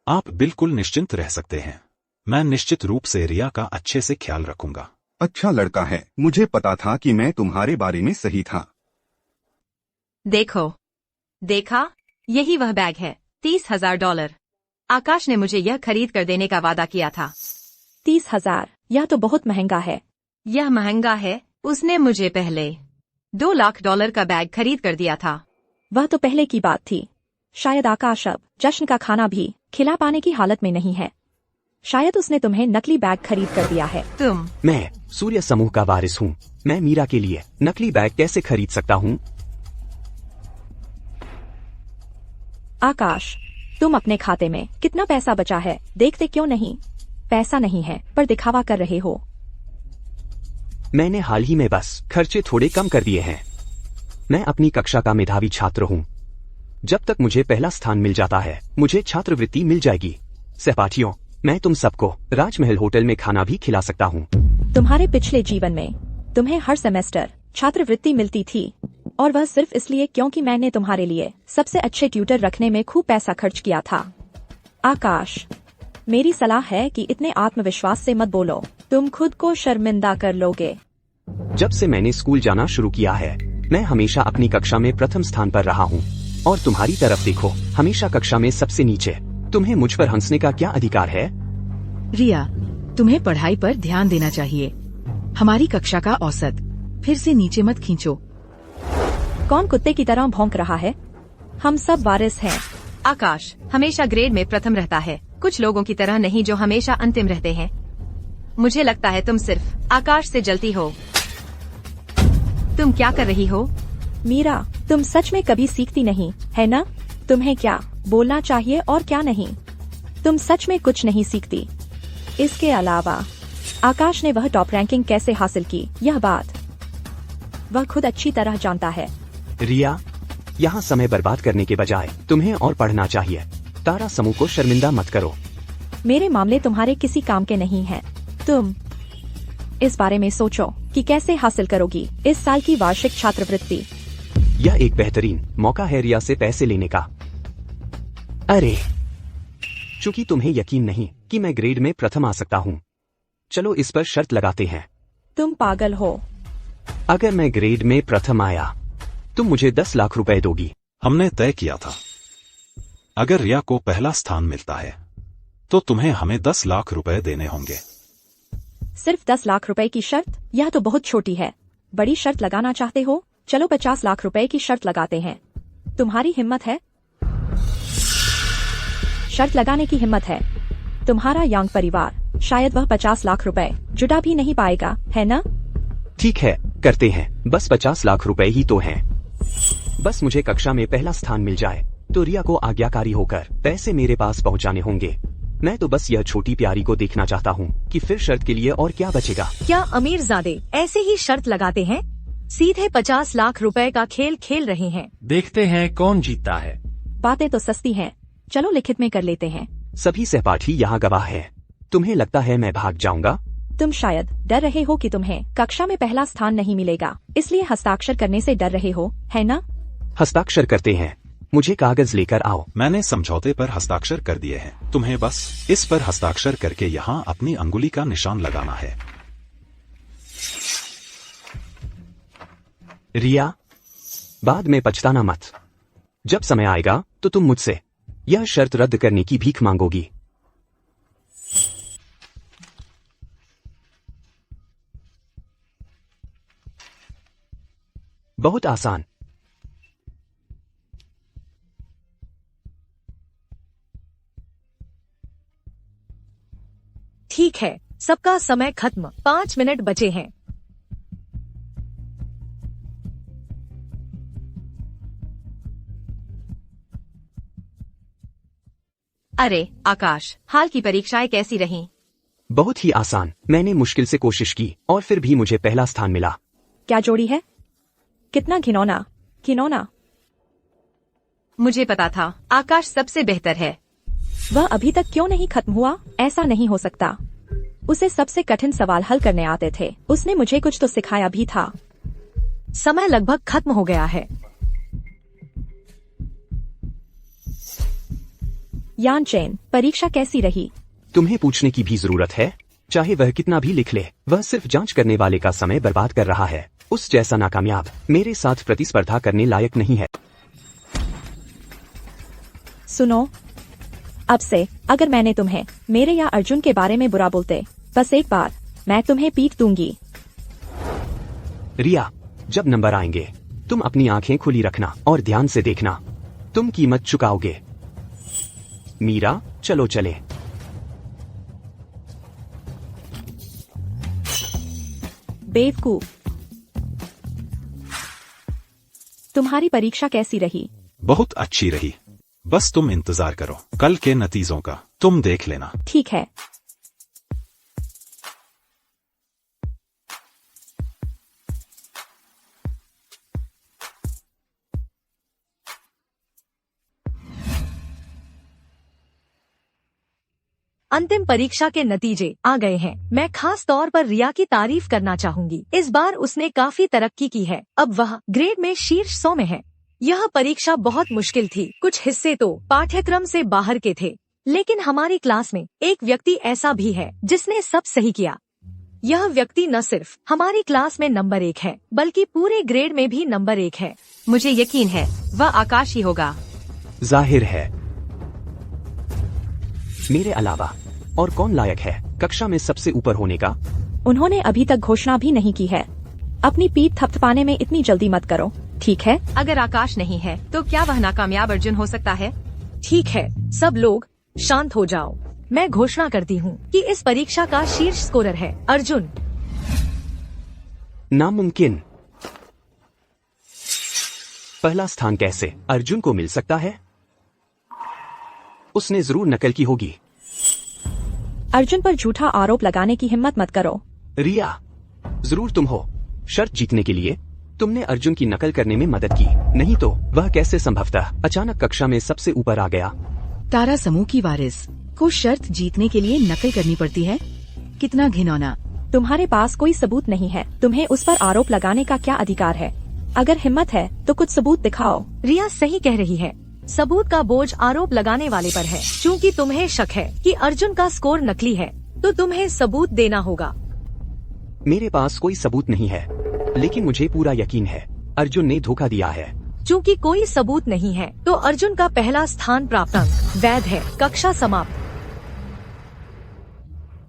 F: आप बिल्कुल निश्चिंत रह सकते हैं। मैं निश्चित रूप से रिया का अच्छे से ख्याल रखूंगा।
J: अच्छा लड़का है, मुझे पता था कि मैं तुम्हारे बारे में सही था।
C: देखा, यही वह बैग है। $30,000। आकाश ने मुझे यह खरीद कर देने का वादा किया था।
A: 30,000? यह तो बहुत महंगा है।
C: यह महंगा है? उसने मुझे पहले $2 लाख का बैग खरीद कर दिया था।
A: वह तो पहले की बात थी। शायद आकाश अब जश्न का खाना भी खिला पाने की हालत में नहीं है। शायद उसने तुम्हें नकली बैग खरीद कर दिया है।
C: तुम
B: मैं सूर्य समूह का वारिस हूँ। मैं मीरा के लिए नकली बैग कैसे खरीद सकता हूँ?
A: आकाश, तुम अपने खाते में कितना पैसा बचा है देखते क्यों नहीं? पैसा नहीं है पर दिखावा कर रहे हो।
B: मैंने हाल ही में बस खर्चे थोड़े कम कर दिए हैं। मैं अपनी कक्षा का मेधावी छात्र हूँ। जब तक मुझे पहला स्थान मिल जाता है मुझे छात्रवृत्ति मिल जाएगी। सहपाठियों, मैं तुम सबको राजमहल होटल में खाना भी खिला सकता हूँ।
A: तुम्हारे पिछले जीवन में तुम्हें हर सेमेस्टर छात्रवृत्ति मिलती थी और वह सिर्फ इसलिए क्योंकि मैंने तुम्हारे लिए सबसे अच्छे ट्यूटर रखने में खूब पैसा खर्च किया था। आकाश, मेरी सलाह है कि इतने आत्मविश्वास से मत बोलो, तुम खुद को शर्मिंदा कर लोगे।
B: जब से मैंने स्कूल जाना शुरू किया है मैं हमेशा अपनी कक्षा में प्रथम स्थान पर रहा हूँ और तुम्हारी तरफ देखो, हमेशा कक्षा में सबसे नीचे। तुम्हें मुझ पर हंसने का क्या अधिकार है?
H: रिया, तुम्हें पढ़ाई पर ध्यान देना चाहिए। हमारी कक्षा का औसत फिर से नीचे मत खींचो।
A: कौन कुत्ते की तरह भौंक रहा है? हम सब वारिस हैं।
C: आकाश हमेशा ग्रेड में प्रथम रहता है, कुछ लोगों की तरह नहीं जो हमेशा अंतिम रहते हैं। मुझे लगता है तुम सिर्फ आकाश से जलती हो। तुम क्या कर रही हो?
A: मीरा, तुम सच में कभी सीखती नहीं, है ना? तुम्हें क्या बोलना चाहिए और क्या नहीं। तुम सच में कुछ नहीं सीखती। इसके अलावा आकाश ने वह टॉप रैंकिंग कैसे हासिल की, यह बात वह खुद अच्छी तरह जानता है।
B: रिया, यहाँ समय बर्बाद करने के बजाय तुम्हें और पढ़ना चाहिए। तारा समूह को शर्मिंदा मत करो।
A: मेरे मामले तुम्हारे किसी काम के नहीं हैं। तुम इस बारे में सोचो कि कैसे हासिल करोगी इस साल की वार्षिक छात्रवृत्ति।
B: यह एक बेहतरीन मौका है रिया से पैसे लेने का। अरे, चूंकि तुम्हें यकीन नहीं कि मैं ग्रेड में प्रथम आ सकता हूँ, चलो इस पर शर्त लगाते हैं।
A: तुम पागल हो।
B: अगर मैं ग्रेड में प्रथम आया तुम मुझे 10 लाख रुपए दोगी।
F: हमने तय किया था अगर रिया को पहला स्थान मिलता है तो तुम्हें हमें 10 लाख रुपए देने होंगे।
A: सिर्फ 10 लाख रुपए की शर्त? यह तो बहुत छोटी है। बड़ी शर्त लगाना चाहते हो? चलो 50 लाख रुपए की शर्त लगाते हैं। तुम्हारी हिम्मत है? शर्त लगाने की हिम्मत है? तुम्हारा यंग परिवार शायद वह 50 लाख रुपए जुटा भी नहीं पाएगा, है ना?
B: ठीक है, करते हैं। बस 50 लाख रुपए ही तो हैं। बस मुझे कक्षा में पहला स्थान मिल जाए तो रिया को आज्ञाकारी होकर पैसे मेरे पास पहुंचाने होंगे। मैं तो बस यह छोटी प्यारी को देखना चाहता हूँ कि फिर शर्त के लिए और क्या बचेगा।
I: क्या अमीरजादे ऐसे ही शर्त लगाते हैं? सीधे 50 लाख रुपए का खेल खेल रहे हैं।
G: देखते हैं कौन जीतता है।
A: बातें तो सस्ती हैं, चलो लिखित में कर लेते हैं।
B: सभी सहपाठी यहाँ गवाह हैं। तुम्हें लगता है मैं भाग जाऊंगा?
A: तुम शायद डर रहे हो कि तुम्हें कक्षा में पहला स्थान नहीं मिलेगा, इसलिए हस्ताक्षर करने से डर रहे हो, है ना?
B: हस्ताक्षर करते हैं। मुझे कागज लेकर आओ।
F: मैंने समझौते पर हस्ताक्षर कर दिए हैं। तुम्हें बस इस पर हस्ताक्षर करके यहाँ अपनी अंगुली का निशान लगाना है।
B: रिया, बाद में पछताना मत। जब समय आएगा तो तुम मुझसे यह शर्त रद्द करने की भीख मांगोगी। बहुत आसान।
I: ठीक है, सबका समय खत्म। 5 मिनट बचे हैं।
C: अरे आकाश, हाल की परीक्षाएं कैसी रहीं?
B: बहुत ही आसान। मैंने मुश्किल से कोशिश की और फिर भी मुझे पहला स्थान मिला।
A: क्या जोड़ी है? कितना घिनौना, घिनौना।
C: मुझे पता था आकाश सबसे बेहतर है।
A: वह अभी तक क्यों नहीं खत्म हुआ? ऐसा नहीं हो सकता। उसे सबसे कठिन सवाल हल करने आते थे। उसने मुझे कुछ तो सिखाया भी था।
I: समय लगभग खत्म हो गया है।
A: यान चैन, परीक्षा कैसी रही?
B: तुम्हें पूछने की भी जरूरत है? चाहे वह कितना भी लिख ले, वह सिर्फ जांच करने वाले का समय बर्बाद कर रहा है। उस जैसा नाकामयाब मेरे साथ प्रतिस्पर्धा करने लायक नहीं है।
A: सुनो, अब से अगर मैंने तुम्हें मेरे या अर्जुन के बारे में बुरा बोलते, बस एक बार मैं तुम्हें पीट दूंगी।
B: रिया, जब नंबर आएंगे तुम अपनी आंखें खुली रखना और ध्यान से देखना। तुम कीमत चुकाओगे। मीरा, चलो चले।
A: बेवकूफ। तुम्हारी परीक्षा कैसी रही?
F: बहुत अच्छी रही। बस तुम इंतजार करो कल के नतीजों का, तुम देख लेना।
A: ठीक है।
I: अंतिम परीक्षा के नतीजे आ गए हैं। मैं खास तौर पर रिया की तारीफ करना चाहूंगी। इस बार उसने काफी तरक्की की है। अब वह ग्रेड में शीर्ष 100 में है। यह परीक्षा बहुत मुश्किल थी। कुछ हिस्से तो पाठ्यक्रम से बाहर के थे, लेकिन हमारी क्लास में एक व्यक्ति ऐसा भी है जिसने सब सही किया। यह व्यक्ति न सिर्फ हमारी क्लास में नंबर 1 है, बल्कि पूरे ग्रेड में भी नंबर 1 है।
C: मुझे यकीन है वह आकाश ही होगा।
B: जाहिर है। मेरे अलावा और कौन लायक है कक्षा में सबसे ऊपर होने का?
A: उन्होंने अभी तक घोषणा भी नहीं की है। अपनी पीठ थपथपाने में इतनी जल्दी मत करो, ठीक है?
C: अगर आकाश नहीं है तो क्या वह नाकामयाब अर्जुन हो सकता है?
I: ठीक है, सब लोग शांत हो जाओ। मैं घोषणा करती हूँ कि इस परीक्षा का शीर्ष स्कोरर है अर्जुन।
B: नामुमकिन। पहला स्थान कैसे अर्जुन को मिल सकता है? उसने जरूर नकल की होगी।
A: अर्जुन पर झूठा आरोप लगाने की हिम्मत मत करो।
B: रिया, जरूर तुम हो। शर्त जीतने के लिए तुमने अर्जुन की नकल करने में मदद की, नहीं तो वह कैसे संभवतः अचानक कक्षा में सबसे ऊपर आ गया?
H: तारा समूह की वारिस को शर्त जीतने के लिए नकल करनी पड़ती है? कितना घिनौना।
A: तुम्हारे पास कोई सबूत नहीं है, तुम्हें उस पर आरोप लगाने का क्या अधिकार है? अगर हिम्मत है तो कुछ सबूत दिखाओ।
I: रिया सही कह रही है। सबूत का बोझ आरोप लगाने वाले पर है। क्योंकि तुम्हें शक है कि अर्जुन का स्कोर नकली है, तो तुम्हें सबूत देना होगा।
B: मेरे पास कोई सबूत नहीं है, लेकिन मुझे पूरा यकीन है अर्जुन ने धोखा दिया है।
I: चूँकि कोई सबूत नहीं है, तो अर्जुन का पहला स्थान प्राप्त अंक वैध है। कक्षा समाप्त।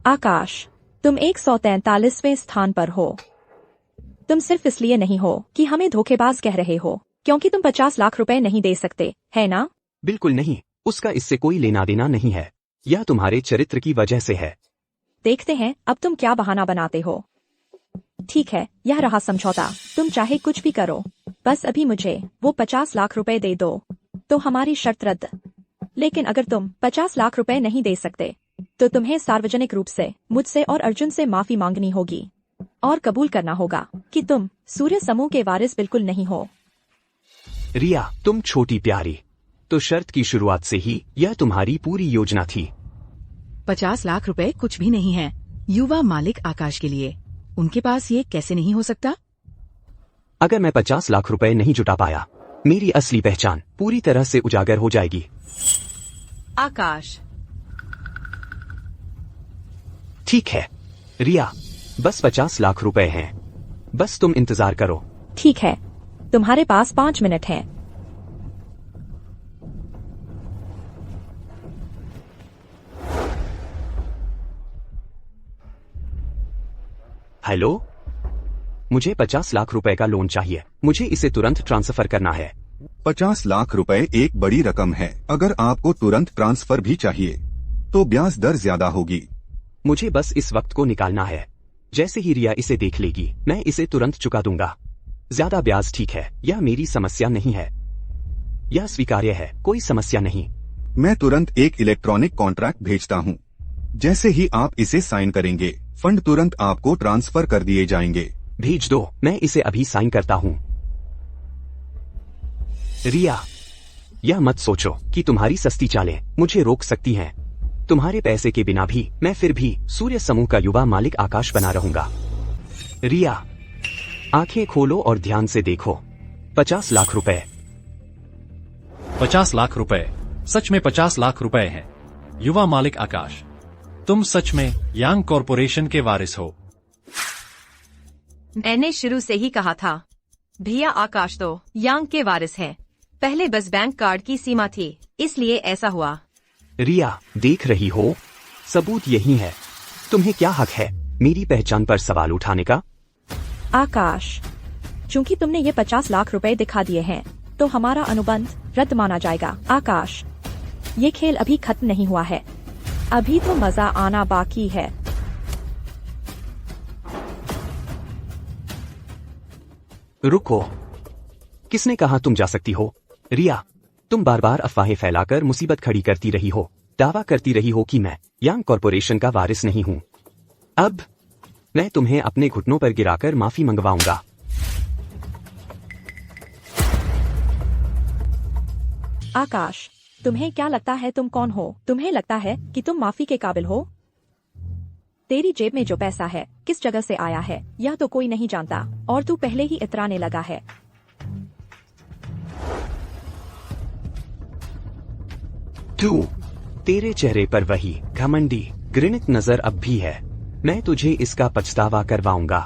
A: आकाश, तुम 143वें स्थान पर हो। तुम सिर्फ इसलिए नहीं हो कि हमें धोखेबाज कह रहे हो, क्योंकि तुम 50 लाख रुपए नहीं दे सकते, है ना?
B: बिल्कुल नहीं, उसका इससे कोई लेना देना नहीं है। यह तुम्हारे चरित्र की वजह से है।
A: देखते हैं अब तुम क्या बहाना बनाते हो। ठीक है, यह रहा समझौता। तुम चाहे कुछ भी करो, बस अभी मुझे वो 50 लाख रुपए दे दो, तो हमारी शर्त रद्द। लेकिन अगर तुम 50 लाख रुपए नहीं दे सकते, तो तुम्हें सार्वजनिक रूप से मुझसे और अर्जुन से माफी मांगनी होगी और कबूल करना होगा कि तुम सूर्य समूह के वारिस बिल्कुल नहीं हो।
B: रिया, तुम छोटी प्यारी, तो शर्त की शुरुआत से ही यह तुम्हारी पूरी योजना थी।
H: 50 लाख रुपए कुछ भी नहीं है युवा मालिक आकाश के लिए। उनके पास ये कैसे नहीं हो सकता?
B: अगर मैं 50 लाख रुपए नहीं जुटा पाया, मेरी असली पहचान पूरी तरह से उजागर हो जाएगी।
C: आकाश,
B: ठीक है रिया, बस 50 लाख रुपए हैं। बस तुम इंतजार करो।
A: ठीक है, तुम्हारे पास 5 मिनट हैं।
B: हेलो, मुझे 50 लाख रुपए का लोन चाहिए। मुझे इसे तुरंत ट्रांसफर करना है।
J: 50 लाख रुपए एक बड़ी रकम है। अगर आपको तुरंत ट्रांसफर भी चाहिए तो ब्याज दर ज्यादा होगी।
B: मुझे बस इस वक्त को निकालना है। जैसे ही रिया इसे देख लेगी, मैं इसे तुरंत चुका दूंगा। ज्यादा ब्याज ठीक है, यह मेरी समस्या नहीं है। यह स्वीकार्य है, कोई समस्या नहीं।
J: मैं तुरंत एक इलेक्ट्रॉनिक कॉन्ट्रैक्ट भेजता हूँ। जैसे ही आप इसे साइन करेंगे, फंड तुरंत आपको ट्रांसफर कर दिए जाएंगे।
B: भेज दो, मैं इसे अभी साइन करता हूँ। रिया, यह मत सोचो कि तुम्हारी सस्ती चालें मुझे रोक सकती हैं। तुम्हारे पैसे के बिना भी मैं फिर भी सूर्य समूह का युवा मालिक आकाश बना रहूंगा। रिया, आंखें खोलो और ध्यान से देखो। 50 लाख रुपए।
G: 50 लाख रुपए, सच में 50 लाख रुपए हैं। युवा मालिक आकाश, तुम सच में यांग कॉरपोरेशन के वारिस हो।
C: मैंने शुरू से ही कहा था, भैया आकाश तो यांग के वारिस है। पहले बस बैंक कार्ड की सीमा थी, इसलिए ऐसा हुआ।
B: रिया, देख रही हो, सबूत यही है। तुम्हें क्या हक है मेरी पहचान पर सवाल उठाने का?
A: आकाश, चूंकि तुमने ये 50 लाख रुपए दिखा दिए हैं, तो तो हमारा अनुबंध रद्द माना जाएगा। आकाश, ये खेल अभी खत्म नहीं हुआ है, अभी तो मजा आना बाकी है।
B: रुको, किसने कहा तुम जा सकती हो? रिया, तुम बार बार अफवाहें फैलाकर मुसीबत खड़ी करती रही हो, दावा करती रही हो कि मैं यांग कॉरपोरेशन का वारिस नहीं हूं। अब मैं तुम्हें अपने घुटनों पर गिराकर माफी मंगवाऊंगा।
A: आकाश, तुम्हें क्या लगता है तुम कौन हो? तुम्हें लगता है कि तुम माफी के काबिल हो? तेरी जेब में जो पैसा है किस जगह से आया है यह तो कोई नहीं जानता, और तू पहले ही इतराने लगा है।
B: तेरे चेहरे पर वही घमंडी घृणित नजर अब भी है। मैं तुझे इसका पछतावा करवाऊंगा।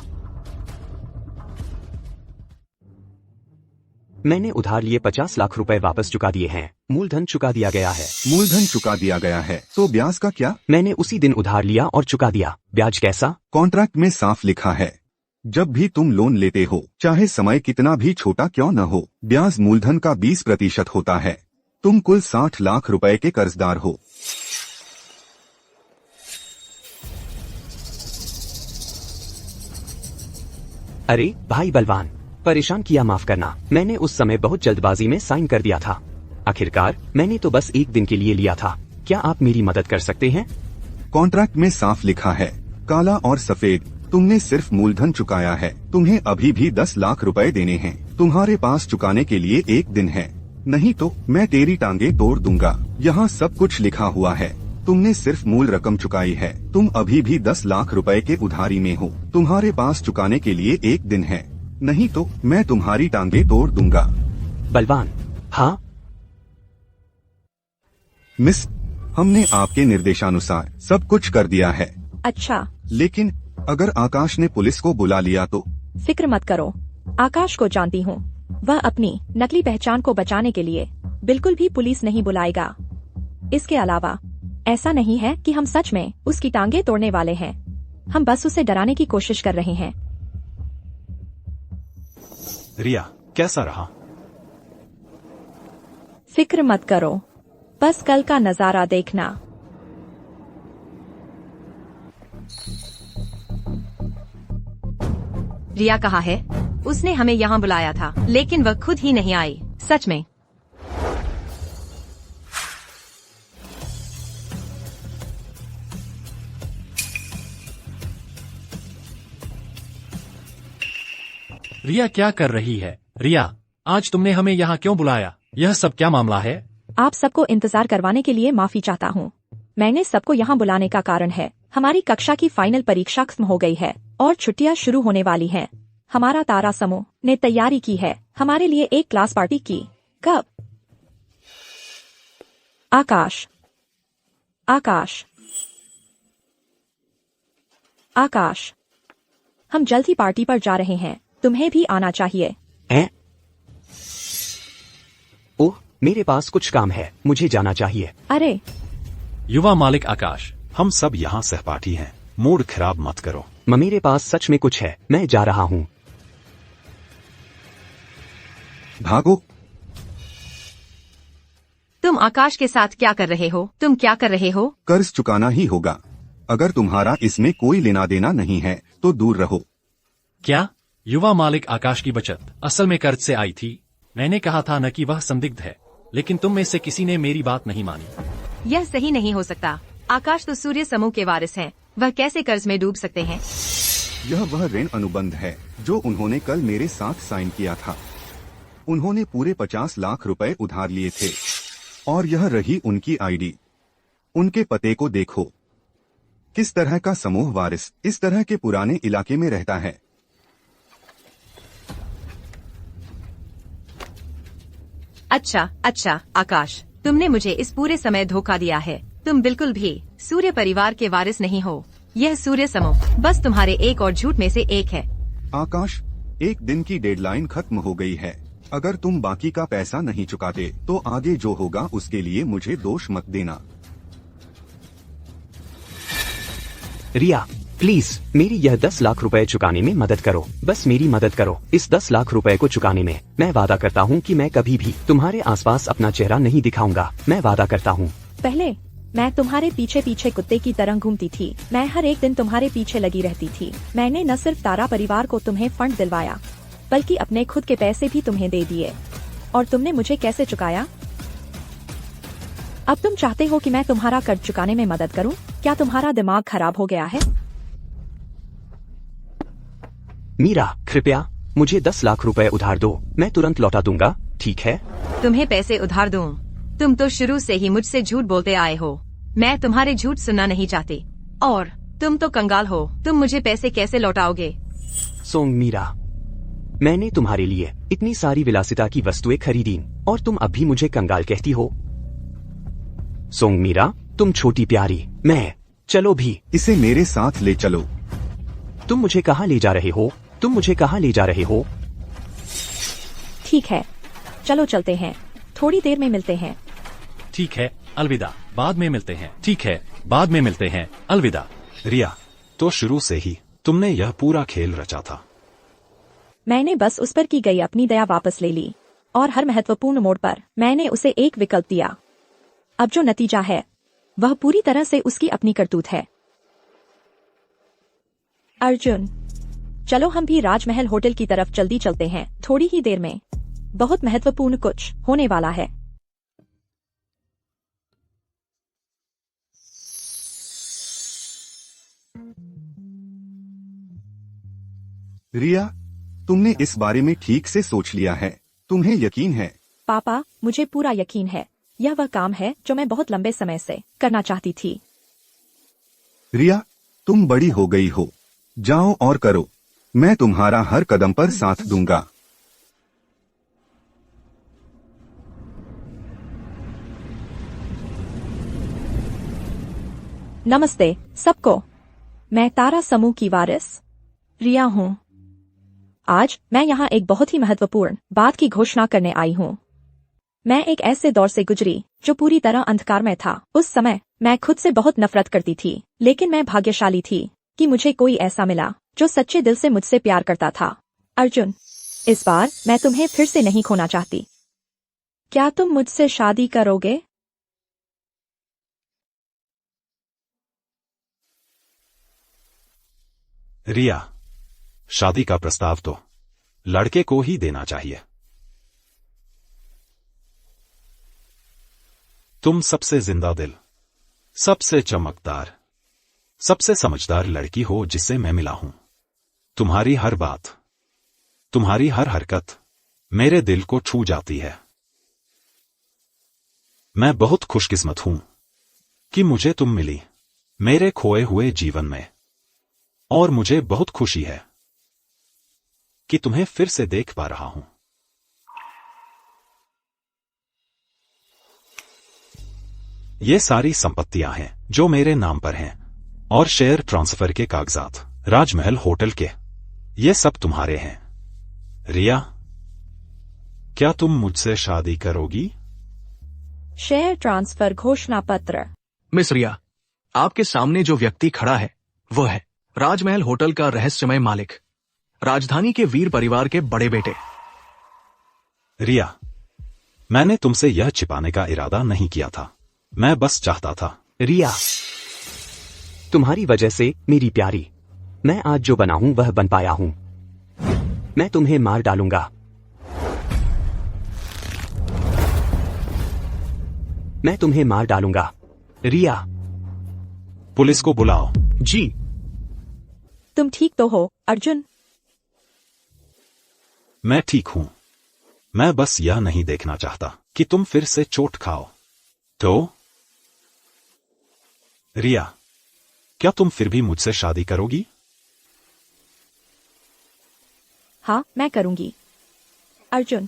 B: मैंने उधार लिए 50 लाख रुपए वापस चुका दिए हैं। मूलधन चुका दिया गया है।
J: मूलधन चुका दिया गया है, तो ब्याज का क्या?
B: मैंने उसी दिन उधार लिया और चुका दिया। ब्याज कैसा?
J: कॉन्ट्रैक्ट में साफ लिखा है, जब भी तुम लोन लेते हो, चाहे समय कितना भी छोटा क्यों न हो, ब्याज मूलधन का 20% होता है। तुम कुल 60 लाख रुपए के कर्जदार हो।
B: अरे भाई बलवान, परेशान किया माफ करना। मैंने उस समय बहुत जल्दबाजी में साइन कर दिया था। आखिरकार मैंने तो बस एक दिन के लिए लिया था। क्या आप मेरी मदद कर सकते हैं?
J: कॉन्ट्रैक्ट में साफ लिखा है, काला और सफेद, तुमने सिर्फ मूलधन चुकाया है। तुम्हें अभी भी 10 लाख रुपए देने हैं। तुम्हारे पास चुकाने के लिए एक दिन है, नहीं तो मैं तेरी टांगे तोड़ दूंगा। यहाँ सब कुछ लिखा हुआ है। तुमने सिर्फ मूल रकम चुकाई है। तुम अभी भी 10 लाख रुपए के उधारी में हो। तुम्हारे पास चुकाने के लिए एक दिन है, नहीं तो मैं तुम्हारी टांगे तोड़ दूंगा।
B: बलवान, हाँ
J: मिस, हमने आपके निर्देशानुसार सब कुछ कर दिया है।
A: अच्छा,
J: लेकिन अगर आकाश ने पुलिस को बुला लिया तो?
A: फिक्र मत करो, आकाश को जानती हूँ। वह अपनी नकली पहचान को बचाने के लिए बिल्कुल भी पुलिस नहीं बुलाएगा। इसके अलावा ऐसा नहीं है कि हम सच में उसकी टांगे तोड़ने वाले हैं। हम बस उसे डराने की कोशिश कर रहे हैं।
F: रिया, कैसा रहा?
A: फिक्र मत करो, बस कल का नजारा देखना।
C: रिया कहाँ है? उसने हमें यहाँ बुलाया था, लेकिन वह खुद ही नहीं आई। सच में
G: रिया क्या कर रही है? रिया, आज तुमने हमें यहाँ क्यों बुलाया? यह सब क्या मामला है?
A: आप सबको इंतजार करवाने के लिए माफी चाहता हूँ। मैंने सबको यहाँ बुलाने का कारण है, हमारी कक्षा की फाइनल परीक्षा खत्म हो गई है और छुट्टियाँ शुरू होने वाली हैं। हमारा तारा समूह ने तैयारी की है हमारे लिए एक क्लास पार्टी की। कब? आकाश, आकाश, आकाश, हम जल्द ही पार्टी पर जा रहे हैं, तुम्हें भी आना चाहिए।
B: ओह, मेरे पास कुछ काम है, मुझे जाना चाहिए।
A: अरे
G: युवा मालिक आकाश,
F: हम सब यहाँ सहपाठी हैं, मूड खराब मत करो।
B: मेरे पास सच में कुछ है, मैं जा रहा हूँ।
J: भागो।
C: तुम आकाश के साथ क्या कर रहे हो? तुम क्या कर रहे हो?
J: कर्ज चुकाना ही होगा। अगर तुम्हारा इसमें कोई लेना देना नहीं है तो दूर रहो।
G: क्या? युवा मालिक आकाश की बचत असल में कर्ज से आई थी। मैंने कहा था न कि वह संदिग्ध है, लेकिन तुम में से किसी ने मेरी बात नहीं मानी।
C: यह सही नहीं हो सकता। आकाश तो सूर्य समूह के वारिस हैं, वह कैसे कर्ज में डूब सकते हैं?
J: यह वह ऋण अनुबंध है जो उन्होंने कल मेरे साथ साइन किया था। उन्होंने पूरे 50 लाख रुपए उधार लिए थे और यह रही उनकी आईडी। उनके पते को देखो। किस तरह का समूह वारिस इस तरह के पुराने इलाके में रहता है?
C: अच्छा आकाश, तुमने मुझे इस पूरे समय धोखा दिया है। तुम बिल्कुल भी सूर्य परिवार के वारिस नहीं हो। यह सूर्य समूह बस तुम्हारे एक और झूठ में से एक है।
J: आकाश, एक दिन की डेडलाइन खत्म हो गई है। अगर तुम बाकी का पैसा नहीं चुकाते तो आगे जो होगा उसके लिए मुझे दोष मत देना।
B: रिया, प्लीज मेरी यह 10 लाख रुपए चुकाने में मदद करो, बस मेरी मदद करो। इस 10 लाख रुपए को चुकाने में मैं वादा करता हूँ कि मैं कभी भी तुम्हारे आसपास अपना चेहरा नहीं दिखाऊंगा। मैं वादा करता हूँ।
A: पहले मैं तुम्हारे पीछे पीछे कुत्ते की तरह घूमती थी। मैं हर एक दिन तुम्हारे पीछे लगी रहती थी। मैंने न सिर्फ तारा परिवार को तुम्हें फंड दिलवाया, बल्कि अपने खुद के पैसे भी तुम्हें दे दिए। और तुमने मुझे कैसे चुकाया? अब तुम चाहते हो कि मैं तुम्हारा कर्ज चुकाने में मदद करूं? क्या तुम्हारा दिमाग खराब हो गया है?
B: मीरा, कृपया मुझे 10 लाख रुपए उधार दो, मैं तुरंत लौटा दूंगा, ठीक है?
C: तुम्हें पैसे उधार दूं? तुम तो शुरू से ही मुझसे झूठ बोलते आए हो। मैं तुम्हारे झूठ सुनना नहीं चाहती। और तुम तो कंगाल हो। तुम मुझे पैसे कैसे लौटाओगे?
B: सोंग मीरा, मैंने तुम्हारे लिए इतनी सारी विलासिता की वस्तुएं खरीदी और तुम अब भी मुझे कंगाल कहती हो? सोंग मीरा, तुम छोटी प्यारी, मैं चलो भी।
J: इसे मेरे साथ ले चलो।
B: तुम मुझे कहाँ ले जा रहे हो? तुम मुझे कहाँ ले जा रहे हो?
A: ठीक है, चलो चलते हैं। थोड़ी देर में मिलते हैं।
G: ठीक है, अलविदा, बाद में मिलते हैं। ठीक है, बाद में मिलते हैं, अलविदा।
F: रिया, तो शुरू से ही तुमने यह पूरा खेल रचा था।
A: मैंने बस उस पर की गई अपनी दया वापस ले ली, और हर महत्वपूर्ण मोड़ पर मैंने उसे एक विकल्प दिया। अब जो नतीजा है वह पूरी तरह से उसकी अपनी करतूत है। अर्जुन, चलो हम भी राजमहल होटल की तरफ जल्दी चलते हैं। थोड़ी ही देर में बहुत महत्वपूर्ण कुछ होने वाला है।
J: रिया, तुमने इस बारे में ठीक से सोच लिया है? तुम्हें यकीन है?
A: पापा, मुझे पूरा यकीन है। यह वह काम है जो मैं बहुत लंबे समय से करना चाहती थी।
J: रिया, तुम बड़ी हो गई हो। जाओ और करो। मैं तुम्हारा हर कदम पर साथ दूंगा।
A: नमस्ते सबको, मैं तारा समूह की वारिस रिया हूँ। आज मैं यहाँ एक बहुत ही महत्वपूर्ण बात की घोषणा करने आई हूँ। मैं एक ऐसे दौर से गुजरी जो पूरी तरह अंधकार में था। उस समय मैं खुद से बहुत नफरत करती थी, लेकिन मैं भाग्यशाली थी कि मुझे कोई ऐसा मिला जो सच्चे दिल से मुझसे प्यार करता था। अर्जुन, इस बार मैं तुम्हें फिर से नहीं खोना चाहती। क्या तुम मुझसे शादी करोगे?
F: रिया, शादी का प्रस्ताव तो लड़के को ही देना चाहिए। तुम सबसे जिंदा दिल, सबसे चमकदार, सबसे समझदार लड़की हो जिससे मैं मिला हूं। तुम्हारी हर बात, तुम्हारी हर हरकत मेरे दिल को छू जाती है। मैं बहुत खुशकिस्मत हूं कि मुझे तुम मिली मेरे खोए हुए जीवन में, और मुझे बहुत खुशी है कि तुम्हें फिर से देख पा रहा हूं। ये सारी संपत्तियां हैं जो मेरे नाम पर हैं, और शेयर ट्रांसफर के कागजात राजमहल होटल के, ये सब तुम्हारे हैं। रिया, क्या तुम मुझसे शादी करोगी?
A: शेयर ट्रांसफर घोषणा पत्र।
E: मिस रिया, आपके सामने जो व्यक्ति खड़ा है वह है राजमहल होटल का रहस्यमय मालिक, राजधानी के वीर परिवार के बड़े बेटे।
F: रिया, मैंने तुमसे यह छिपाने का इरादा नहीं किया था। मैं बस चाहता था।
B: रिया, तुम्हारी वजह से मेरी प्यारी, मैं आज जो बना हूं वह बन पाया हूं। मैं तुम्हें मार डालूंगा। मैं तुम्हें मार डालूंगा। रिया,
F: पुलिस को बुलाओ।
E: जी।
A: तुम ठीक तो हो अर्जुन?
F: मैं ठीक हूं। मैं बस यह नहीं देखना चाहता कि तुम फिर से चोट खाओ। तो रिया, क्या तुम फिर भी मुझसे शादी करोगी?
A: हाँ, मैं करूंगी। अर्जुन,